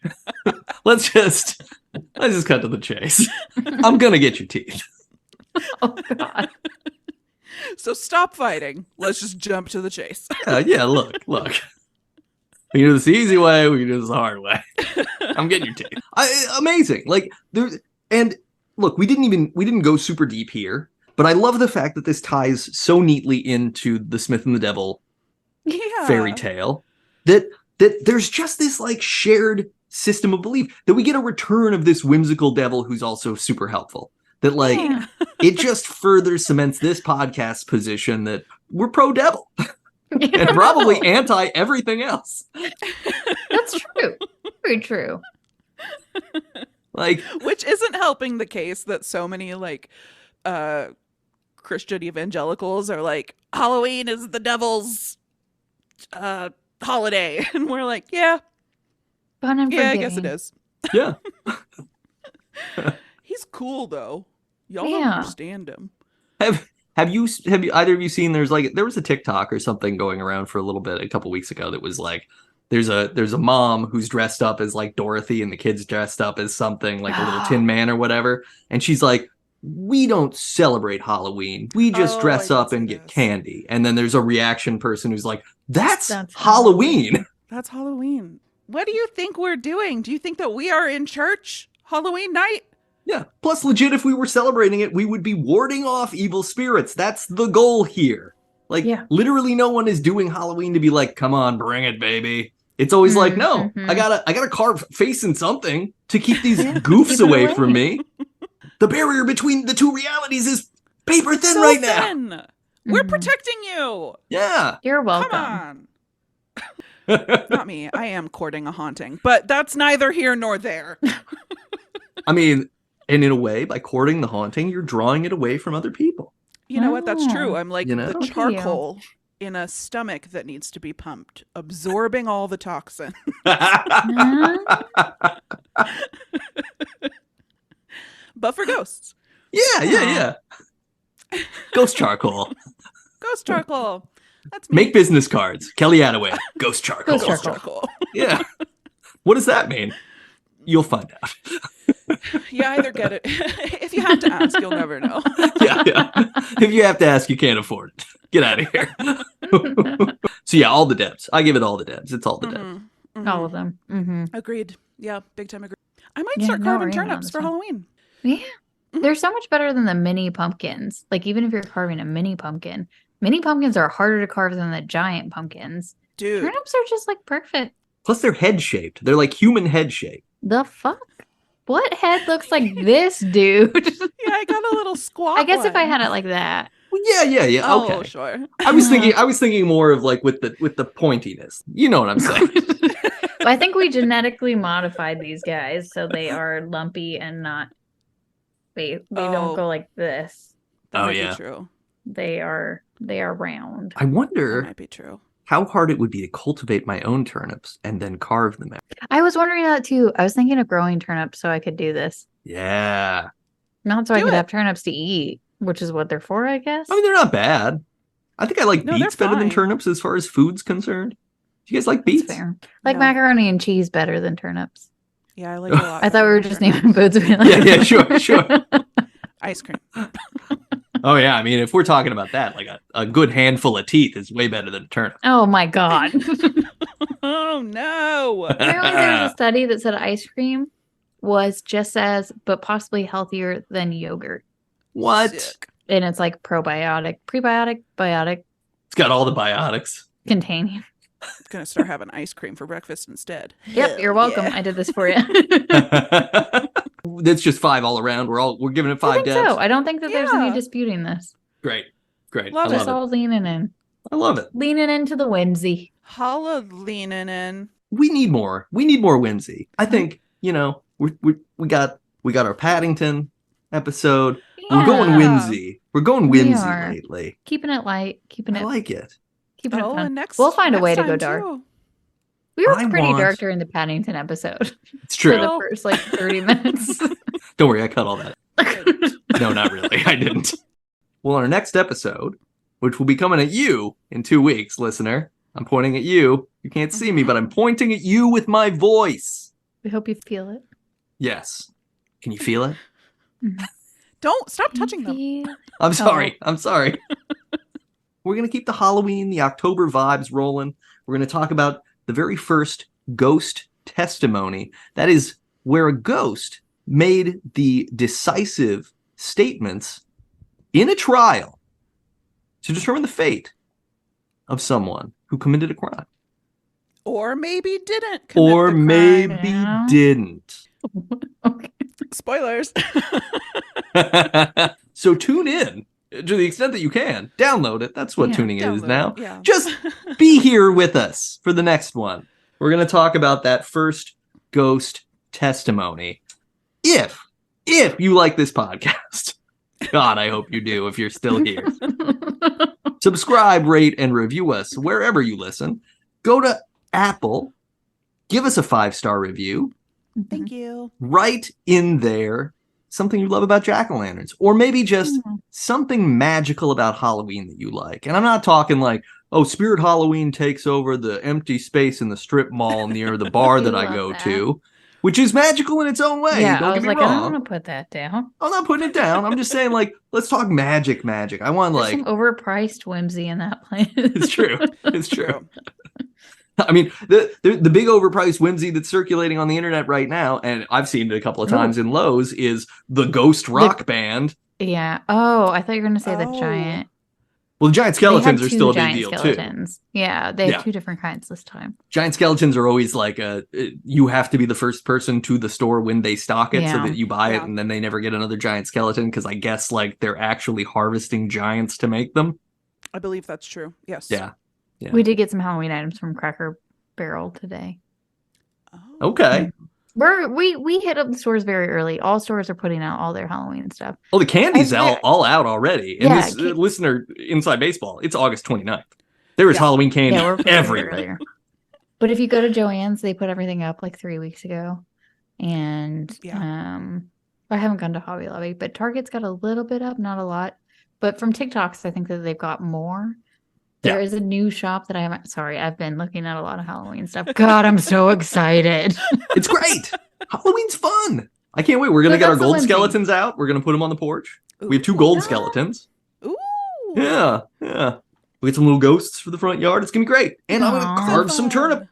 Speaker 1: Let's just cut to the chase. I'm gonna get your teeth.
Speaker 3: Oh, God.
Speaker 2: So stop fighting. Let's just jump to the chase.
Speaker 1: Yeah, look. We can do this the easy way, we can do this the hard way. I'm getting your teeth. Amazing. Like and look, we didn't go super deep here, but I love the fact that this ties so neatly into the Smith and the Devil fairy tale that there's just this like shared system of belief that we get a return of this whimsical devil who's also super helpful. That like it just further cements this podcast's position that we're pro devil and probably anti everything else.
Speaker 3: That's true. Very true.
Speaker 1: Like,
Speaker 2: which isn't helping the case that so many like Christian evangelicals are like, Halloween is the devil's holiday, and we're like, yeah,
Speaker 3: Fun and
Speaker 2: I
Speaker 3: forgiving.
Speaker 2: guess it is.
Speaker 1: yeah.
Speaker 2: He's cool though. Y'all
Speaker 3: Yeah.
Speaker 2: don't understand him.
Speaker 1: Have you either of you seen there was a TikTok or something going around for a little bit a couple weeks ago that was like there's a mom who's dressed up as like Dorothy and the kid's dressed up as something like a little Tin Man or whatever, and she's like, we don't celebrate Halloween, we just dress
Speaker 2: I
Speaker 1: up
Speaker 2: did
Speaker 1: and
Speaker 2: see
Speaker 1: get
Speaker 2: this.
Speaker 1: candy. And then there's a reaction person who's like, that's
Speaker 3: That's
Speaker 1: Halloween.
Speaker 2: That's Halloween. What do you think we're doing? Do you think that we are in church Halloween night?
Speaker 1: Yeah. Plus, legit, if we were celebrating it, we would be warding off evil spirits. That's the goal here. Like, literally no one is doing Halloween to be like, come on, bring it, baby. It's always like, no, I gotta carve face in something to keep these goofs away from me. The barrier between the two realities is paper thin right now.
Speaker 2: We're protecting you.
Speaker 1: Yeah.
Speaker 3: You're welcome.
Speaker 2: Come on. Not me. I am courting a haunting, but that's neither here nor there.
Speaker 1: I mean, and in a way, by courting the haunting, you're drawing it away from other people.
Speaker 2: You know what? That's true. I'm like the
Speaker 3: Look at
Speaker 2: charcoal in a stomach that needs to be pumped, absorbing all the toxin. But for ghosts.
Speaker 1: Yeah. Ghost charcoal.
Speaker 2: Ghost charcoal. That's me.
Speaker 1: Make business cards. Kelly Attaway. Ghost charcoal.
Speaker 3: Ghost charcoal.
Speaker 1: Yeah. What does that mean? You'll find out.
Speaker 2: You either get it. If you have to ask, you'll never know.
Speaker 1: Yeah. If you have to ask, you can't afford it. Get out of here. So yeah, all the debs. I give it all the debs. It's all the debs.
Speaker 3: All of them.
Speaker 2: Agreed. Yeah, big time agreed. I might start carving turnips for Halloween.
Speaker 3: Yeah. They're so much better than the mini pumpkins. Like, even if you're carving a mini pumpkins are harder to carve than the giant pumpkins.
Speaker 2: Dude.
Speaker 3: Turnips are just like perfect.
Speaker 1: Plus they're head shaped. They're like human head shaped.
Speaker 3: The fuck? What head looks like this, dude?
Speaker 2: Yeah, I got a little squat.
Speaker 3: I guess if I had it like that.
Speaker 1: Well, yeah.
Speaker 2: Oh,
Speaker 1: Okay.
Speaker 2: sure.
Speaker 1: I was thinking more of like with the pointiness. You know what I'm saying?
Speaker 3: I think we genetically modified these guys so they are lumpy and not. They don't go like this.
Speaker 2: That might be true.
Speaker 3: They are round.
Speaker 1: I wonder
Speaker 2: That might be true.
Speaker 1: how hard it would be to cultivate my own turnips and then carve them out.
Speaker 3: I was wondering that too. I was thinking of growing turnips so I could do this.
Speaker 1: Yeah.
Speaker 3: Not so I
Speaker 2: Do
Speaker 3: could
Speaker 2: it.
Speaker 3: have turnips to eat, which is what they're for, I guess.
Speaker 1: I mean, they're not bad. I think I like
Speaker 2: No,
Speaker 1: beets
Speaker 2: they're
Speaker 1: better than
Speaker 2: fine.
Speaker 1: turnips as far as food's concerned. Do you guys like
Speaker 3: That's
Speaker 1: beets?
Speaker 3: fair. Like
Speaker 2: No.
Speaker 3: macaroni and cheese better than turnips.
Speaker 2: Yeah, I like a lot.
Speaker 3: I thought we were just
Speaker 2: better.
Speaker 3: naming foods. We like.
Speaker 1: Yeah, sure.
Speaker 2: Ice cream.
Speaker 1: Oh yeah, I mean, if we're talking about that, like a good handful of teeth is way better than a turnip.
Speaker 3: Oh my god.
Speaker 2: Oh no.
Speaker 3: Apparently there was a study that said ice cream was just as, but possibly healthier than yogurt.
Speaker 1: What?
Speaker 2: Sick.
Speaker 3: And it's like probiotic, prebiotic, biotic
Speaker 1: It's got all the biotics.
Speaker 3: containing.
Speaker 2: Gonna start having ice cream for breakfast instead.
Speaker 3: Yep, you're welcome.
Speaker 2: Yeah.
Speaker 3: I did this for you.
Speaker 1: That's just 5 all around. We're giving it 5
Speaker 3: I think
Speaker 1: debs.
Speaker 3: so. I don't think that there's any
Speaker 2: Yeah.
Speaker 3: disputing this.
Speaker 1: Great.
Speaker 2: Love
Speaker 1: I
Speaker 3: Just
Speaker 1: love
Speaker 3: all leaning in.
Speaker 1: I love it.
Speaker 3: Leaning into the whimsy.
Speaker 2: Holla leaning in.
Speaker 1: We need more. We need more whimsy. I think, we got our Paddington episode. We're going
Speaker 3: Yeah.
Speaker 1: whimsy. We're going
Speaker 3: We
Speaker 1: whimsy
Speaker 3: are.
Speaker 1: lately.
Speaker 3: Keeping it light. Keeping
Speaker 1: I
Speaker 3: it
Speaker 1: like it.
Speaker 3: keeping it
Speaker 2: Oh,
Speaker 3: fun.
Speaker 2: and next
Speaker 3: We'll find a way
Speaker 2: next
Speaker 3: to go
Speaker 2: time,
Speaker 3: dark.
Speaker 2: too.
Speaker 3: We were
Speaker 1: I
Speaker 3: pretty
Speaker 1: want-
Speaker 3: dark during the Paddington episode
Speaker 1: It's
Speaker 3: for
Speaker 1: true.
Speaker 3: the first 30 minutes.
Speaker 1: Don't worry, I cut all that. No, not really. I didn't. Well, on our next episode, which will be coming at you in 2 weeks, listener, I'm pointing at you. You can't see me, but I'm pointing at you with my voice.
Speaker 3: We hope you feel it.
Speaker 1: Yes. Can you feel it?
Speaker 2: Don't stop touching them.
Speaker 1: I'm sorry. I'm sorry. We're going to keep the Halloween, the October vibes rolling. We're going to talk about the very first ghost testimony. That is where a ghost made the decisive statements in a trial to determine the fate of someone who committed a crime.
Speaker 2: Or maybe didn't commit
Speaker 1: Or
Speaker 2: the crime.
Speaker 1: maybe
Speaker 3: Yeah.
Speaker 1: didn't.
Speaker 3: Okay.
Speaker 2: Spoilers.
Speaker 1: So tune in to the extent that you can. Download it. That's what
Speaker 3: Yeah,
Speaker 1: tuning in is
Speaker 2: Download
Speaker 1: now.
Speaker 2: it, yeah.
Speaker 1: Just be here with us for the next one. We're going to talk about that first ghost testimony. If you like this podcast, God, I hope you do if you're still here. Subscribe, rate, and review us wherever you listen. Go to Apple, give us a 5-star review.
Speaker 2: Thank you.
Speaker 1: Write in there something you love about jack-o'-lanterns, or maybe just something magical about Halloween that you like. And I'm not talking like, oh, Spirit Halloween takes over the empty space in the strip mall near the bar that I
Speaker 3: love
Speaker 1: go
Speaker 3: that.
Speaker 1: to, which is magical in its own way.
Speaker 3: Yeah,
Speaker 1: Don't
Speaker 3: I
Speaker 1: get
Speaker 3: was
Speaker 1: me
Speaker 3: like, I
Speaker 1: wrong.
Speaker 3: don't want to put that down.
Speaker 1: I'm not putting it down. I'm just saying, like, let's talk magic. I want,
Speaker 3: There's
Speaker 1: like,
Speaker 3: some overpriced whimsy in that place.
Speaker 1: it's true. It's true. I mean, the big overpriced whimsy that's circulating on the internet right now, and I've seen it a couple of times in Lowe's, is the Ghost Rock Band.
Speaker 3: Yeah. Oh, I thought you were going to say the
Speaker 2: Oh.
Speaker 3: giant.
Speaker 1: Well, the giant
Speaker 3: They had
Speaker 1: skeletons are
Speaker 3: two
Speaker 1: still a big
Speaker 3: giant
Speaker 1: deal, too.
Speaker 3: skeletons. Yeah, they had
Speaker 1: Yeah.
Speaker 3: 2 different kinds this time.
Speaker 1: Giant skeletons are always like you have to be the first person to the store when they stock it so
Speaker 3: Yeah.
Speaker 1: that you buy it,
Speaker 2: Yeah.
Speaker 1: and then they never get another giant skeleton because I guess like they're actually harvesting giants to make them.
Speaker 2: I believe that's true. Yes.
Speaker 1: Yeah. Yeah.
Speaker 3: We did get some Halloween items from Cracker Barrel today.
Speaker 2: Oh.
Speaker 1: Okay.
Speaker 3: We hit up the stores very early. All stores are putting out all their Halloween stuff.
Speaker 1: Well, the candy's
Speaker 3: I-
Speaker 1: all out already. And
Speaker 3: Yeah,
Speaker 1: this listener, Inside Baseball, it's August 29th. There is
Speaker 2: Yeah.
Speaker 1: Halloween candy
Speaker 3: Yeah, we're putting it
Speaker 1: everywhere.
Speaker 3: earlier. But if you go to Joann's, they put everything up like 3 weeks ago. And I haven't gone to Hobby Lobby, but Target's got a little bit up, not a lot. But from TikToks, I think that they've got more. There is a new shop that I haven't. Sorry, I've been looking at a lot of Halloween stuff. God, I'm so excited.
Speaker 1: It's great. Halloween's fun. I can't wait. We're going to
Speaker 3: So
Speaker 1: get our
Speaker 3: that's the
Speaker 1: gold
Speaker 3: whimsy.
Speaker 1: skeletons out. We're going to put them on the porch. We have 2
Speaker 2: Ooh.
Speaker 1: gold
Speaker 3: Ah.
Speaker 1: skeletons.
Speaker 2: Ooh.
Speaker 1: Yeah. We get some little ghosts for the front yard. It's going to be great. And I'm going to
Speaker 3: Aw.
Speaker 1: carve some turnip.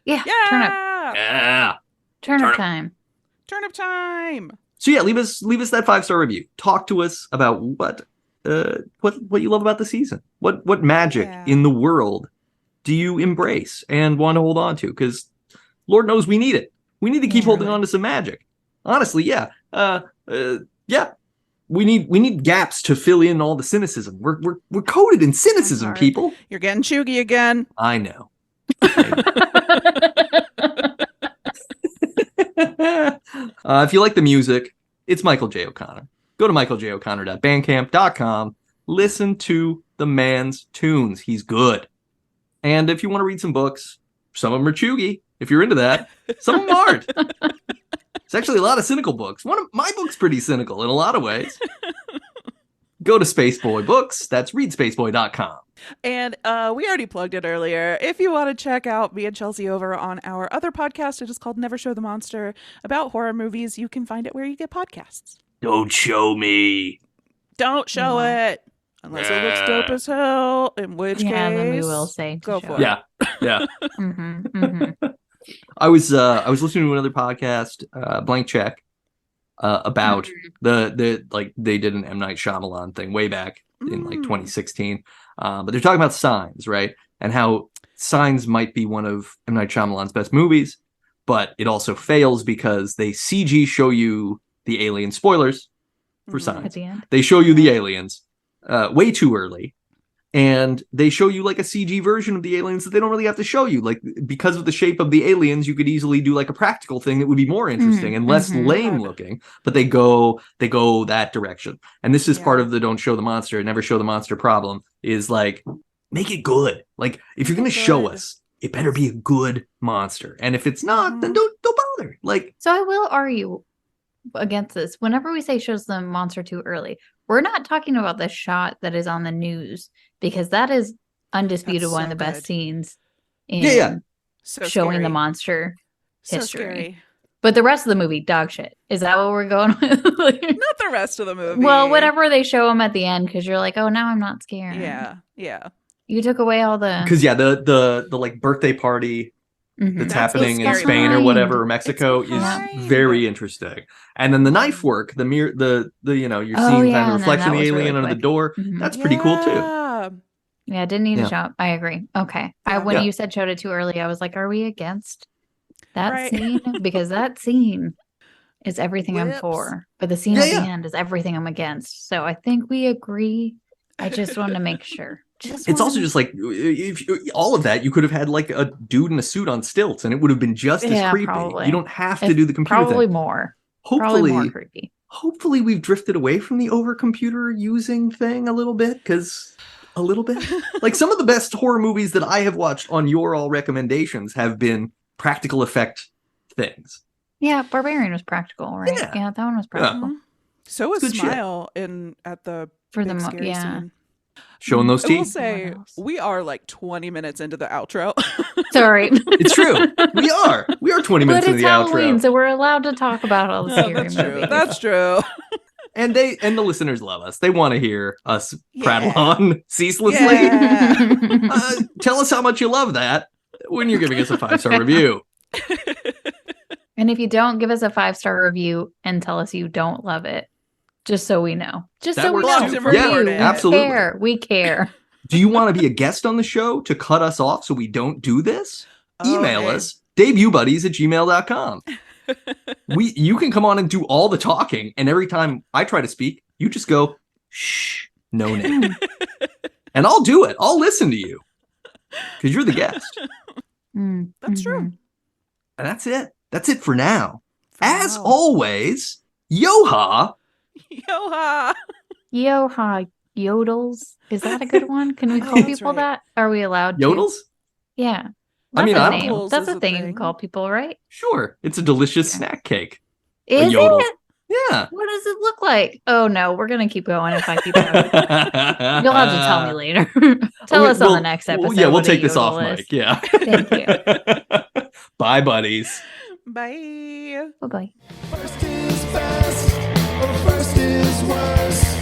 Speaker 3: Yeah,
Speaker 2: Yeah.
Speaker 3: turnip
Speaker 1: Yeah.
Speaker 3: turnip time.
Speaker 2: Turnip time.
Speaker 1: So yeah, leave us that 5-star review. Talk to us about what you love about the season. What magic
Speaker 2: Yeah.
Speaker 1: in the world do you embrace and want to hold on to? Because Lord knows we need it. We need to keep
Speaker 3: Yeah.
Speaker 1: holding on to some magic. Honestly, yeah. Yeah. We need gaps to fill in all the cynicism. We're coated in cynicism,
Speaker 2: hard.
Speaker 1: people.
Speaker 2: You're getting chuggy again.
Speaker 1: I know. If you like the music, it's Michael J. O'Connor. Go to michaeljoconnor.bandcamp.com. Listen to the man's tunes. He's good. And if you want to read some books, some of them are chuggy. If you're into that, some of them aren't. It's actually a lot of cynical books. One of my book's pretty cynical in a lot of ways. Go to Spaceboy Books. That's readspaceboy.com.
Speaker 2: And we already plugged it earlier. If you want to check out me and Chelsea over on our other podcast, it is called Never Show the Monster, about horror movies. You can find it where you get podcasts.
Speaker 1: Don't show me.
Speaker 2: Don't show
Speaker 3: Yeah.
Speaker 2: it unless it looks dope as hell, in which case,
Speaker 3: Then we will say to
Speaker 2: go
Speaker 3: show
Speaker 2: for
Speaker 3: it.
Speaker 2: it.
Speaker 1: Yeah. Yeah.
Speaker 3: Mm-hmm.
Speaker 1: I was listening to another podcast, Blank Check, about the like they did an M. Night Shyamalan thing way back in like 2016. But they're talking about signs, right? And how Signs might be one of M. Night Shyamalan's best movies, but it also fails because they CG show you the alien spoilers for
Speaker 2: Mhm.
Speaker 1: Signs.
Speaker 3: At the end.
Speaker 1: They show you the aliens way too early. And they show you like a CG version of the aliens that they don't really have to show you. Like, because of the shape of the aliens, you could easily do like a practical thing that would be more interesting and less lame looking. But they go that direction. And this is part of the don't show the monster, never show the monster problem, is like, make it good. Like, if you're going to show us, it better be a good monster. And if it's not, then don't bother. Like,
Speaker 3: So I will argue against this. Whenever we say shows the monster too early, we're not talking about the shot that is on the news, because that is undisputed
Speaker 2: That's
Speaker 3: one
Speaker 2: so
Speaker 3: of the best
Speaker 2: good.
Speaker 3: scenes in
Speaker 2: So
Speaker 3: showing
Speaker 2: scary.
Speaker 3: the monster
Speaker 2: So
Speaker 3: history.
Speaker 2: scary.
Speaker 3: But the rest of the movie, dog shit. Is that what we're going with? Like,
Speaker 2: Not the rest of the movie.
Speaker 3: well, whatever they show him at the end, because you're like, oh, now I'm not scared.
Speaker 2: Yeah.
Speaker 3: You took away all the.
Speaker 1: because the like birthday party
Speaker 3: Mhm.
Speaker 1: that's
Speaker 2: That's
Speaker 1: happening in
Speaker 2: scary
Speaker 1: Spain or
Speaker 3: behind.
Speaker 1: whatever, or Mexico,
Speaker 2: It's
Speaker 1: is
Speaker 2: behind.
Speaker 1: very interesting. And then the knife work, the you know, you're
Speaker 3: Oh,
Speaker 1: seeing
Speaker 3: yeah,
Speaker 1: kind of
Speaker 3: and then
Speaker 1: reflection of
Speaker 3: that
Speaker 1: the
Speaker 3: was
Speaker 1: alien
Speaker 3: really
Speaker 1: under the
Speaker 3: quick.
Speaker 1: door.
Speaker 3: Mhm.
Speaker 1: That's pretty cool too.
Speaker 3: Yeah, didn't need
Speaker 1: Yeah.
Speaker 3: a shot. I agree. Okay.
Speaker 2: Yeah.
Speaker 3: When
Speaker 1: Yeah.
Speaker 3: you said showed it too early, I was like, are we against that
Speaker 2: Right.
Speaker 3: scene? Because that scene is everything I'm
Speaker 2: Whips.
Speaker 3: for. But the scene
Speaker 1: Yeah,
Speaker 3: at the
Speaker 1: yeah.
Speaker 3: end is everything I'm against. So I think we agree. I just want to make sure.
Speaker 1: It's also just like, if all of that, you could have had like a dude in a suit on stilts, and it would have been just as
Speaker 3: Yeah,
Speaker 1: creepy.
Speaker 3: probably.
Speaker 1: You don't have to
Speaker 3: It's
Speaker 1: do the computer
Speaker 3: probably
Speaker 1: thing.
Speaker 3: more. Probably more creepy.
Speaker 1: Hopefully we've drifted away from the over computer using thing a little bit, like some of the best horror movies that I have watched on your all recommendations have been practical effect things.
Speaker 3: Yeah, Barbarian was practical, right?
Speaker 1: Yeah.
Speaker 3: Yeah, that one was practical.
Speaker 2: Mhm. So was
Speaker 1: Good shit.
Speaker 2: Smile at the
Speaker 3: For
Speaker 2: big
Speaker 3: the
Speaker 2: scary
Speaker 3: yeah.
Speaker 2: scene.
Speaker 1: Showing those
Speaker 2: I will
Speaker 1: teeth.
Speaker 2: say
Speaker 3: else?
Speaker 2: we are like 20 minutes into the outro.
Speaker 3: Sorry.
Speaker 1: It's true. We are 20
Speaker 3: But
Speaker 1: minutes into
Speaker 3: it's
Speaker 1: the
Speaker 3: Halloween,
Speaker 1: outro.
Speaker 3: so we're allowed to talk about all the
Speaker 2: No,
Speaker 3: scary
Speaker 2: that's true.
Speaker 3: movies.
Speaker 2: That's true.
Speaker 1: And the listeners love us. They want to hear us prattle
Speaker 2: Yeah.
Speaker 1: on ceaselessly.
Speaker 2: Yeah.
Speaker 1: Tell us how much you love that when you're giving us a 5-star review.
Speaker 3: And if you don't, give us a 5-star review and tell us you don't love it, just so we know. Just
Speaker 1: That
Speaker 3: so we
Speaker 1: works
Speaker 3: know.
Speaker 2: too.
Speaker 3: For
Speaker 2: Yeah,
Speaker 3: you. We
Speaker 1: absolutely.
Speaker 3: care. We care.
Speaker 1: Do you want to be a guest on the show to cut us off so we don't do this? Email
Speaker 2: Okay.
Speaker 1: us, debutbuddies@gmail.com. You can come on and do all the talking, and every time I try to speak, you just go, shh, no name. And I'll do it. I'll listen to you. Because you're the guest.
Speaker 2: That's true.
Speaker 3: Mhm.
Speaker 1: And that's it. That's it for now.
Speaker 2: For
Speaker 1: As
Speaker 2: now.
Speaker 1: always, yoha.
Speaker 2: Yoha.
Speaker 3: Yoha yodels. Is that a good one? Can we
Speaker 2: I
Speaker 3: call
Speaker 2: think that's
Speaker 3: people
Speaker 2: right.
Speaker 3: that? Are we allowed to?
Speaker 1: Yodels?
Speaker 3: Yeah.
Speaker 1: I mean,
Speaker 3: That's
Speaker 1: I
Speaker 3: a
Speaker 1: don't
Speaker 3: name.
Speaker 2: know.
Speaker 3: That's
Speaker 2: Is
Speaker 3: a
Speaker 2: a
Speaker 3: thing you
Speaker 2: thing.
Speaker 3: call people, right?
Speaker 1: Sure. It's a delicious
Speaker 3: Yeah.
Speaker 1: snack cake.
Speaker 3: Is
Speaker 1: yodel.
Speaker 3: it?
Speaker 1: Yeah.
Speaker 3: What does it look like? Oh no, we're gonna keep going if I keep going. You'll have to tell me later. Tell us on the next episode.
Speaker 1: Yeah, we'll
Speaker 3: what a
Speaker 1: take this off
Speaker 3: yodel is.
Speaker 1: mic. Yeah.
Speaker 3: Thank you.
Speaker 1: Bye, buddies.
Speaker 2: Bye.
Speaker 3: Bye bye.
Speaker 4: First is best, or first is worst.